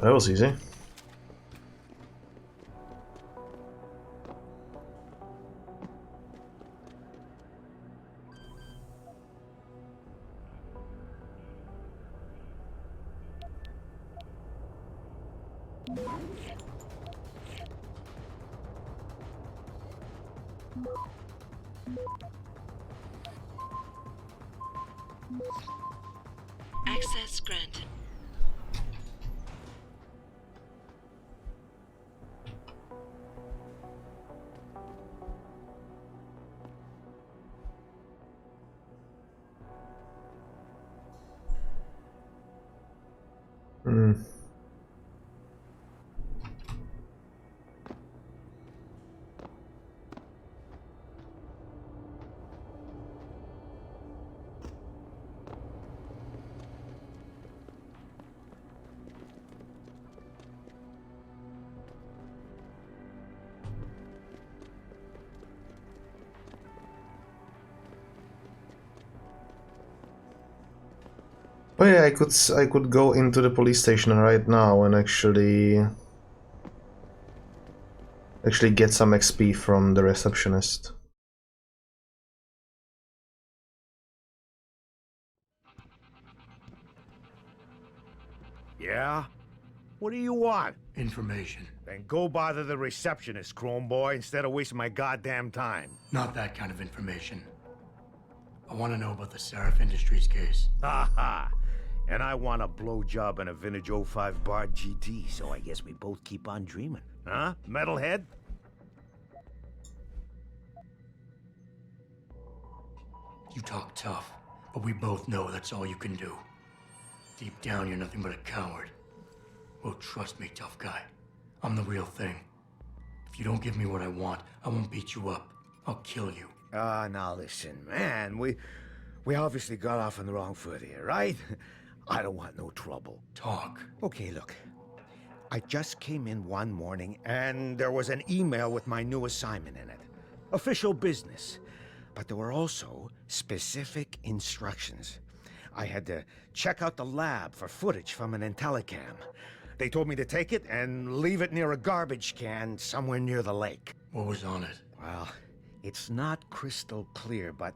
That was easy. Access granted. Hmm. Oh yeah, I could go into the police station right now and actually get some XP from the receptionist. Yeah? What do you want? Information. Then go bother the receptionist, Chrome Boy, instead of wasting my goddamn time. Not that kind of information. I want to know about the Seraph Industries case. Ha ha! And I want a blowjob and a vintage 05 Bard GT, so I guess we both keep on dreaming. Huh, metalhead? You talk tough, but we both know that's all you can do. Deep down, you're nothing but a coward. Well, trust me, tough guy. I'm the real thing. If you don't give me what I want, I won't beat you up. I'll kill you. Now listen, man, we obviously got off on the wrong foot here, right? I don't want no trouble. Talk. Okay, look. I just came in one morning and there was an email with my new assignment in it. Official business. But there were also specific instructions. I had to check out the lab for footage from an Intellicam. They told me to take it and leave it near a garbage can somewhere near the lake. What was on it? Well, it's not crystal clear, but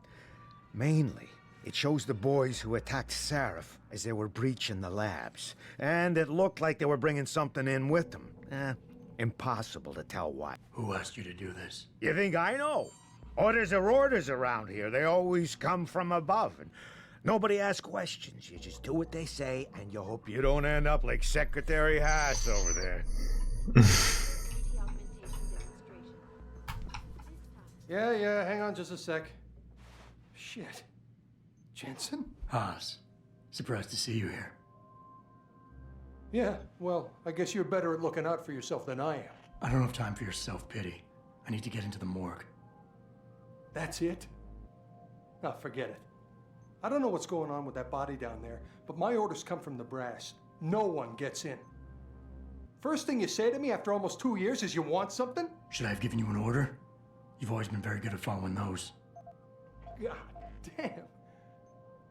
mainly it shows the boys who attacked Seraph as they were breaching the labs. And it looked like they were bringing something in with them. Impossible to tell what. Who asked you to do this? You think I know? Orders are orders around here. They always come from above. And nobody asks questions. You just do what they say, and you hope you don't end up like Secretary Haas over there. Yeah, hang on just a sec. Shit. Jensen? Haas. Surprised to see you here. Yeah, well, I guess you're better at looking out for yourself than I am. I don't have time for your self-pity. I need to get into the morgue. That's it? No, forget it. I don't know what's going on with that body down there, but my orders come from the brass. No one gets in. First thing you say to me after almost 2 years is you want something? Should I have given you an order? You've always been very good at following those. God damn.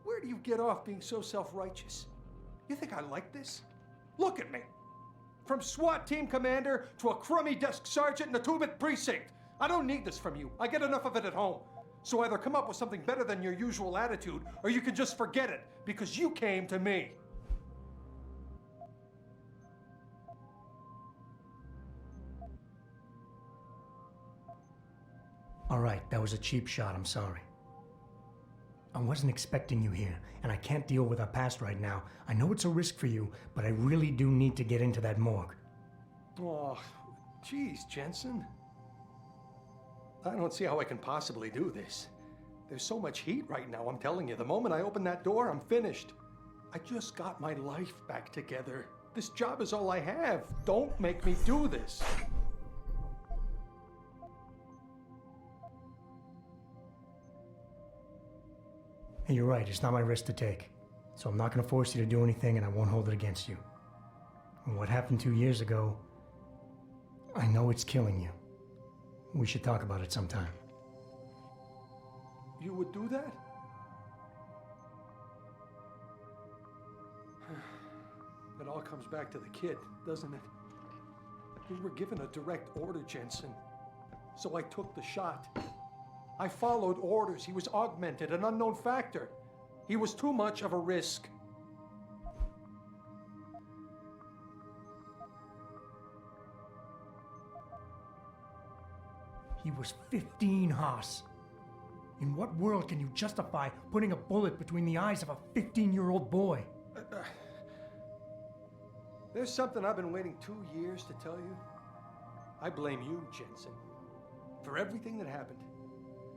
Where do you get off being so self-righteous? You think I like this? Look at me. From SWAT team commander to a crummy desk sergeant in the 2-bit precinct. I don't need this from you. I get enough of it at home. So either come up with something better than your usual attitude, or you can just forget it, because you came to me. All right, that was a cheap shot, I'm sorry. I wasn't expecting you here, and I can't deal with our past right now. I know it's a risk for you, but I really do need to get into that morgue. Oh, geez, Jensen. I don't see how I can possibly do this. There's so much heat right now, I'm telling you. The moment I open that door, I'm finished. I just got my life back together. This job is all I have. Don't make me do this. Hey, you're right, it's not my risk to take. So I'm not gonna force you to do anything, and I won't hold it against you. And what happened 2 years ago, I know it's killing you. We should talk about it sometime. You would do that? It all comes back to the kid, doesn't it? We were given a direct order, Jensen. So I took the shot. I followed orders. He was augmented, an unknown factor. He was too much of a risk. He was 15, Haas. In what world can you justify putting a bullet between the eyes of a 15-year-old boy? There's something I've been waiting 2 years to tell you. I blame you, Jensen, for everything that happened.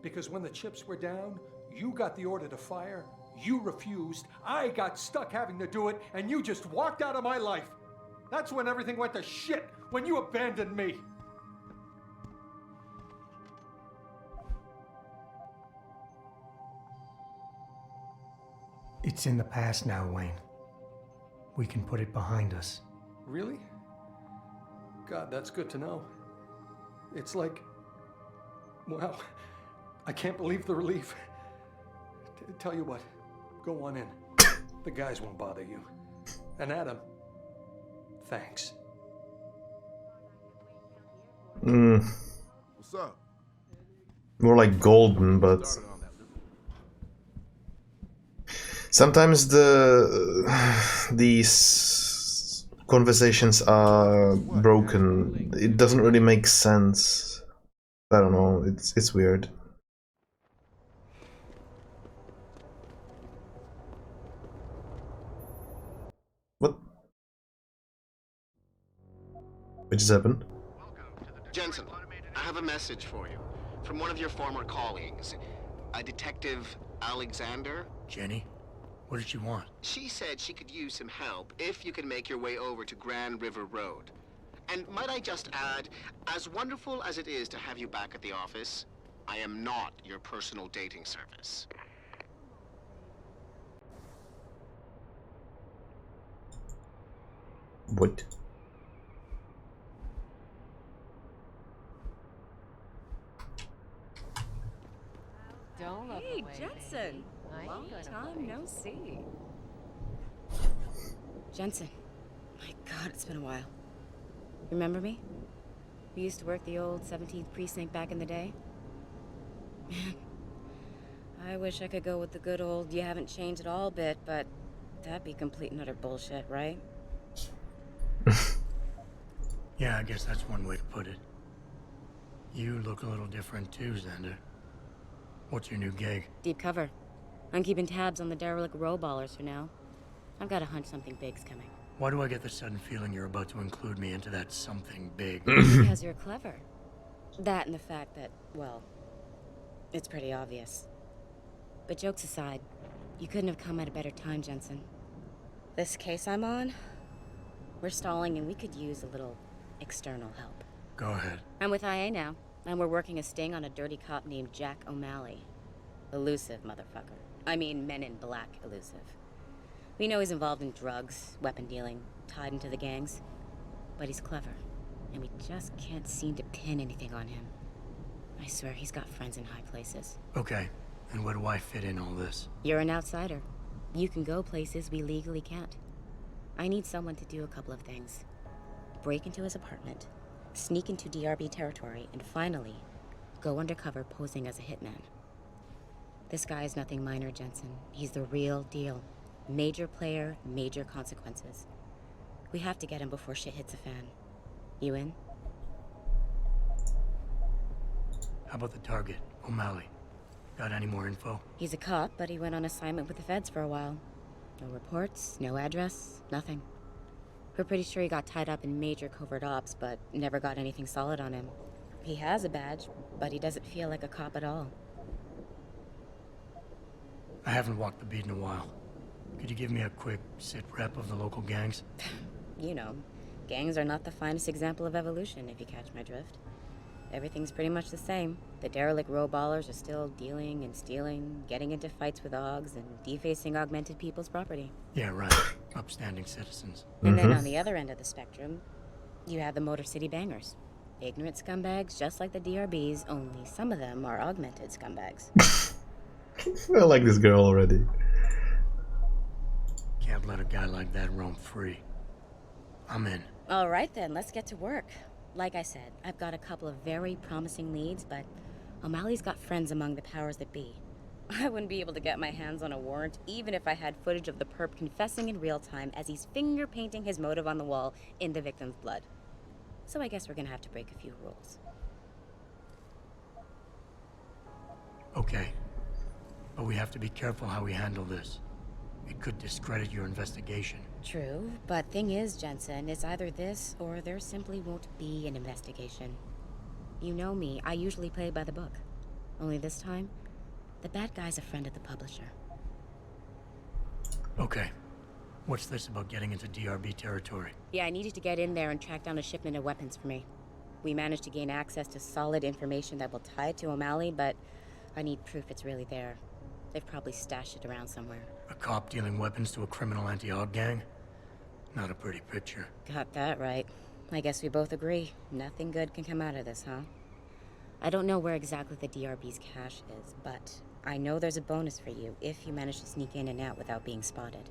Because when the chips were down, you got the order to fire, you refused, I got stuck having to do it, and you just walked out of my life. That's when everything went to shit, when you abandoned me. It's in the past now, Wayne. We can put it behind us. Really? God, that's good to know. It's like, wow, I can't believe the relief. Tell you what, go on in. The guys won't bother you. And Adam, thanks. What's up? More like golden, but sometimes these conversations are broken. It doesn't really make sense. I don't know. It's weird. What? What just happened? Jensen, I have a message for you from one of your former colleagues, a Detective Alexander. Jenny, what did she want? She said she could use some help if you can make your way over to Grand River Road. And might I just add, as wonderful as it is to have you back at the office, I am not your personal dating service. What? Don't look Hey, away, Jensen. baby. I ain't Long gonna time bite. no see. Jensen. My God, it's been a while. Remember me? We used to work the old 17th precinct back in the day. Man, I wish I could go with the good old you haven't changed at all bit, but that'd be complete and utter bullshit, right? Yeah, I guess that's one way to put it. You look a little different too, Xander. What's your new gig? Deep cover. I'm keeping tabs on the derelict row ballers for now. I've got a hunch something big's coming. Why do I get the sudden feeling you're about to include me into that something big? Because you're clever. That and the fact that, well, it's pretty obvious. But jokes aside, you couldn't have come at a better time, Jensen. This case I'm on, we're stalling and we could use a little external help. Go ahead. I'm with IA now. and we're working a sting on a dirty cop named Jack O'Malley. Elusive motherfucker. I mean, Men in Black elusive. We know he's involved in drugs, weapon dealing, tied into the gangs. But he's clever, and we just can't seem to pin anything on him. I swear he's got friends in high places. Okay, and where do I fit in all this? You're an outsider. You can go places we legally can't. I need someone to do a couple of things. Break into his apartment, sneak into DRB territory, and finally, go undercover posing as a hitman. This guy is nothing minor, Jensen. He's the real deal. Major player, major consequences. We have to get him before shit hits the fan. You in? How about the target, O'Malley? Got any more info? He's a cop, but he went on assignment with the feds for a while. No reports, no address, nothing. We're pretty sure he got tied up in major covert ops, but never got anything solid on him. He has a badge, but he doesn't feel like a cop at all. I haven't walked the beat in a while. Could you give me a quick sit-rep of the local gangs? You know, gangs are not the finest example of evolution, if you catch my drift. Everything's pretty much the same. The derelict row-ballers are still dealing and stealing, getting into fights with OGs, and defacing augmented people's property. Yeah, right. Upstanding citizens. And then on the other end of the spectrum, you have the Motor City Bangers. Ignorant scumbags just like the DRBs, only some of them are augmented scumbags. I like this girl already. Can't let a guy like that roam free. I'm in. All right then, let's get to work. Like I said, I've got a couple of very promising leads, but O'Malley's got friends among the powers that be. I wouldn't be able to get my hands on a warrant, even if I had footage of the perp confessing in real time as he's finger painting his motive on the wall in the victim's blood. So I guess we're gonna have to break a few rules. Okay. But we have to be careful how we handle this. It could discredit your investigation. True, but thing is, Jensen, it's either this or there simply won't be an investigation. You know me, I usually play by the book. Only this time, the bad guy's a friend of the publisher. Okay. What's this about getting into DRB territory? Yeah, I needed to get in there and track down a shipment of weapons for me. We managed to gain access to solid information that will tie it to O'Malley, but I need proof it's really there. They've probably stashed it around somewhere. A cop dealing weapons to a criminal anti-AUG gang? Not a pretty picture. Got that right. I guess we both agree. Nothing good can come out of this, huh? I don't know where exactly the DRB's cache is, but I know there's a bonus for you if you manage to sneak in and out without being spotted.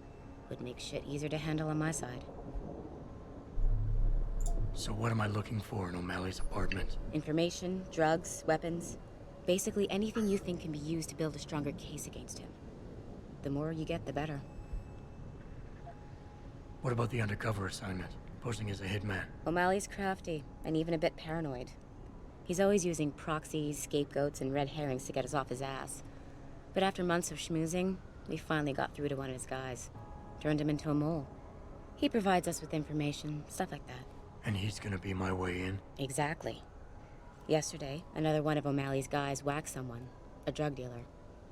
Would make shit easier to handle on my side. So what am I looking for in O'Malley's apartment? Information, drugs, weapons. Basically anything you think can be used to build a stronger case against him. The more you get, the better. What about the undercover assignment? Posing as a hitman? O'Malley's crafty, and even a bit paranoid. He's always using proxies, scapegoats, and red herrings to get us off his ass. But after months of schmoozing, we finally got through to one of his guys. Turned him into a mole. He provides us with information, stuff like that. And he's gonna be my way in? Exactly. Yesterday, another one of O'Malley's guys whacked someone, a drug dealer.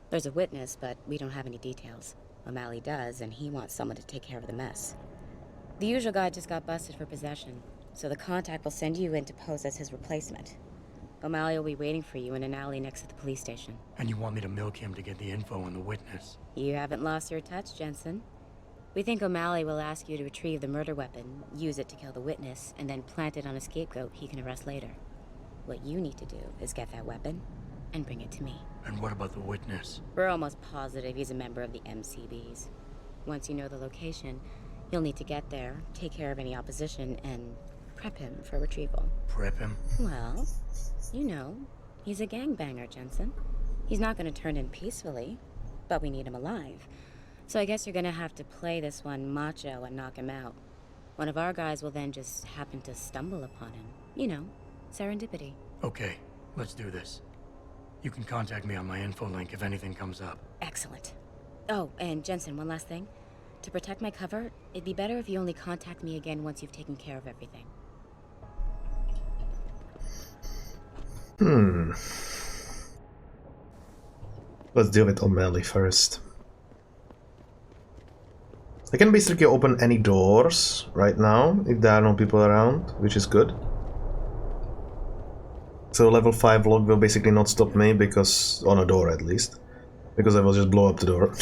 There's a witness, but we don't have any details. O'Malley does, and he wants someone to take care of the mess. The usual guy just got busted for possession, so the contact will send you in to pose as his replacement. O'Malley will be waiting for you in an alley next to the police station. And you want me to milk him to get the info on the witness? You haven't lost your touch, Jensen. We think O'Malley will ask you to retrieve the murder weapon, use it to kill the witness, and then plant it on a scapegoat he can arrest later. What you need to do is get that weapon and bring it to me. And what about the witness? We're almost positive he's a member of the MCBs. Once you know the location, you'll need to get there, take care of any opposition, and prep him for retrieval. Prep him? Well, you know, he's a gangbanger, Jensen. He's not going to turn in peacefully, but we need him alive. So I guess you're going to have to play this one macho and knock him out. One of our guys will then just happen to stumble upon him. You know, serendipity. Okay, let's do this. You can contact me on my info link if anything comes up. Excellent. Oh, and Jensen, one last thing. To protect my cover, it'd be better if you only contact me again once you've taken care of everything. Let's deal with O'Malley first. I can basically open any doors right now if there are no people around, which is good. So level 5 lock will basically not stop me, because... on a door at least. Because I will just blow up the door.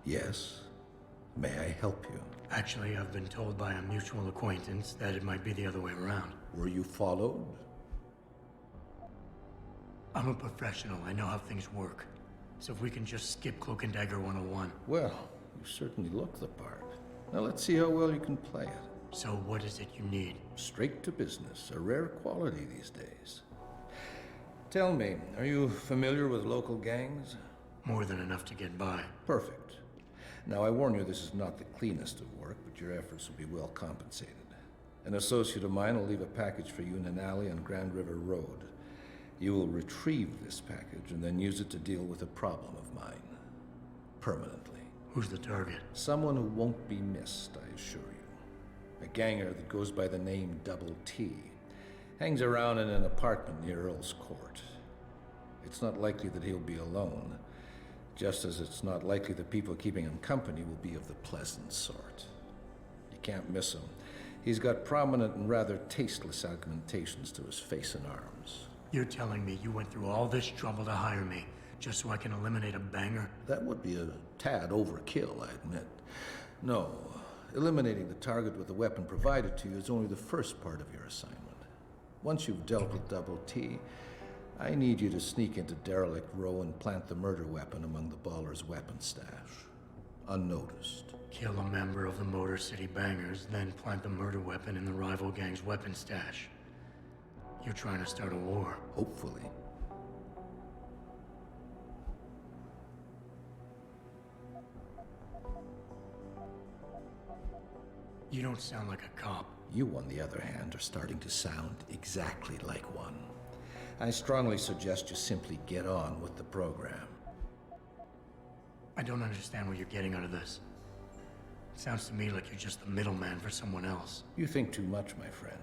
Yes. May I help you? Actually, I've been told by a mutual acquaintance that it might be the other way around. Were you followed? I'm a professional. I know how things work. So if we can just skip Cloak and Dagger 101. Well, you certainly look the part. Now let's see how well you can play it. So what is it you need? Straight to business, a rare quality these days. Tell me, are you familiar with local gangs? More than enough to get by. Perfect. Now I warn you, this is not the cleanest of work, but your efforts will be well compensated. An associate of mine will leave a package for you in an alley on Grand River Road. You will retrieve this package and then use it to deal with a problem of mine. Permanently. Who's the target? Someone who won't be missed, I assure you. A ganger that goes by the name Double T. Hangs around in an apartment near Earl's Court. It's not likely that he'll be alone, just as it's not likely the people keeping him company will be of the pleasant sort. You can't miss him. He's got prominent and rather tasteless augmentations to his face and arms. You're telling me you went through all this trouble to hire me, just so I can eliminate a banger? That would be a tad overkill, I admit. No, eliminating the target with the weapon provided to you is only the first part of your assignment. Once you've dealt with Double T, I need you to sneak into Derelict Row and plant the murder weapon among the Baller's weapon stash. Unnoticed. Kill a member of the Motor City Bangers, then plant the murder weapon in the rival gang's weapon stash. You're trying to start a war. Hopefully. You don't sound like a cop. You, on the other hand, are starting to sound exactly like one. I strongly suggest you simply get on with the program. I don't understand what you're getting out of this. It sounds to me like you're just the middleman for someone else. You think too much, my friend.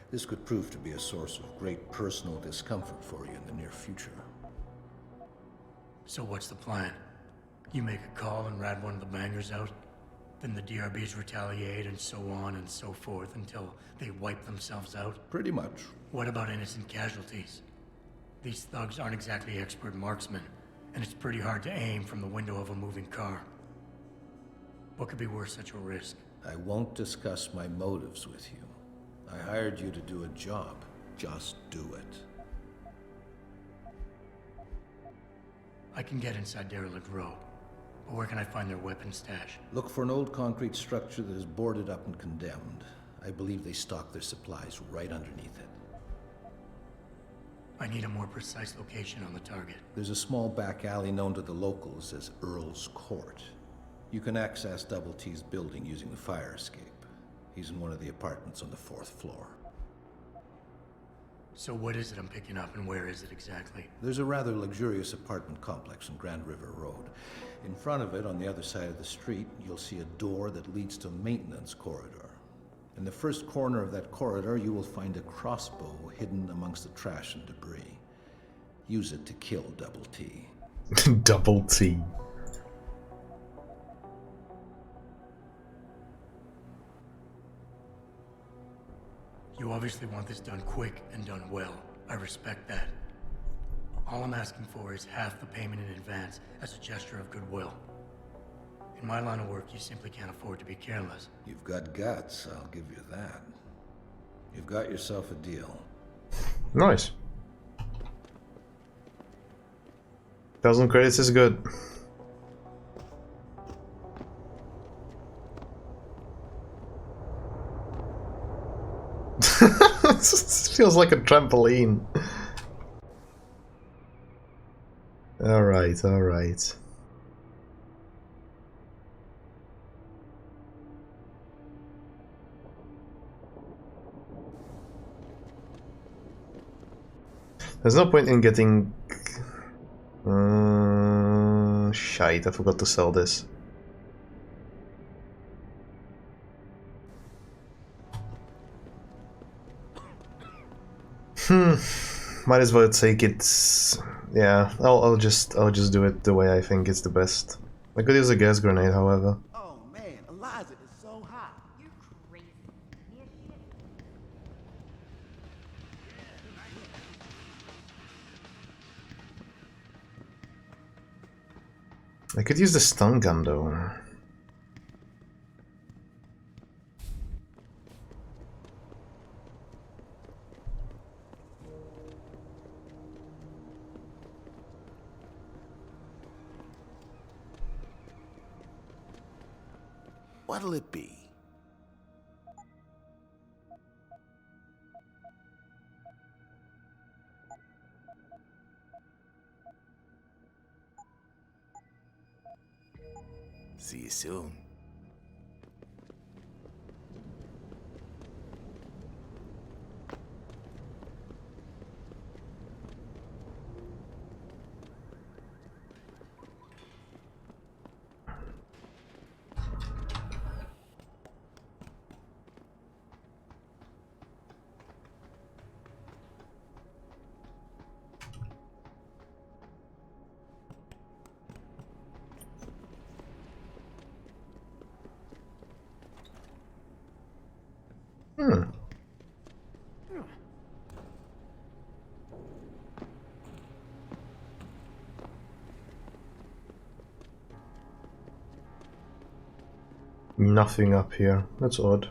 This could prove to be a source of great personal discomfort for you in the near future. So what's the plan? You make a call and rat one of the bangers out? Then the DRBs retaliate and so on and so forth until they wipe themselves out? Pretty much. What about innocent casualties? These thugs aren't exactly expert marksmen, and it's pretty hard to aim from the window of a moving car. What could be worth such a risk? I won't discuss my motives with you. I hired you to do a job. Just do it. I can get inside Derelict Row, but where can I find their weapon stash? Look for an old concrete structure that is boarded up and condemned. I believe they stock their supplies right underneath it. I need a more precise location on the target. There's a small back alley known to the locals as Earl's Court. You can access Double T's building using the fire escape. He's in one of the apartments on the 4th floor. So what is it I'm picking up and where is it exactly? There's a rather luxurious apartment complex on Grand River Road. In front of it, on the other side of the street, you'll see a door that leads to a maintenance corridor. In the first corner of that corridor, you will find a crossbow hidden amongst the trash and debris. Use it to kill Double T. Double T. You obviously want this done quick and done well. I respect that. All I'm asking for is half the payment in advance as a gesture of goodwill. In my line of work, you simply can't afford to be careless. You've got guts, I'll give you that. You've got yourself a deal. Nice. 1,000 credits is good. This feels like a trampoline. Alright, alright. There's no point in getting... shite, I forgot to sell this. Might as well take it. Yeah, I'll just do it the way I think it's the best. I could use a gas grenade, however. Oh man, Eliza is so hot. You're crazy. Near shit. I could use the stun gun though. What'll it be? See you soon. Nothing up here. That's odd.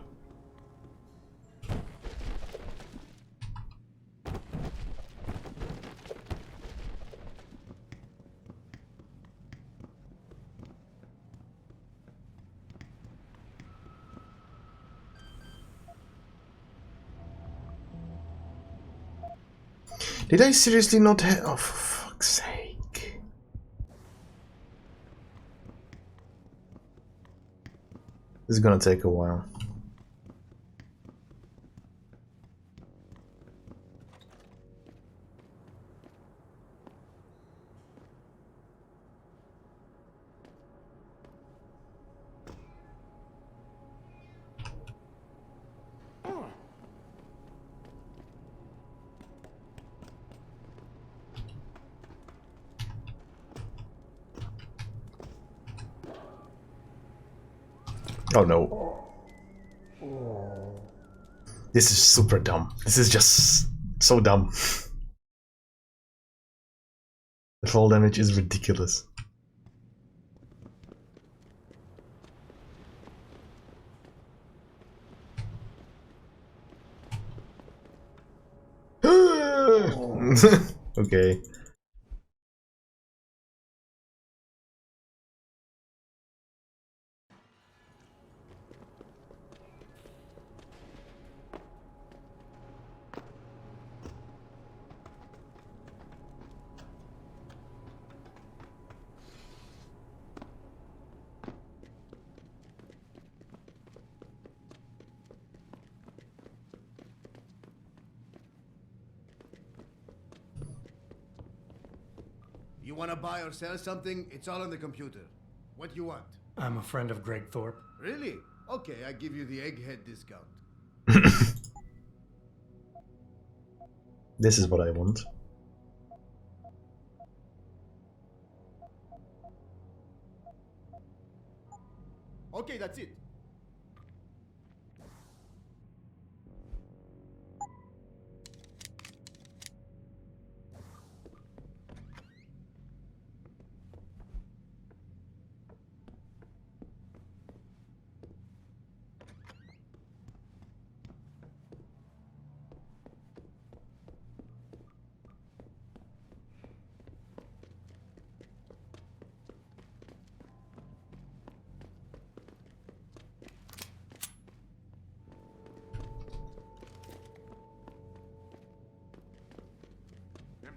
Did I seriously not have... Oh, for fuck's sake. This is gonna take a while. Oh no. This is super dumb. This is just so dumb. The fall damage is ridiculous. Okay. You want to buy or sell something? It's all on the computer. What do you want? I'm a friend of Greg Thorpe. Really? Okay, I give you the egghead discount. This is what I want. Okay, that's it.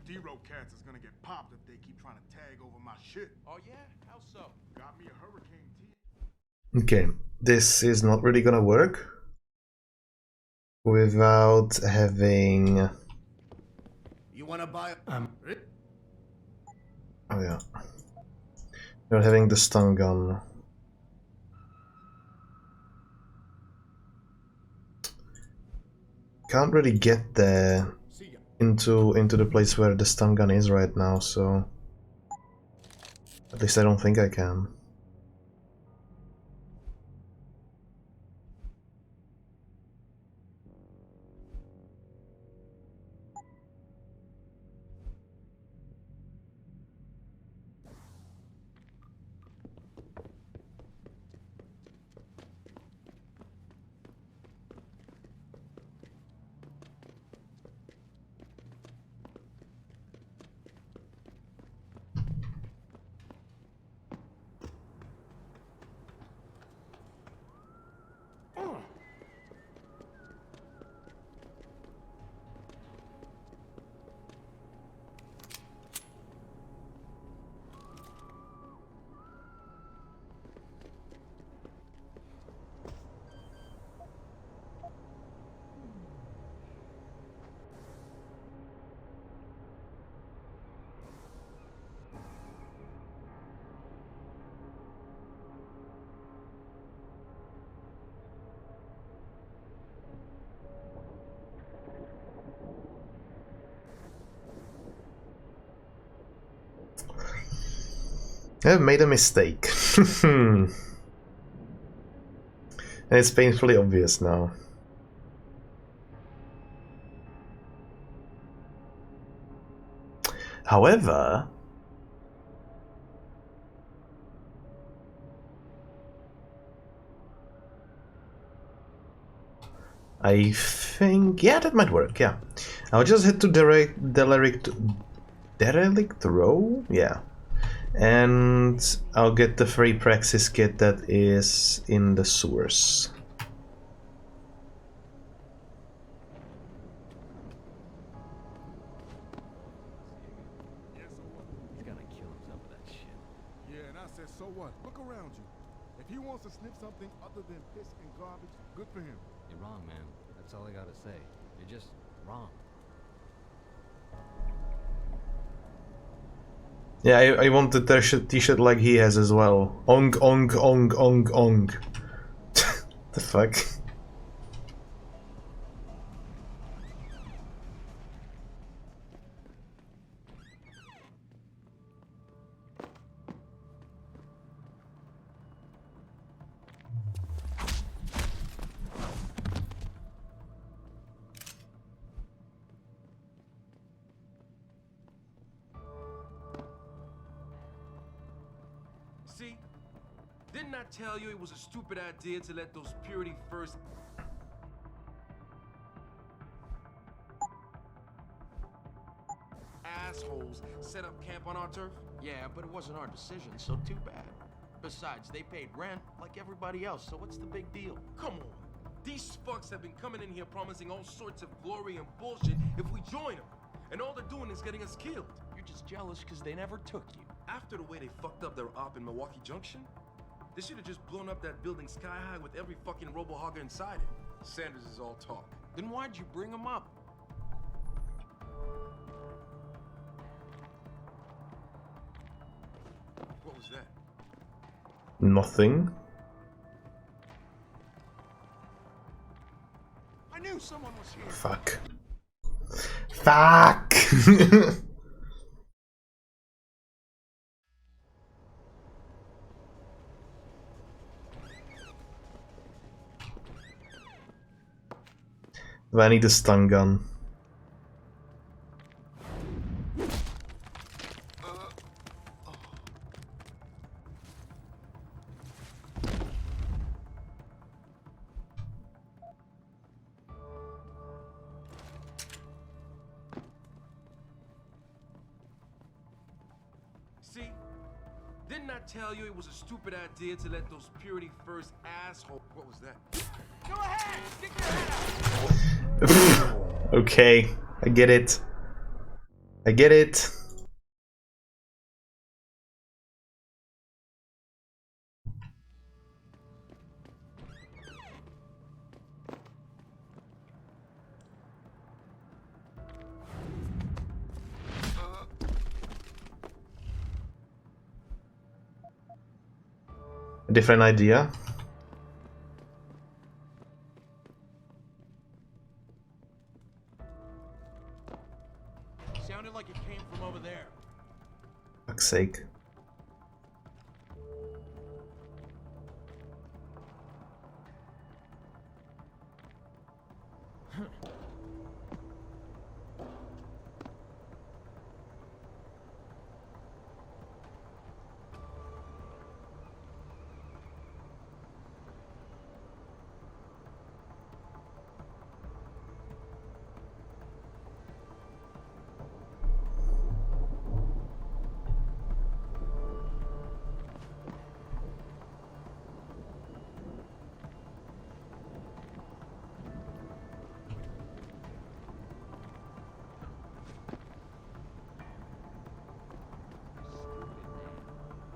D-Row cats is gonna get popped if they keep trying to tag over my shit. Oh yeah? How so? Got me a hurricane tea. Okay, this is not really gonna work without having... You want to buy... Oh yeah. Not having the stun gun. Can't really get there into the place where the stun gun is right now, so at least I don't think I can. I've made a mistake. And it's painfully obvious now. However, I think, yeah, that might work, yeah. I'll just head to derelict row? Yeah. And I'll get the free praxis kit that is in the sewers. He's gotta kill himself with that shit. Yeah, and I said, so what? Look around you. If he wants to sniff something other than piss and garbage, good for him. You're wrong, man. That's all I gotta say. You're just wrong. Yeah, I want the t-shirt like he has as well. Ong, ong, ong, ong, ong. The fuck? See? Didn't I tell you it was a stupid idea to let those Purity First assholes set up camp on our turf? Yeah, but it wasn't our decision, so too bad. Besides, they paid rent like everybody else, so what's the big deal? Come on. These fucks have been coming in here promising all sorts of glory and bullshit if we join them. And all they're doing is getting us killed. You're just jealous because they never took you. After the way they fucked up their op in Milwaukee Junction, they should have just blown up that building sky high with every fucking robo-hogger inside it. Sanders is all talk. Then why'd you bring him up? What was that? Nothing. I knew someone was here. Fuck. Fuck! I need a stun gun. See? Didn't I tell you it was a stupid idea to let those Purity First assholes... What was that? Go ahead! Stick your head out! Okay, I get it. I get it. A different idea. Sounded like it came from over there. Fuck's sake.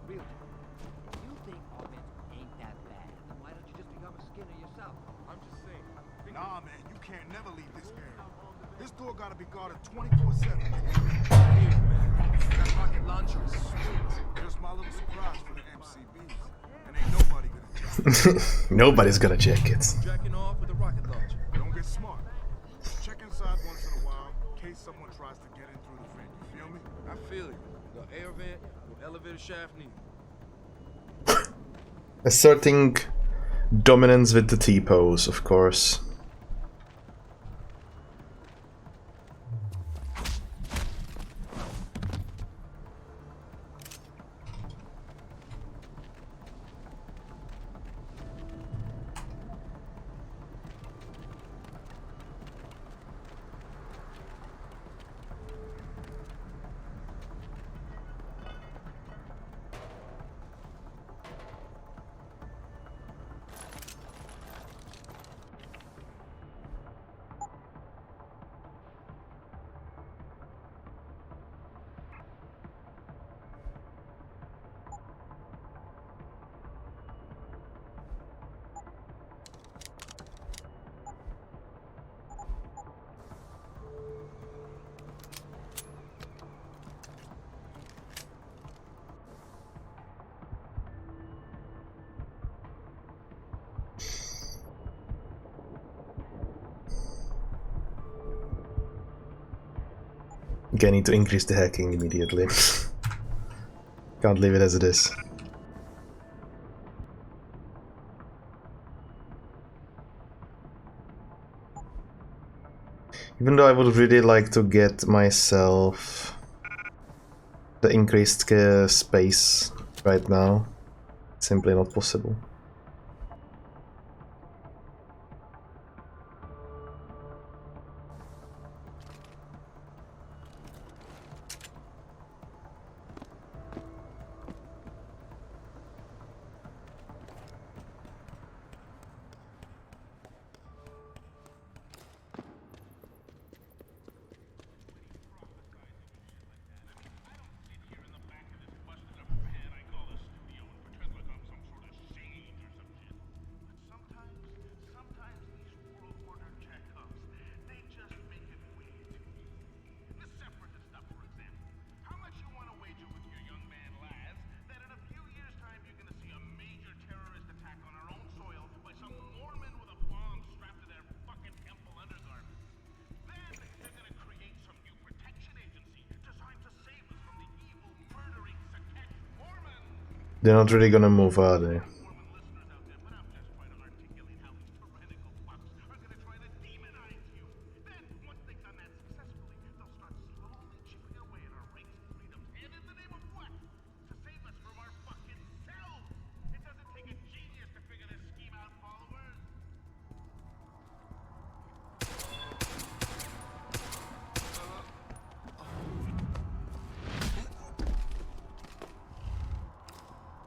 Really? If you think offense ain't that bad, then why don't you just become a Skinner yourself? I'm just saying. Nah, man, you can't never leave this game. This door gotta be guarded 24/7. Here, man. That rocket launcher is sweet. Here's my little surprise for the MCBs. And ain't nobody gonna check. Nobody's gonna check it. Jacking off with a rocket launcher. Don't get smart. Check inside once in a while, in case someone tries to get in through the vent. You feel me? I feel you. The air vent with elevator shaft needed. Asserting dominance with the T-pose, of course. Okay, I need to increase the hacking immediately. Can't leave it as it is. Even though I would really like to get myself the increased space right now, it's simply not possible. They're not really gonna move, are they?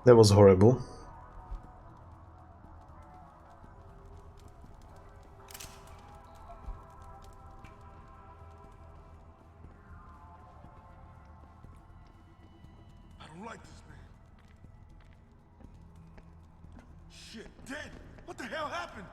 That was horrible. I don't like this, man. Shit, dead! What the hell happened?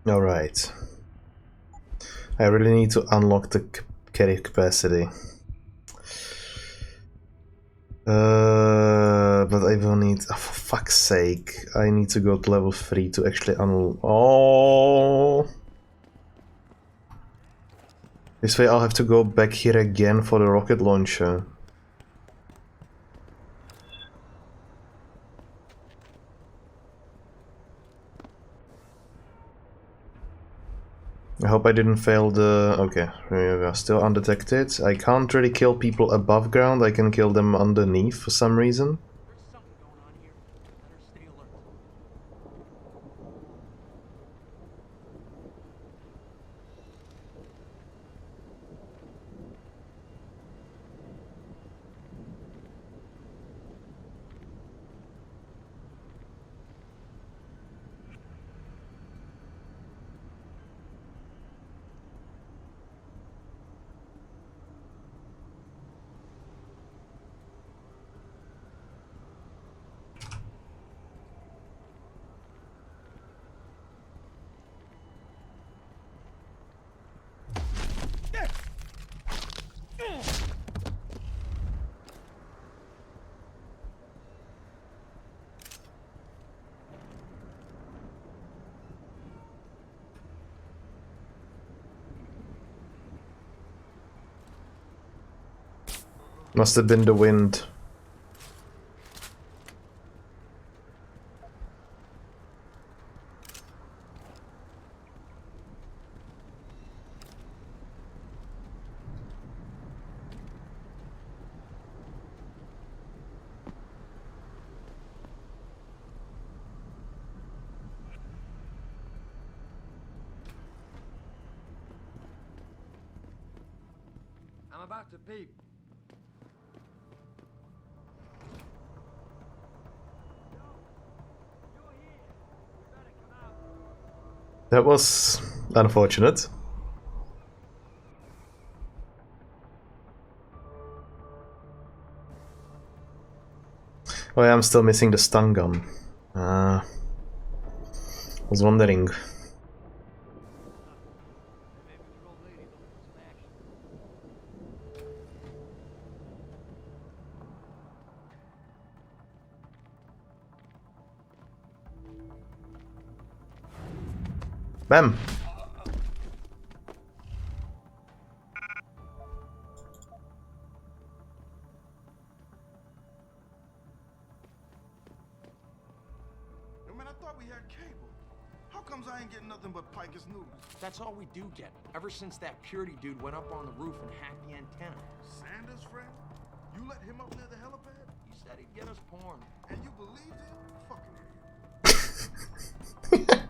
Alright. I really need to unlock the carry capacity. But I will need... Oh, for fuck's sake. I need to go to level 3 to actually unlock... Oh! This way I'll have to go back here again for the rocket launcher. I hope I didn't fail the... Okay, we are still undetected. I can't really kill people above ground, I can kill them underneath for some reason. Must have been the wind. I'm about to peep. That was unfortunate. Oh yeah, I'm still missing the stun gun. Was wondering. Bam! Yo, man, I thought we had cable. How comes I ain't getting nothing but Piker's noodles? That's all we do get, ever since that Purity dude went up on the roof and hacked the antenna. Sanders' friend? You let him up near the helipad? He said he'd get us porn. And you believed him? Fucking idiot.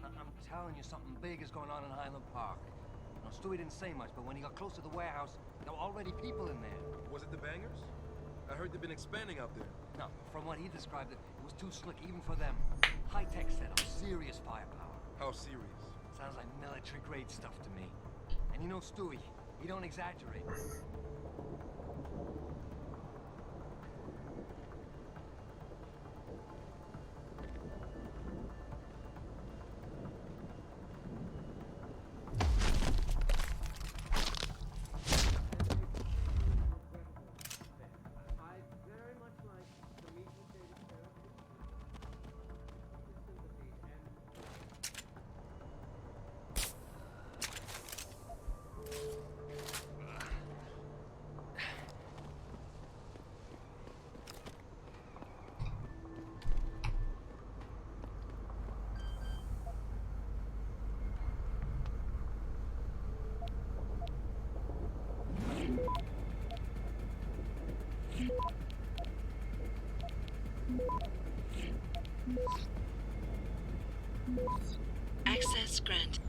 I'm telling you, something big is going on in Highland Park. Now, Stewie didn't say much, but when he got close to the warehouse, there were already people in there. Was it the bangers? I heard they've been expanding out there. No, from what he described, it was too slick even for them. High-tech setup, serious firepower. How serious? Sounds like military-grade stuff to me. And you know Stewie, he don't exaggerate. Access granted.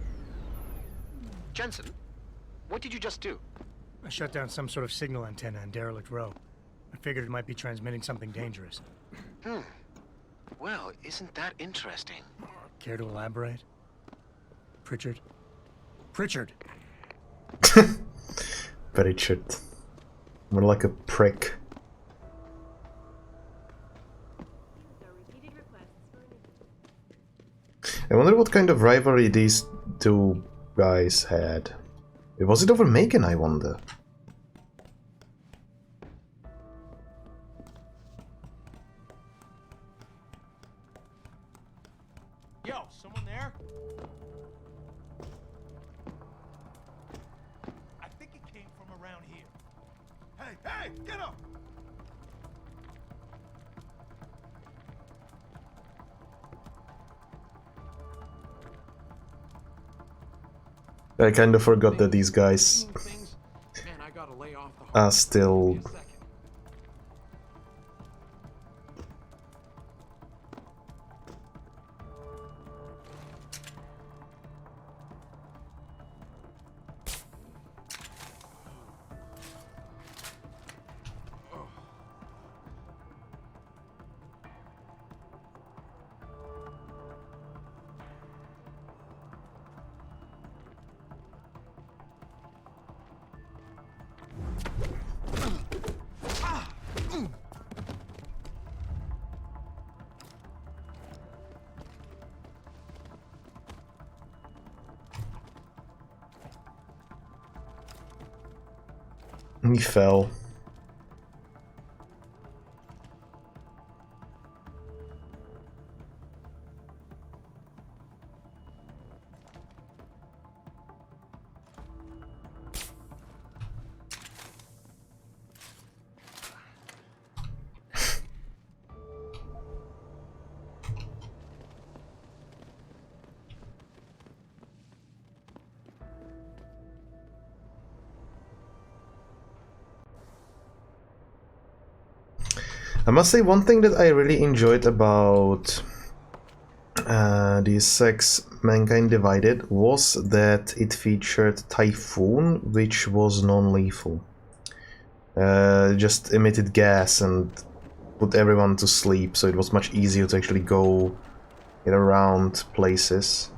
Jensen, what did you just do? I shut down some sort of signal antenna in Derelict Row. I figured it might be transmitting something dangerous. Well, isn't that interesting? Care to elaborate? Pritchard? Pritchard! Pritchard. More like a prick. I wonder what kind of rivalry these two guys had. Was it over Macon, I wonder? Yo, someone there? I think it came from around here. Hey, hey, get up! I kind of forgot that these guys Man, I gotta lay off the are still... He fell. I must say, one thing that I really enjoyed about these six Mankind Divided was that it featured Typhoon, which was non-lethal. Just emitted gas and put everyone to sleep, so it was much easier to actually go get around places.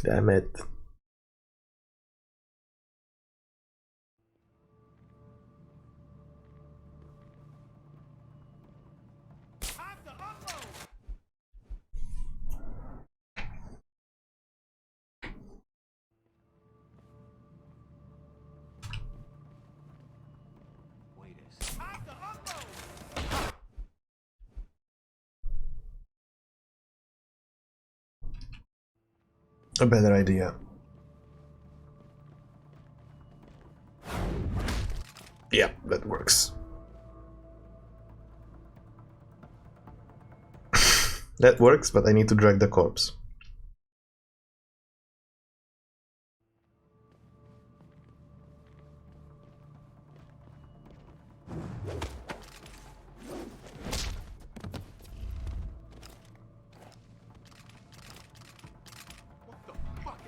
Damn it. A better idea. Yeah, that works. That works, but I need to drag the corpse.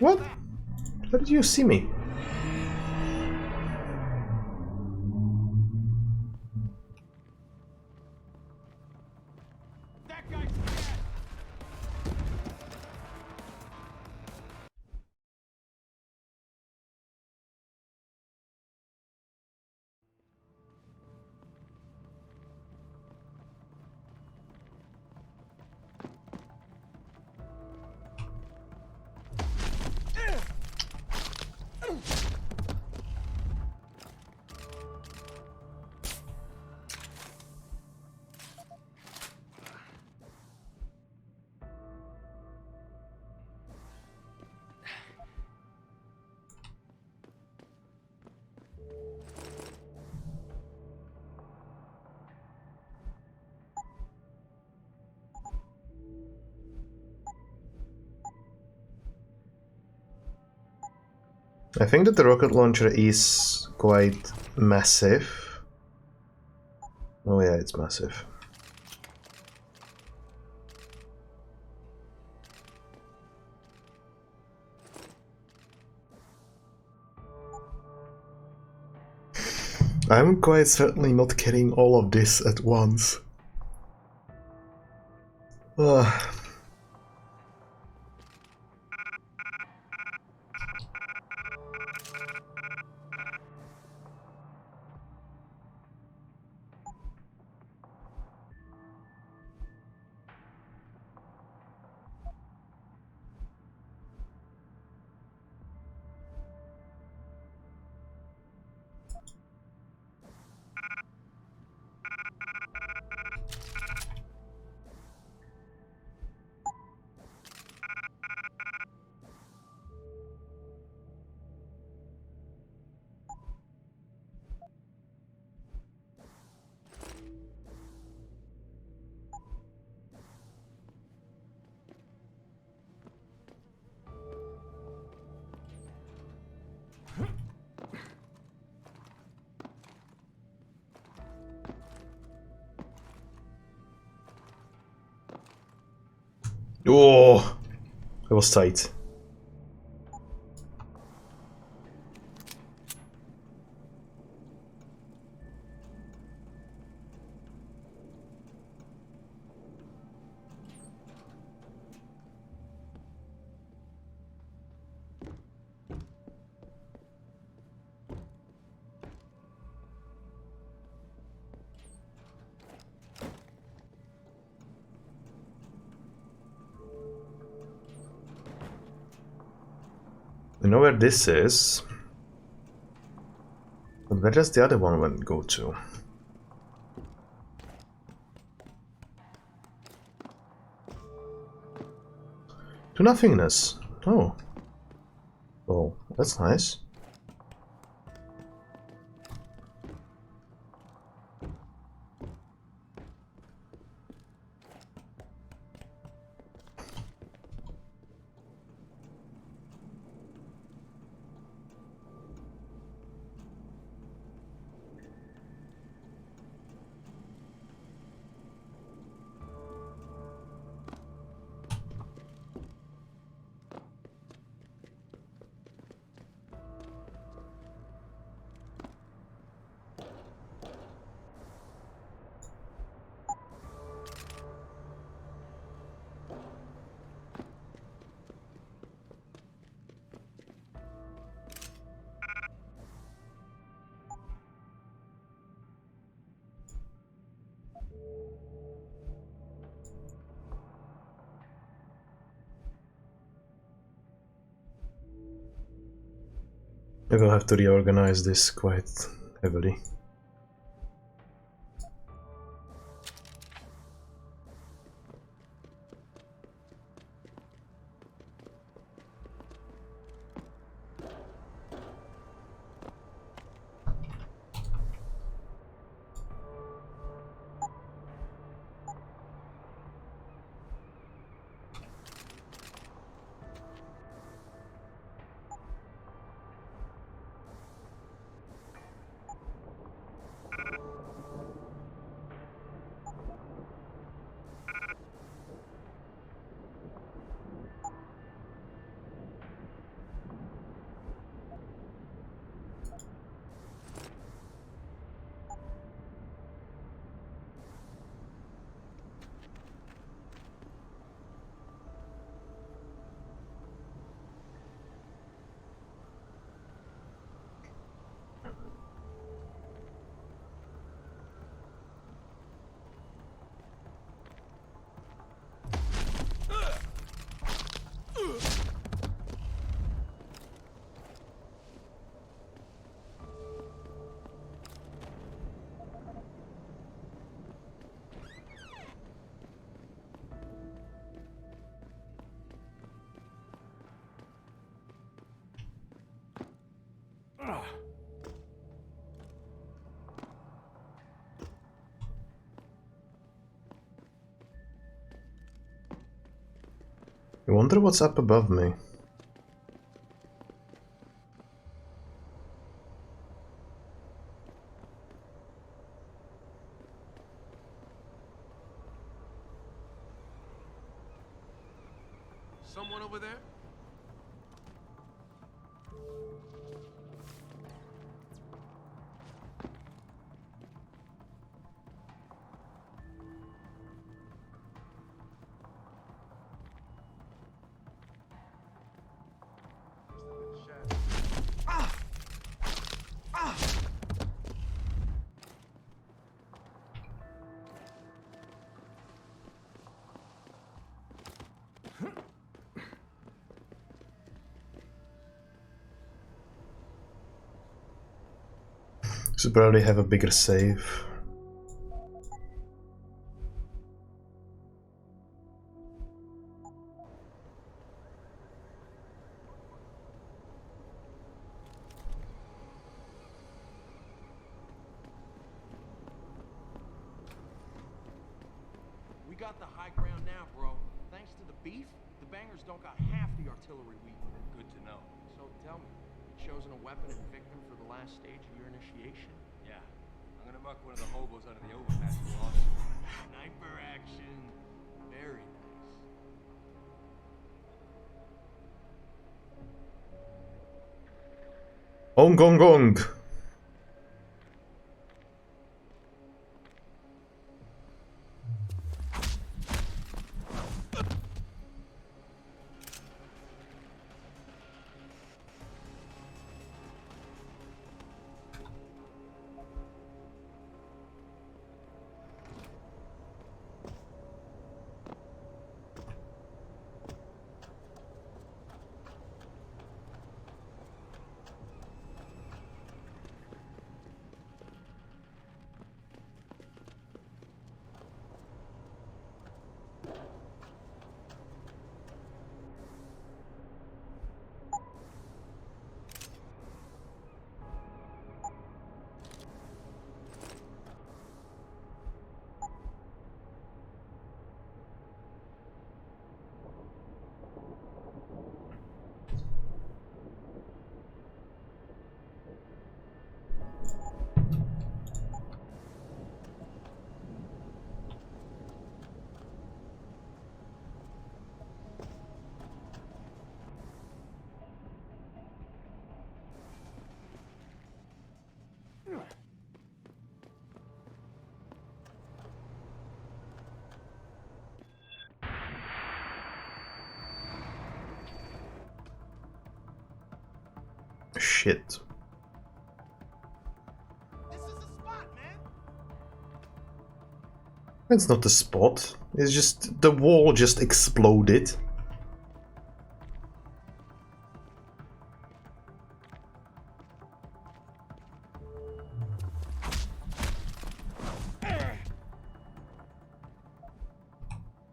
What? How did you see me? I think that the rocket launcher is quite massive. Oh yeah, it's massive. I'm quite certainly not carrying all of this at once. Ugh. Oh, it was tight. I know where this is, but where does the other one go to? To nothingness. Oh. Oh, that's nice. I will have to reorganize this quite heavily. I wonder what's up above me. Someone over there? Should probably have a bigger save. We got the high ground now, bro. Thanks to the beef, the bangers don't got half the artillery we do. Good to know. So tell me, chosen a weapon and victim for the last stage of your initiation? Yeah. I'm gonna muck one of the hobos under the overpass for awesome. Sniper action. Very nice. Ong gong gong. Shit. It's not the spot. It's just the wall just exploded.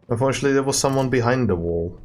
Unfortunately, there was someone behind the wall.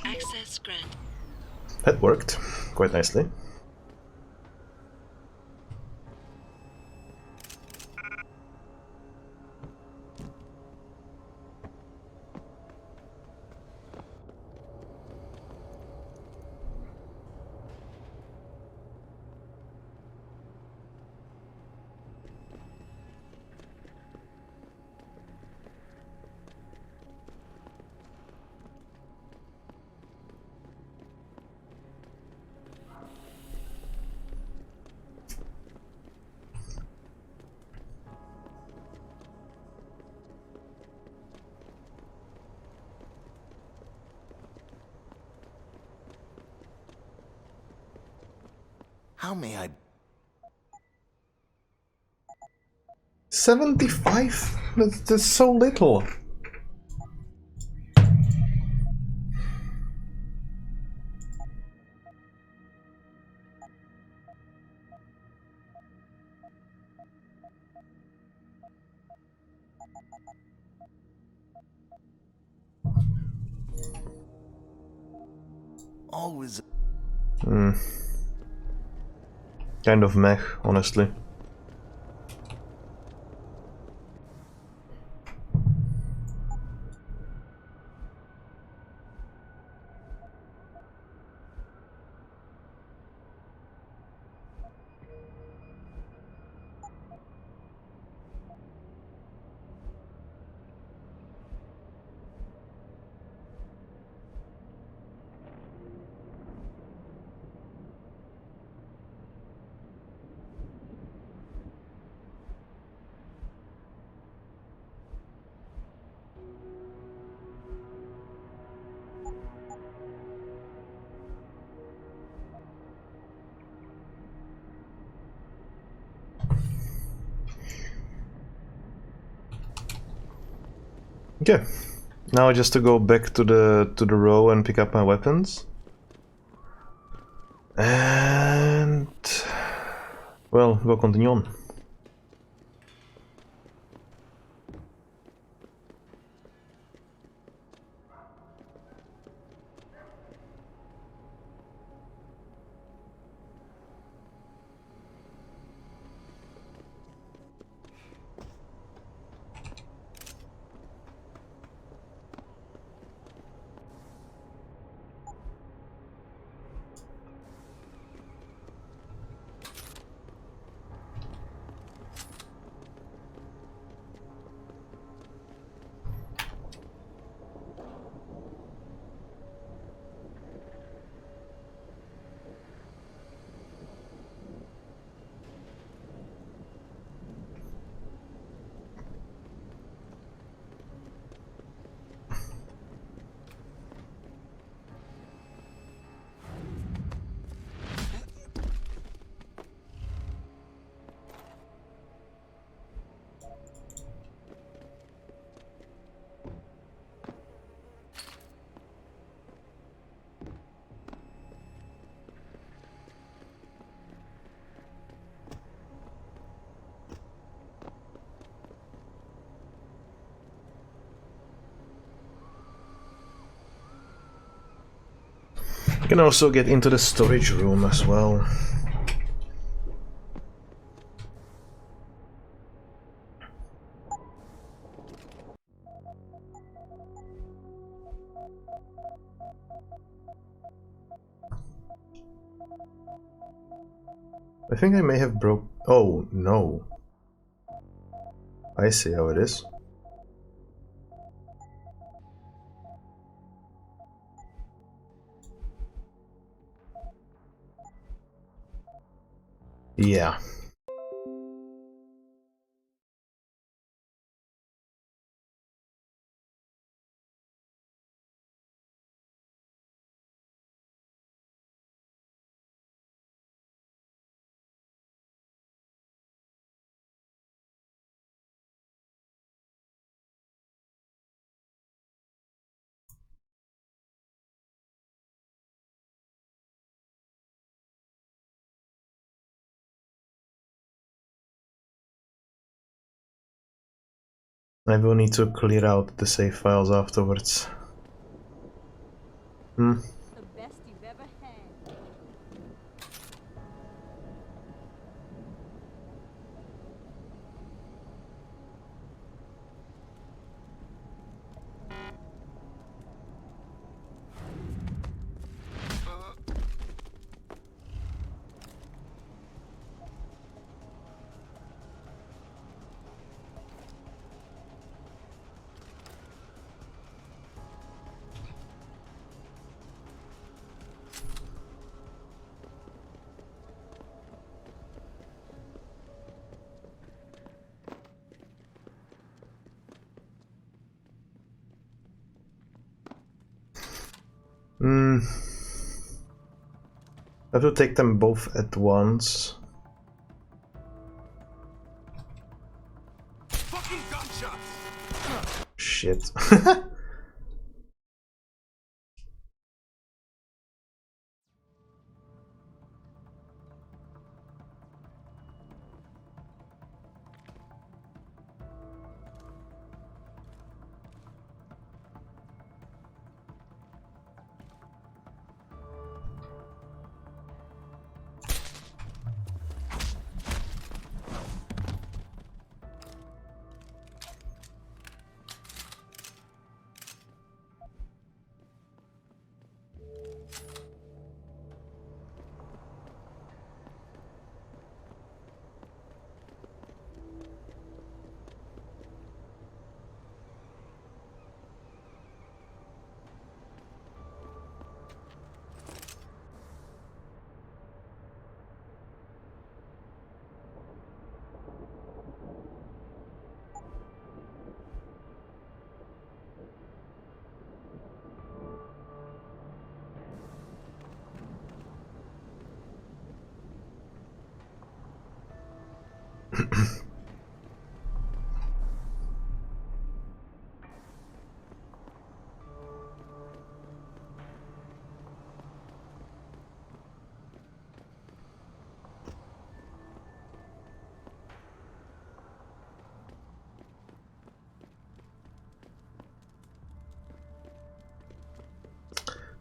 Access granted. That worked quite nicely. How may I... 75? That's so little. Always... Kind of meh, honestly. Okay, now just to go back to the row and pick up my weapons. And well, we'll continue on. You can also get into the storage room as well. I think I may have broke... Oh, no. I see how it is. Yeah. I will need to clear out the save files afterwards. The best you've ever had. I have to take them both at once. Fucking gunshots! Shit.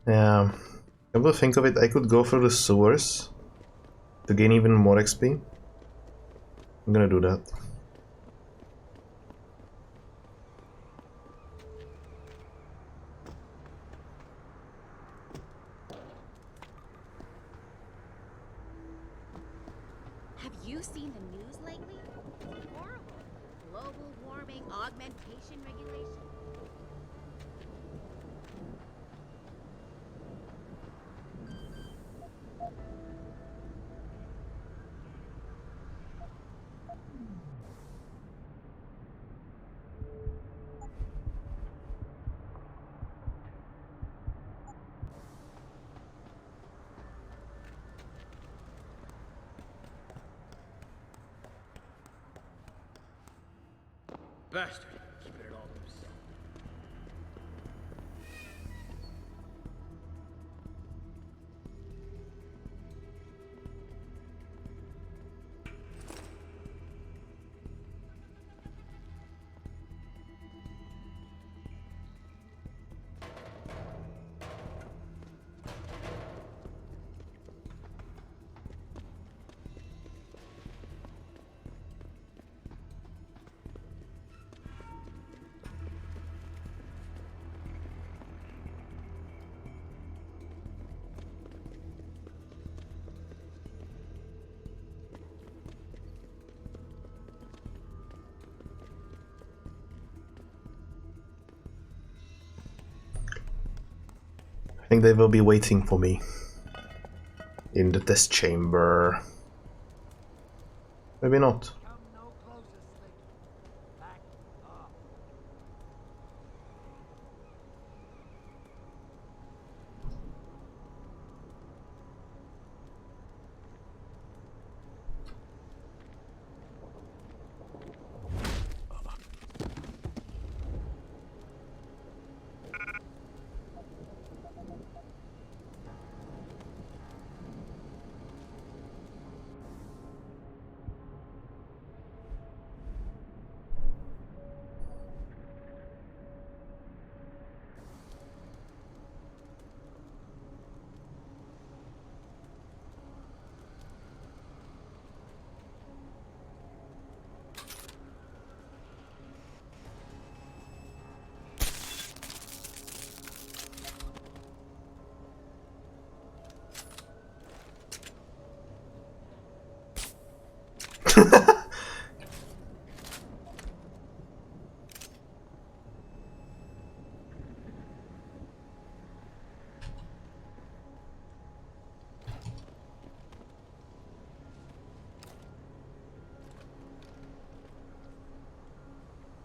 Yeah, come to think of it, I could go through the sewers to gain even more XP. I'm gonna do that. Have you seen the news lately? It's horrible. Global warming, augmentation regulation. Bastard. Spit it all himself. I think they will be waiting for me in the test chamber. Maybe not.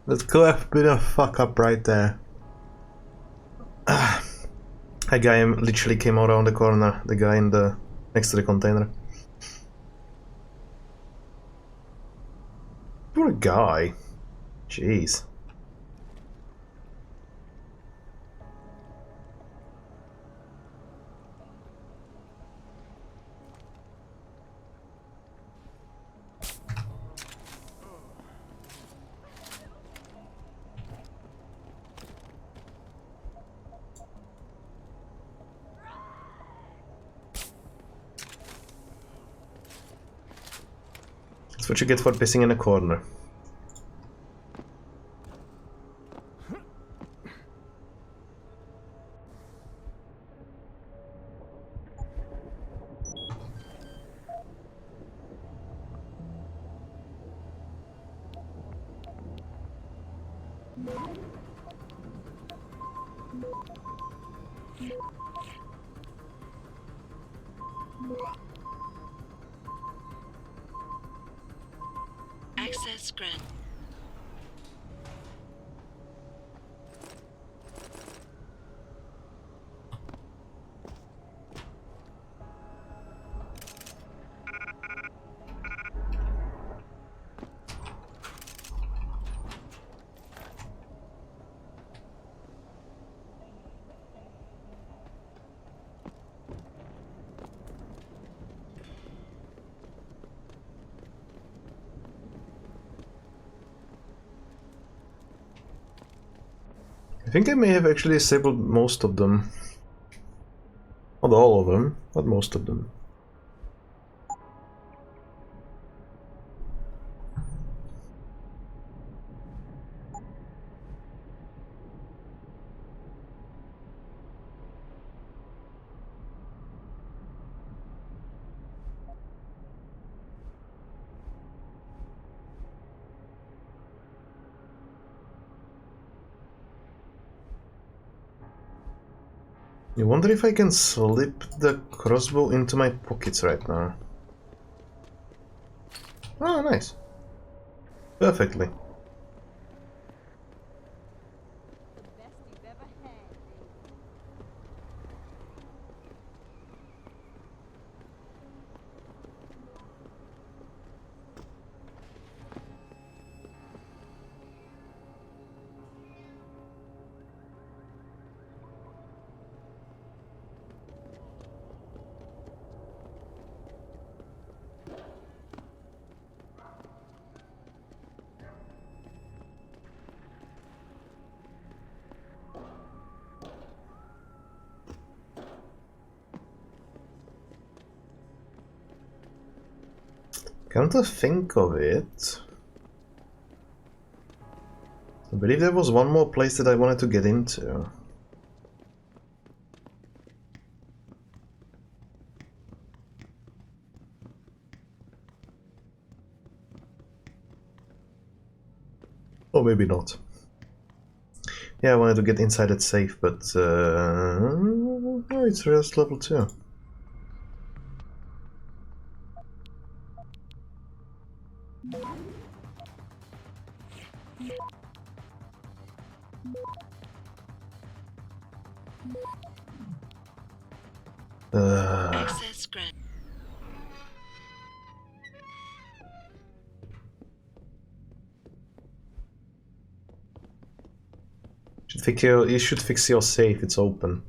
That could have been a fuck up right there. A guy literally came around the corner, the guy in the next to the container. Poor guy. Jeez. That's what you get for pissing in a corner. Access granted. I think I may have actually disabled most of them. Not all of them, but most of them. I wonder if I can slip the crossbow into my pockets right now. Oh, nice. Perfectly. Come to think of it, I believe there was one more place that I wanted to get into. Or maybe not. Yeah, I wanted to get inside that safe, but oh, it's just level 2. Access granted. You should fix your safe, it's open.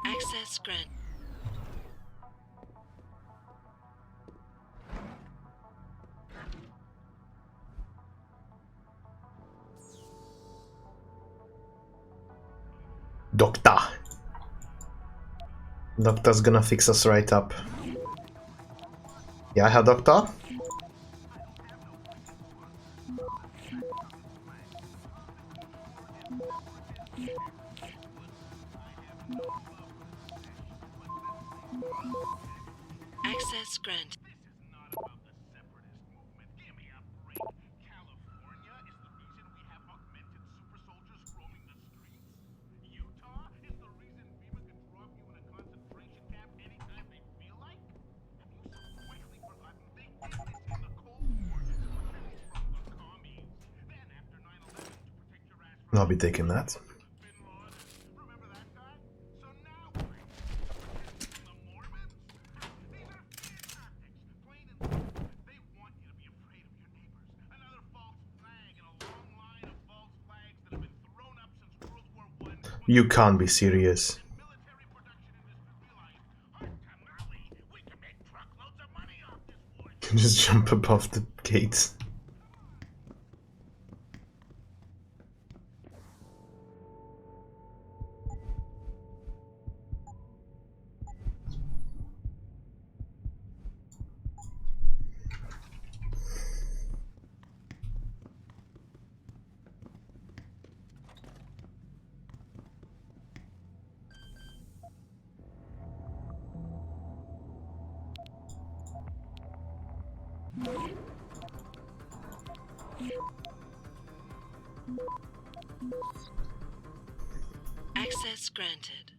Access granted. Doctor. Doctor's gonna fix us right up. Yeah, Herr Doctor? Access granted. I'll be taking that. You can't be serious. Just jump above the gates. Access granted.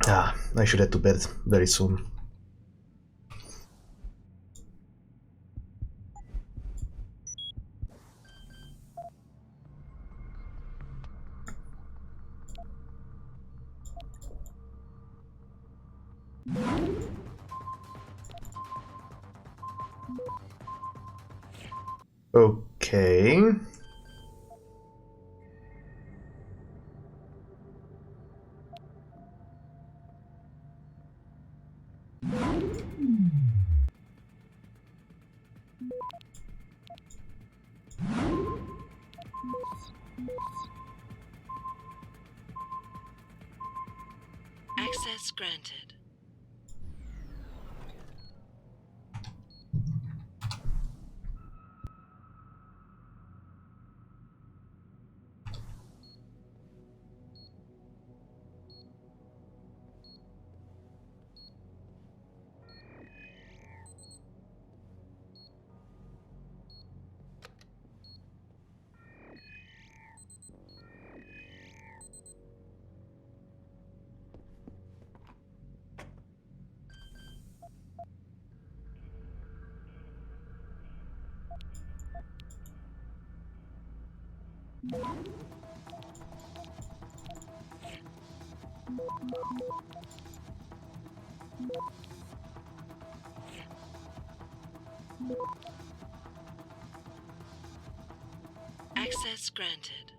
Ah, I should head to bed very soon. Okay. Access granted. Access granted.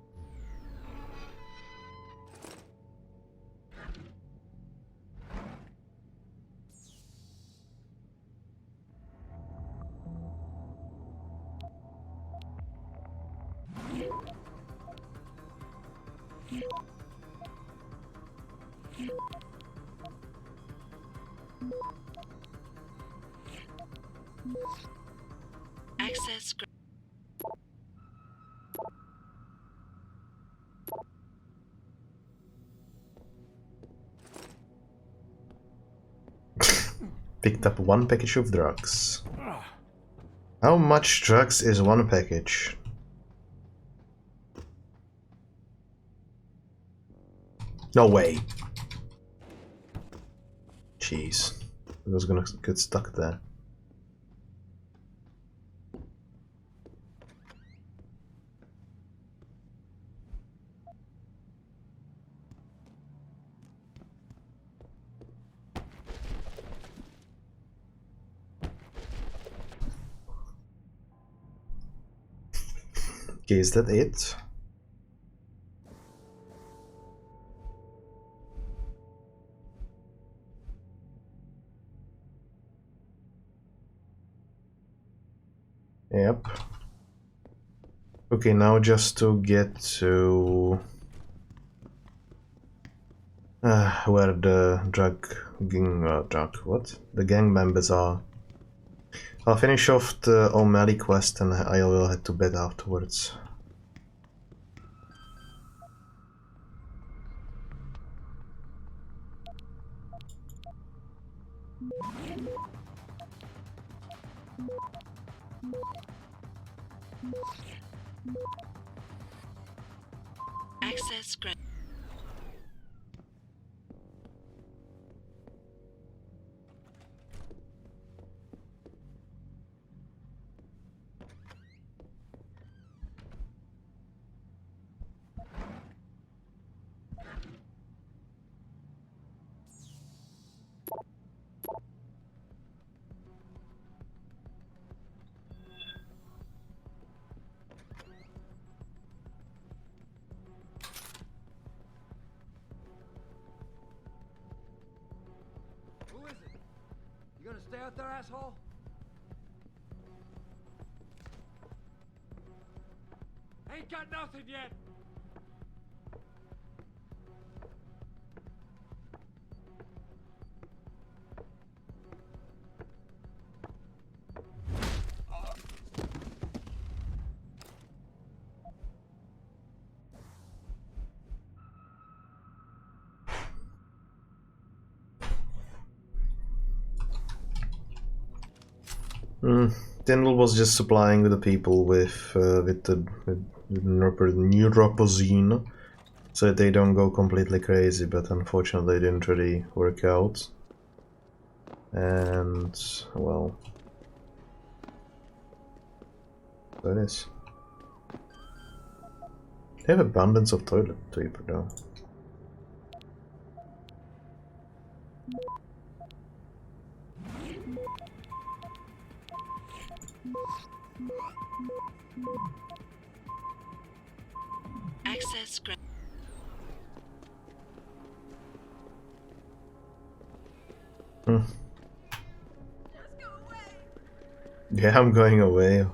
Access granted. Picked up one package of drugs. How much drugs is one package? No way. Jeez. I was gonna get stuck there. Okay, is that it? Yep. Okay, now just to get to where the the gang members are. I'll finish off the O'Malley quest and I will head to bed afterwards. Access granted. Who is it? You gonna stay out there, asshole? Ain't got nothing yet! Tyndall was just supplying the people with neuropozyne, so that they don't go completely crazy, but unfortunately it didn't really work out. And, well, that is. They have abundance of toilet paper though. Access granted. Yeah, I'm going away.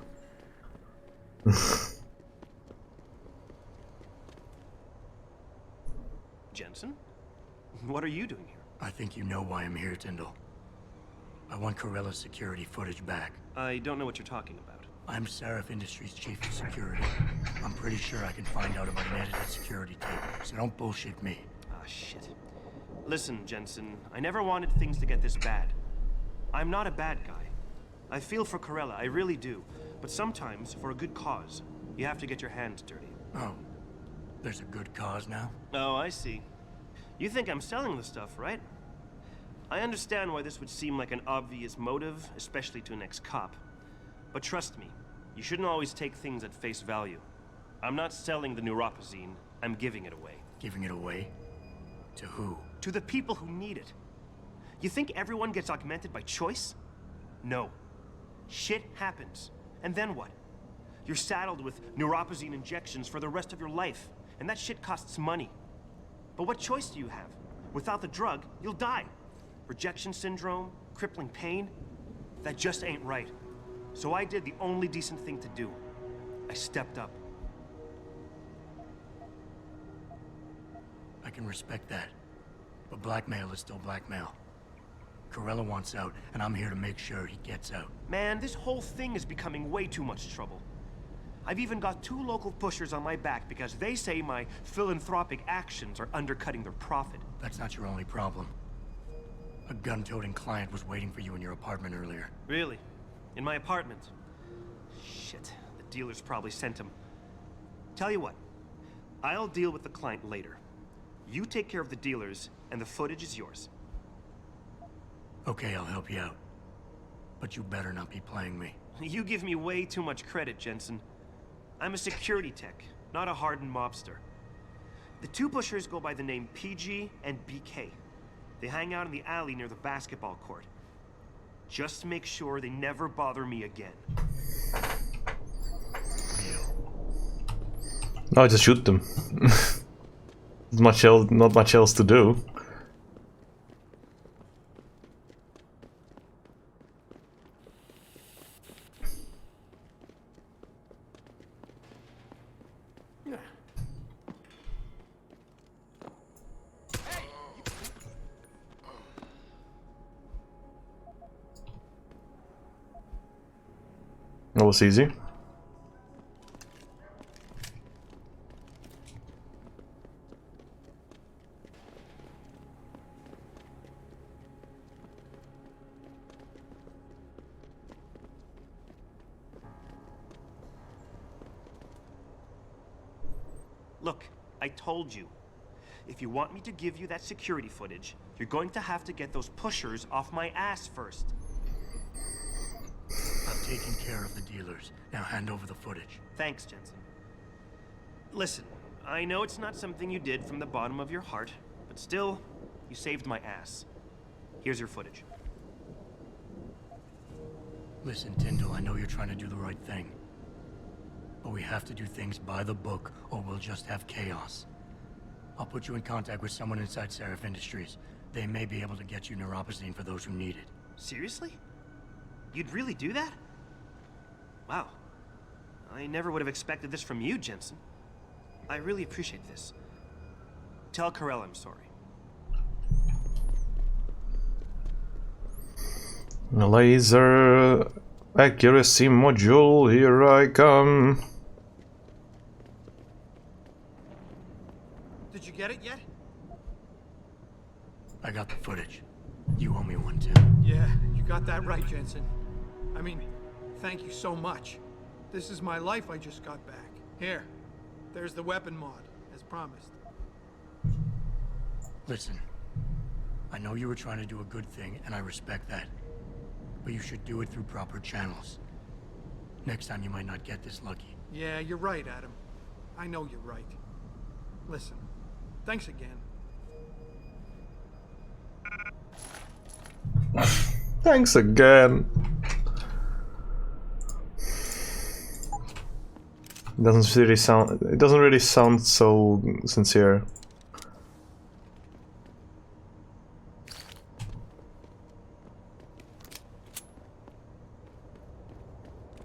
Jensen? What are you doing here? I think you know why I'm here, Tyndall. I want Corella's security footage back. I don't know what you're talking about. I'm Seraph Industries' chief of security. I'm pretty sure I can find out about an edited security tape, so don't bullshit me. Ah, shit. Listen, Jensen, I never wanted things to get this bad. I'm not a bad guy. I feel for Corella, I really do. But sometimes, for a good cause, you have to get your hands dirty. Oh, there's a good cause now? Oh, I see. You think I'm selling the stuff, right? I understand why this would seem like an obvious motive, especially to an ex-cop. But trust me, you shouldn't always take things at face value. I'm not selling the neuropozyne, I'm giving it away. Giving it away? To who? To the people who need it. You think everyone gets augmented by choice? No. Shit happens. And then what? You're saddled with neuropozyne injections for the rest of your life, and that shit costs money. But what choice do you have? Without the drug, you'll die. Rejection syndrome, crippling pain, that just ain't right. So I did the only decent thing to do. I stepped up. I can respect that. But blackmail is still blackmail. Corella wants out, and I'm here to make sure he gets out. Man, this whole thing is becoming way too much trouble. I've even got 2 local pushers on my back because they say my philanthropic actions are undercutting their profit. That's not your only problem. A gun-toting client was waiting for you in your apartment earlier. Really? In my apartment? Shit, the dealers probably sent him. Tell you what, I'll deal with the client later. You take care of the dealers, and the footage is yours. Okay, I'll help you out. But you better not be playing me. You give me way too much credit, Jensen. I'm a security tech, not a hardened mobster. The two pushers go by the name PG and BK. They hang out in the alley near the basketball court. Just make sure they never bother me again. No, just shoot them. Not much else to do. That was easy. Look, I told you. If you want me to give you that security footage, you're going to have to get those pushers off my ass first. I've taken care of the dealers. Now hand over the footage. Thanks, Jensen. Listen, I know it's not something you did from the bottom of your heart, but still, you saved my ass. Here's your footage. Listen, Tyndall, I know you're trying to do the right thing. But we have to do things by the book, or we'll just have chaos. I'll put you in contact with someone inside Seraph Industries. They may be able to get you neuropazine for those who need it. Seriously? You'd really do that? Wow. I never would have expected this from you, Jensen. I really appreciate this. Tell Carell I'm sorry. Laser accuracy module, here I come. Did you get it yet? I got the footage. You owe me one too. Yeah, you got that right, Jensen. I mean, thank you so much. This is my life I just got back. Here, there's the weapon mod, as promised. Listen, I know you were trying to do a good thing, and I respect that. But you should do it through proper channels. Next time you might not get this lucky. Yeah, you're right, Adam. I know you're right. Listen, thanks again. Thanks again. It doesn't really sound so sincere.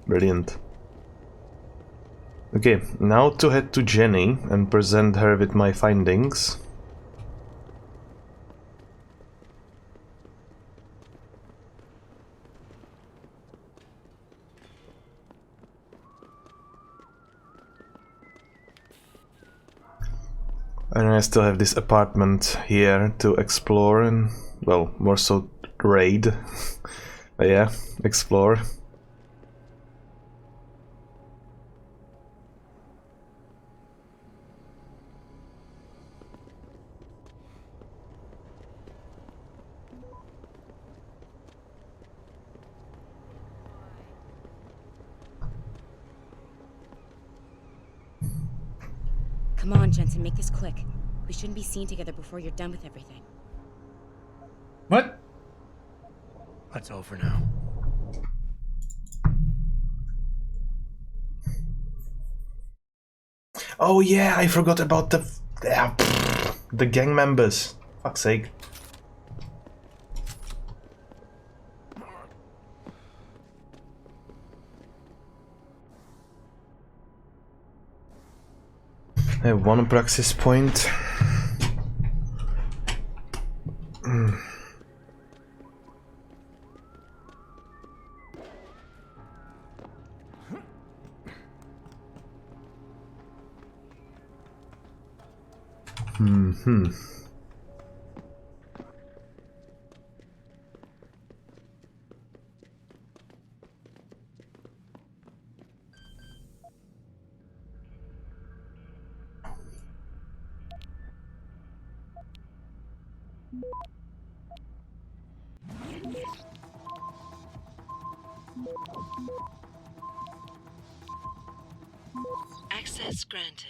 Brilliant. Okay, now to head to Jenny and present her with my findings. And I still have this apartment here to explore and, well, more so raid. But yeah, explore. Come on, Jensen, make this quick. We shouldn't be seen together before you're done with everything. What? That's all for now. Oh yeah, I forgot about the gang members. Fuck's sake. I have one praxis point. Access granted.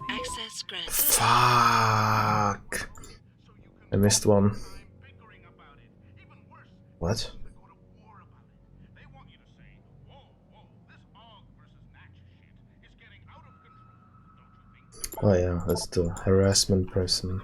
Access granted. Fuck. I missed one. What? Oh yeah, that's the harassment person.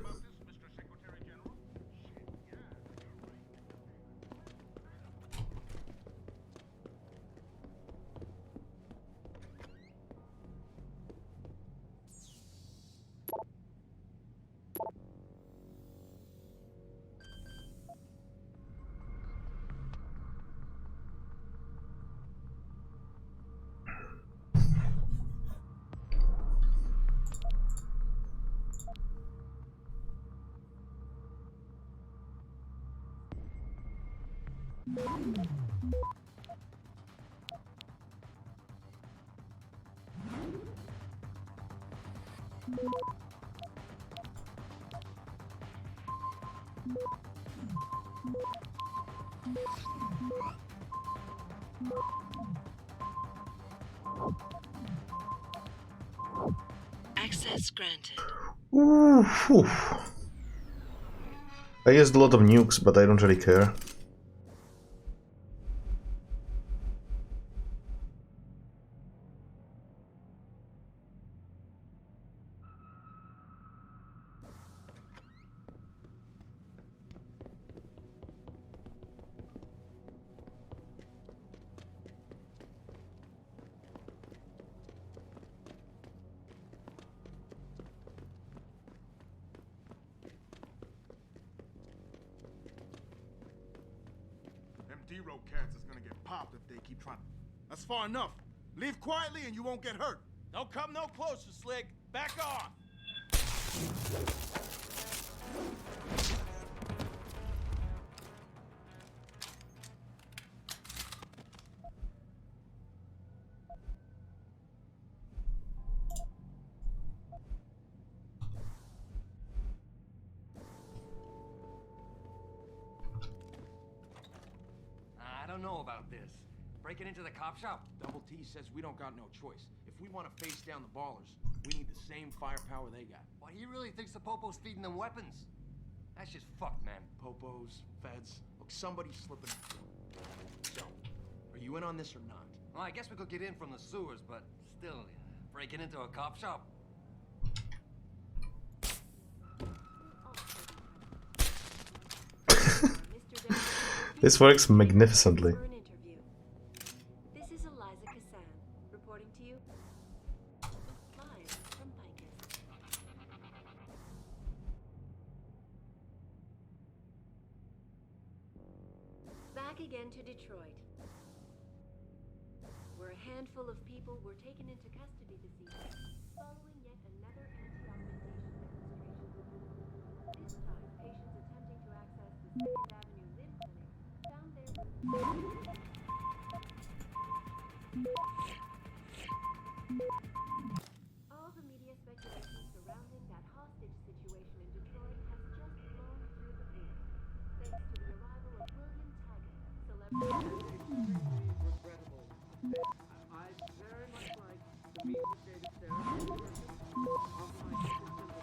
Access granted. Ooh, phew. I used a lot of nukes, but I don't really care. D-Row cats is gonna get popped if they keep trying. That's far enough. Leave quietly and you won't get hurt. Don't come no closer, Slick. Back off. I don't know about this. Breaking into the cop shop? Double T says we don't got no choice. If we want to face down the ballers, we need the same firepower they got. Well, he really thinks the Popo's feeding them weapons. That's just fucked, man. Popos, feds, look, somebody's slipping. So, are you in on this or not? Well, I guess we could get in from the sewers, but still, breaking into a cop shop? This works magnificently. This is Eliza Kassan, reporting to you live from Picus. Back again to Detroit. Where a handful of people were taken into custody this evening, following yet another anti-augmentation demonstration. This time, patients attempting to access the 2nd Avenue Limb Clinic found their all the media speculation surrounding that hostage situation in Detroit has just blown through the paper, thanks to the arrival of William Taggart, celebrity. Regrettable. I'd very much like to meet with David Sarah of my system and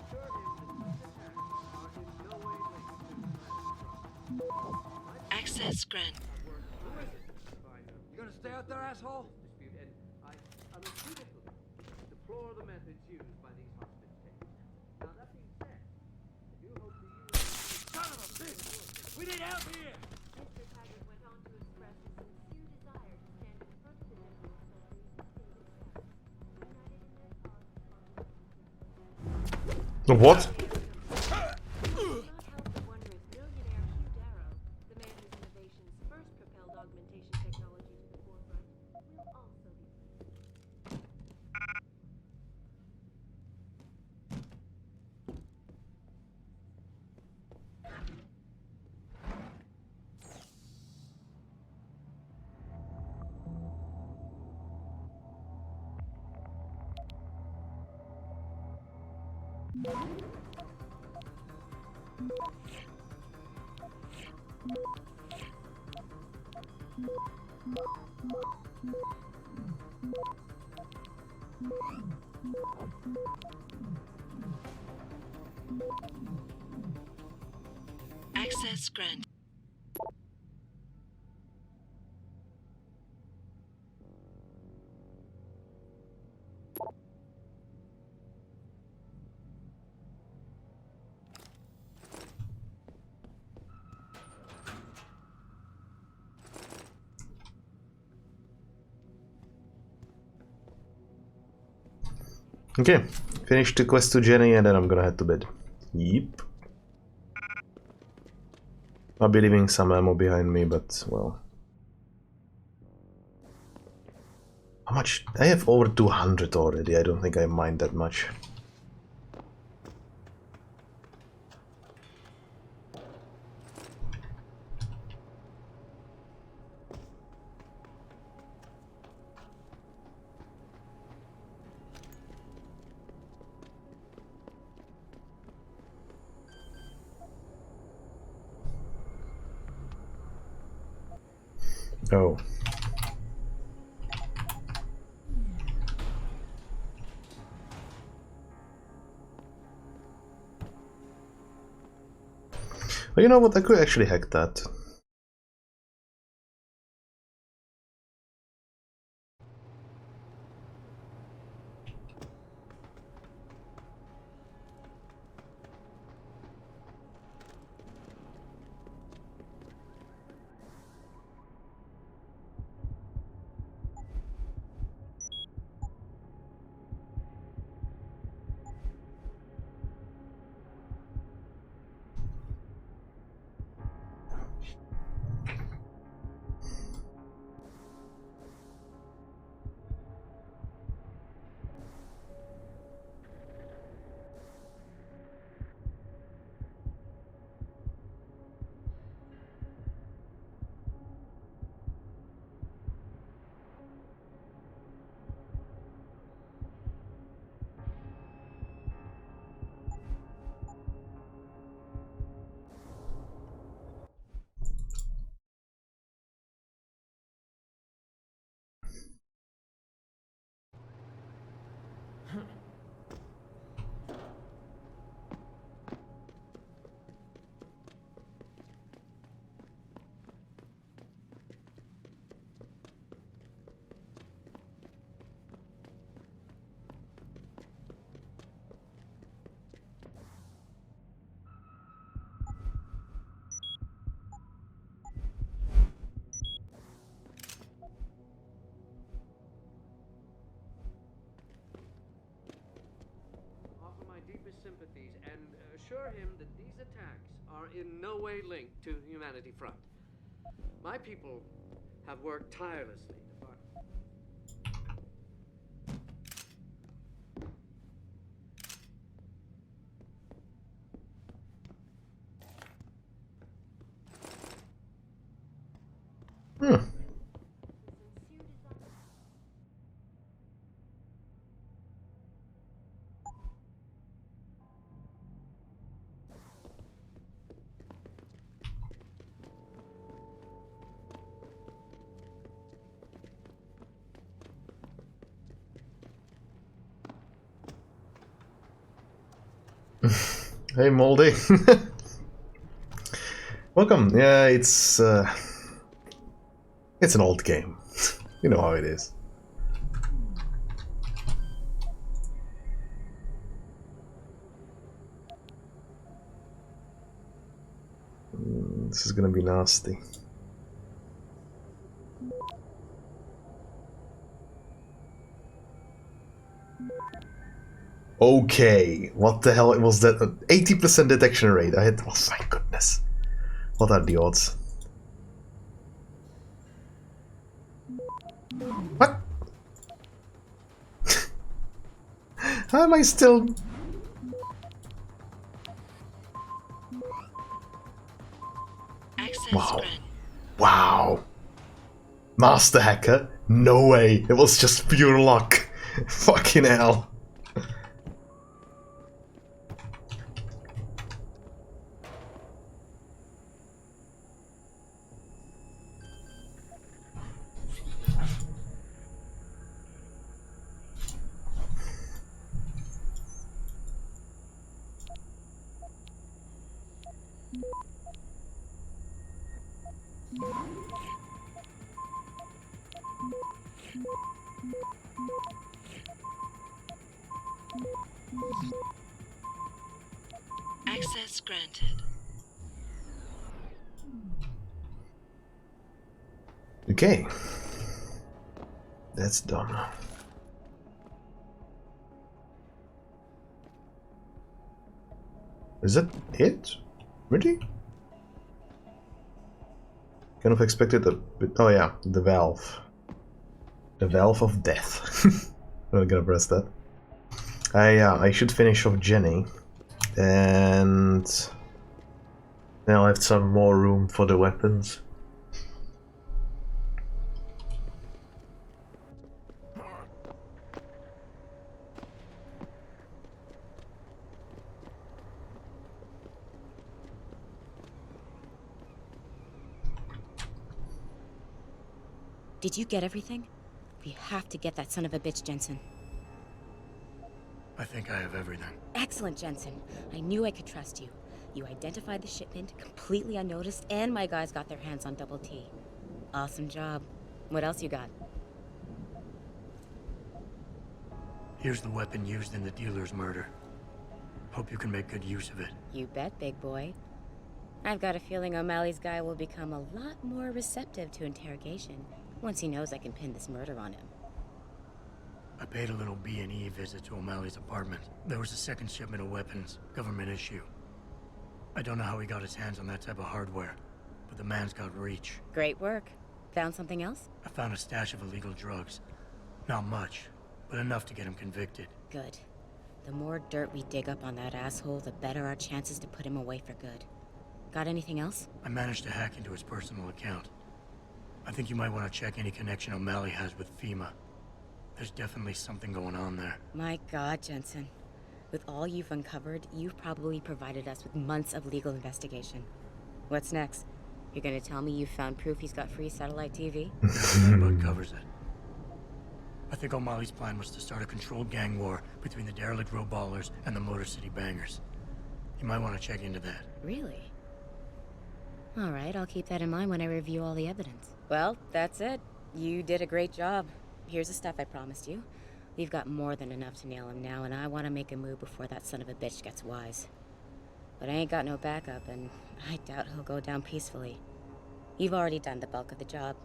assure him that these attacks are in no way linked to the Access grant. Who is it? You're gonna stay out there, asshole? Dispute, and I unequivocally deplore the methods used by these hostage takers. Now, that being said, I do hope that you... Son of a bitch! We need help here! Mr. Taggart went on to express a sincere desire to stand in front of the Nebula authorities and state its facts, united in their cause of possible What? It will not help the wondrous millionaire Hugh Darrow, the man whose innovations first propelled augmentation technology to the forefront, will also be. Access granted. Okay, finish the quest to Jenny and then I'm gonna head to bed. Yep. I'll be leaving some ammo behind me, but well. How much? I have over 200 already, I don't think I mind that much. Oh. Well, you know what? I could actually hack that. Offer my deepest sympathies and assure him that these attacks are in no way linked to Humanity Front. My people have worked tirelessly to find... Hey Moldy. Welcome. Yeah, it's an old game. You know how it is. This is gonna be nasty. Okay, what the hell was that? 80% detection rate. I had. Oh my goodness. What are the odds? What? How am I still? Wow. Wow. Master hacker? No way. It was just pure luck. Fucking hell. Access granted. Okay. That's done. Is that it? Really? Kind of expected a bit. Oh yeah, the valve. The valve of death. I'm not gonna press that. I should finish off Jenny. And now I have some more room for the weapons. Did you get everything? We have to get that son of a bitch, Jensen. I think I have everything. Excellent, Jensen. I knew I could trust you. You identified the shipment completely unnoticed, and my guys got their hands on Double T. Awesome job. What else you got? Here's the weapon used in the dealer's murder. Hope you can make good use of it. You bet, big boy. I've got a feeling O'Malley's guy will become a lot more receptive to interrogation once he knows I can pin this murder on him. I paid a little B&E visit to O'Malley's apartment. There was a second shipment of weapons, government issue. I don't know how he got his hands on that type of hardware, but the man's got reach. Great work. Found something else? I found a stash of illegal drugs. Not much, but enough to get him convicted. Good. The more dirt we dig up on that asshole, the better our chances to put him away for good. Got anything else? I managed to hack into his personal account. I think you might want to check any connection O'Malley has with FEMA. There's definitely something going on there. My God, Jensen. With all you've uncovered, you've probably provided us with months of legal investigation. What's next? You're gonna tell me you found proof he's got free satellite TV? That about covers it. I think O'Malley's plan was to start a controlled gang war between the Derelict Row Ballers and the Motor City Bangers. You might want to check into that. Really? All right, I'll keep that in mind when I review all the evidence. Well, that's it. You did a great job. Here's the stuff I promised you. We've got more than enough to nail him now, and I want to make a move before that son of a bitch gets wise. But I ain't got no backup, and I doubt he'll go down peacefully. You've already done the bulk of the job.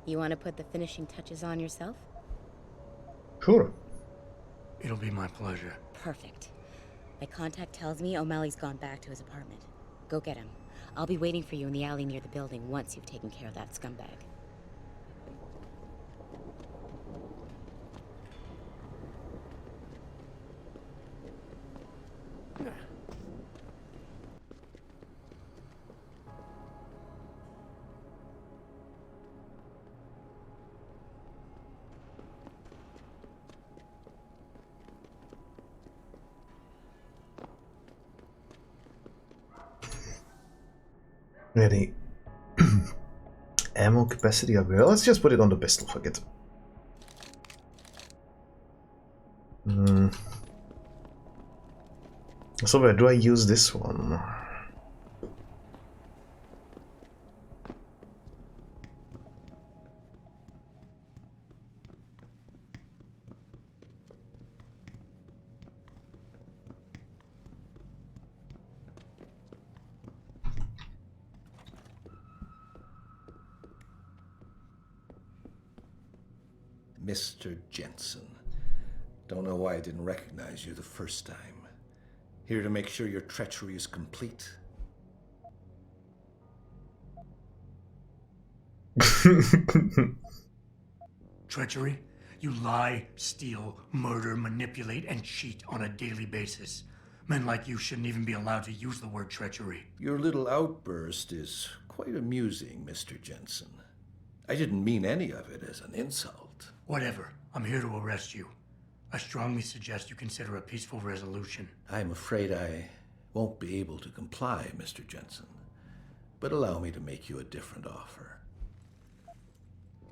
You want to put the finishing touches on yourself? Sure. It'll be my pleasure. Perfect. My contact tells me O'Malley's gone back to his apartment. Go get him. I'll be waiting for you in the alley near the building once you've taken care of that scumbag. Ready. Ammo capacity upgrade. Let's just put it on the pistol, fuck it. So where do I use this one? Mr. Jensen. Don't know why I didn't recognize you the first time. Here to make sure your treachery is complete. Treachery? You lie, steal, murder, manipulate, and cheat on a daily basis. Men like you shouldn't even be allowed to use the word treachery. Your little outburst is quite amusing, Mr. Jensen. I didn't mean any of it as an insult. Whatever. I'm here to arrest you. I strongly suggest you consider a peaceful resolution. I'm afraid I won't be able to comply, Mr. Jensen. But allow me to make you a different offer.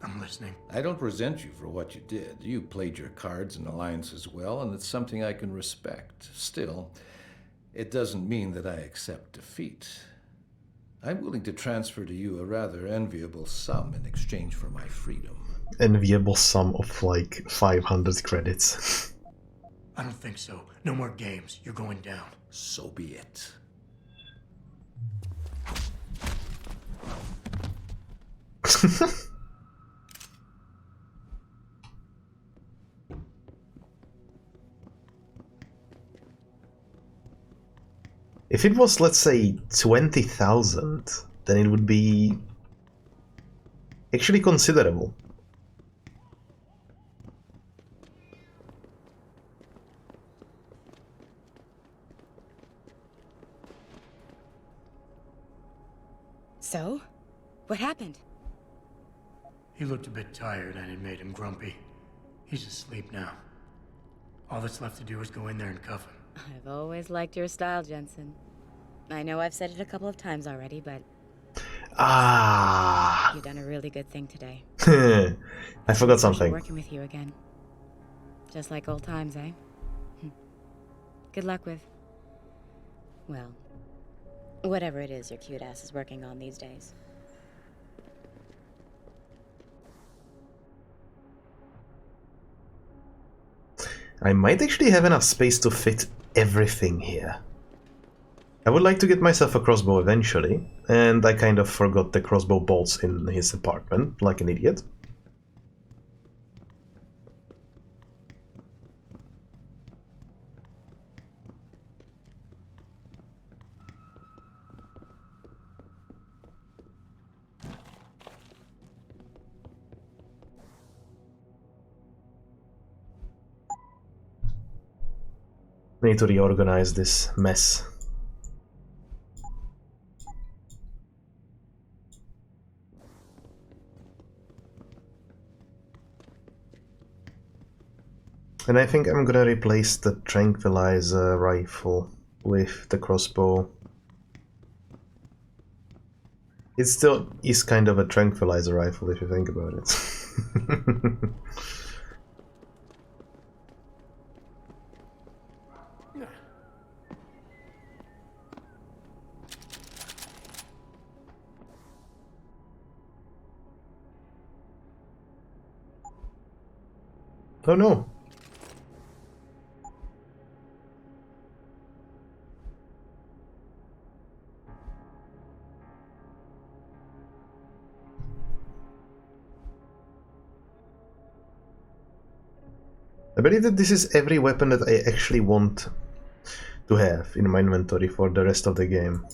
I'm listening. I don't resent you for what you did. You played your cards and alliances well, and it's something I can respect. Still, it doesn't mean that I accept defeat. I'm willing to transfer to you a rather enviable sum in exchange for my freedom. Enviable sum of like 500 credits. I don't think so. No more games. You're going down. So be it. If it was, let's say, 20,000, then it would be actually considerable. So? What happened? He looked a bit tired and it made him grumpy. He's asleep now. All that's left to do is go in there and cuff him. I've always liked your style, Jensen. I know I've said it a couple of times already, but... Ah. You've done a really good thing today. I forgot something. Working with you again. Just like old times, eh? Good luck with... well, whatever it is your cute ass is working on these days. I might actually have enough space to fit everything here. I would like to get myself a crossbow eventually, and I kind of forgot the crossbow bolts in his apartment, like an idiot. I need to reorganize this mess. And I think I'm gonna replace the tranquilizer rifle with the crossbow. It still is kind of a tranquilizer rifle if you think about it. Oh no! I believe that this is every weapon that I actually want to have in my inventory for the rest of the game.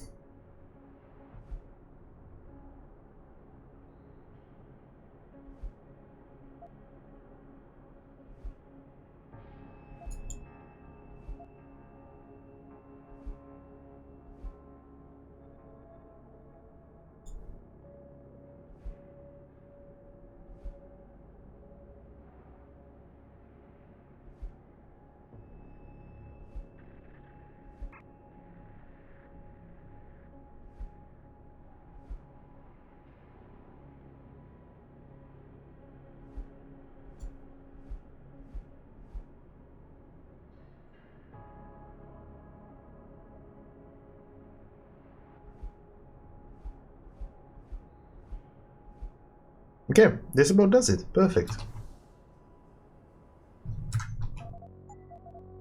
Okay, this about does it. Perfect.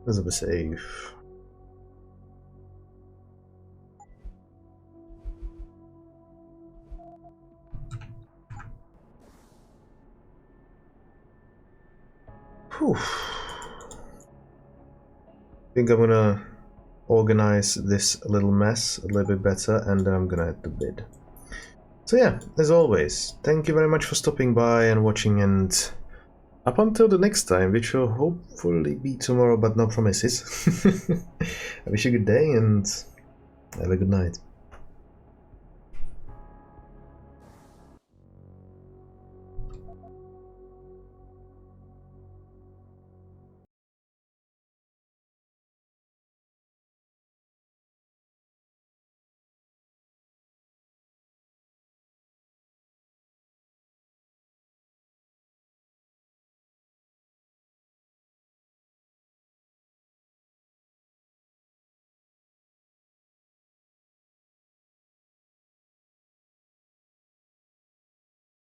Let's be safe. Whew. I think I'm gonna organize this little mess a little bit better, and then I'm gonna hit the bid. So yeah, as always, thank you very much for stopping by and watching, and up until the next time, which will hopefully be tomorrow, but no promises. I wish you a good day and have a good night.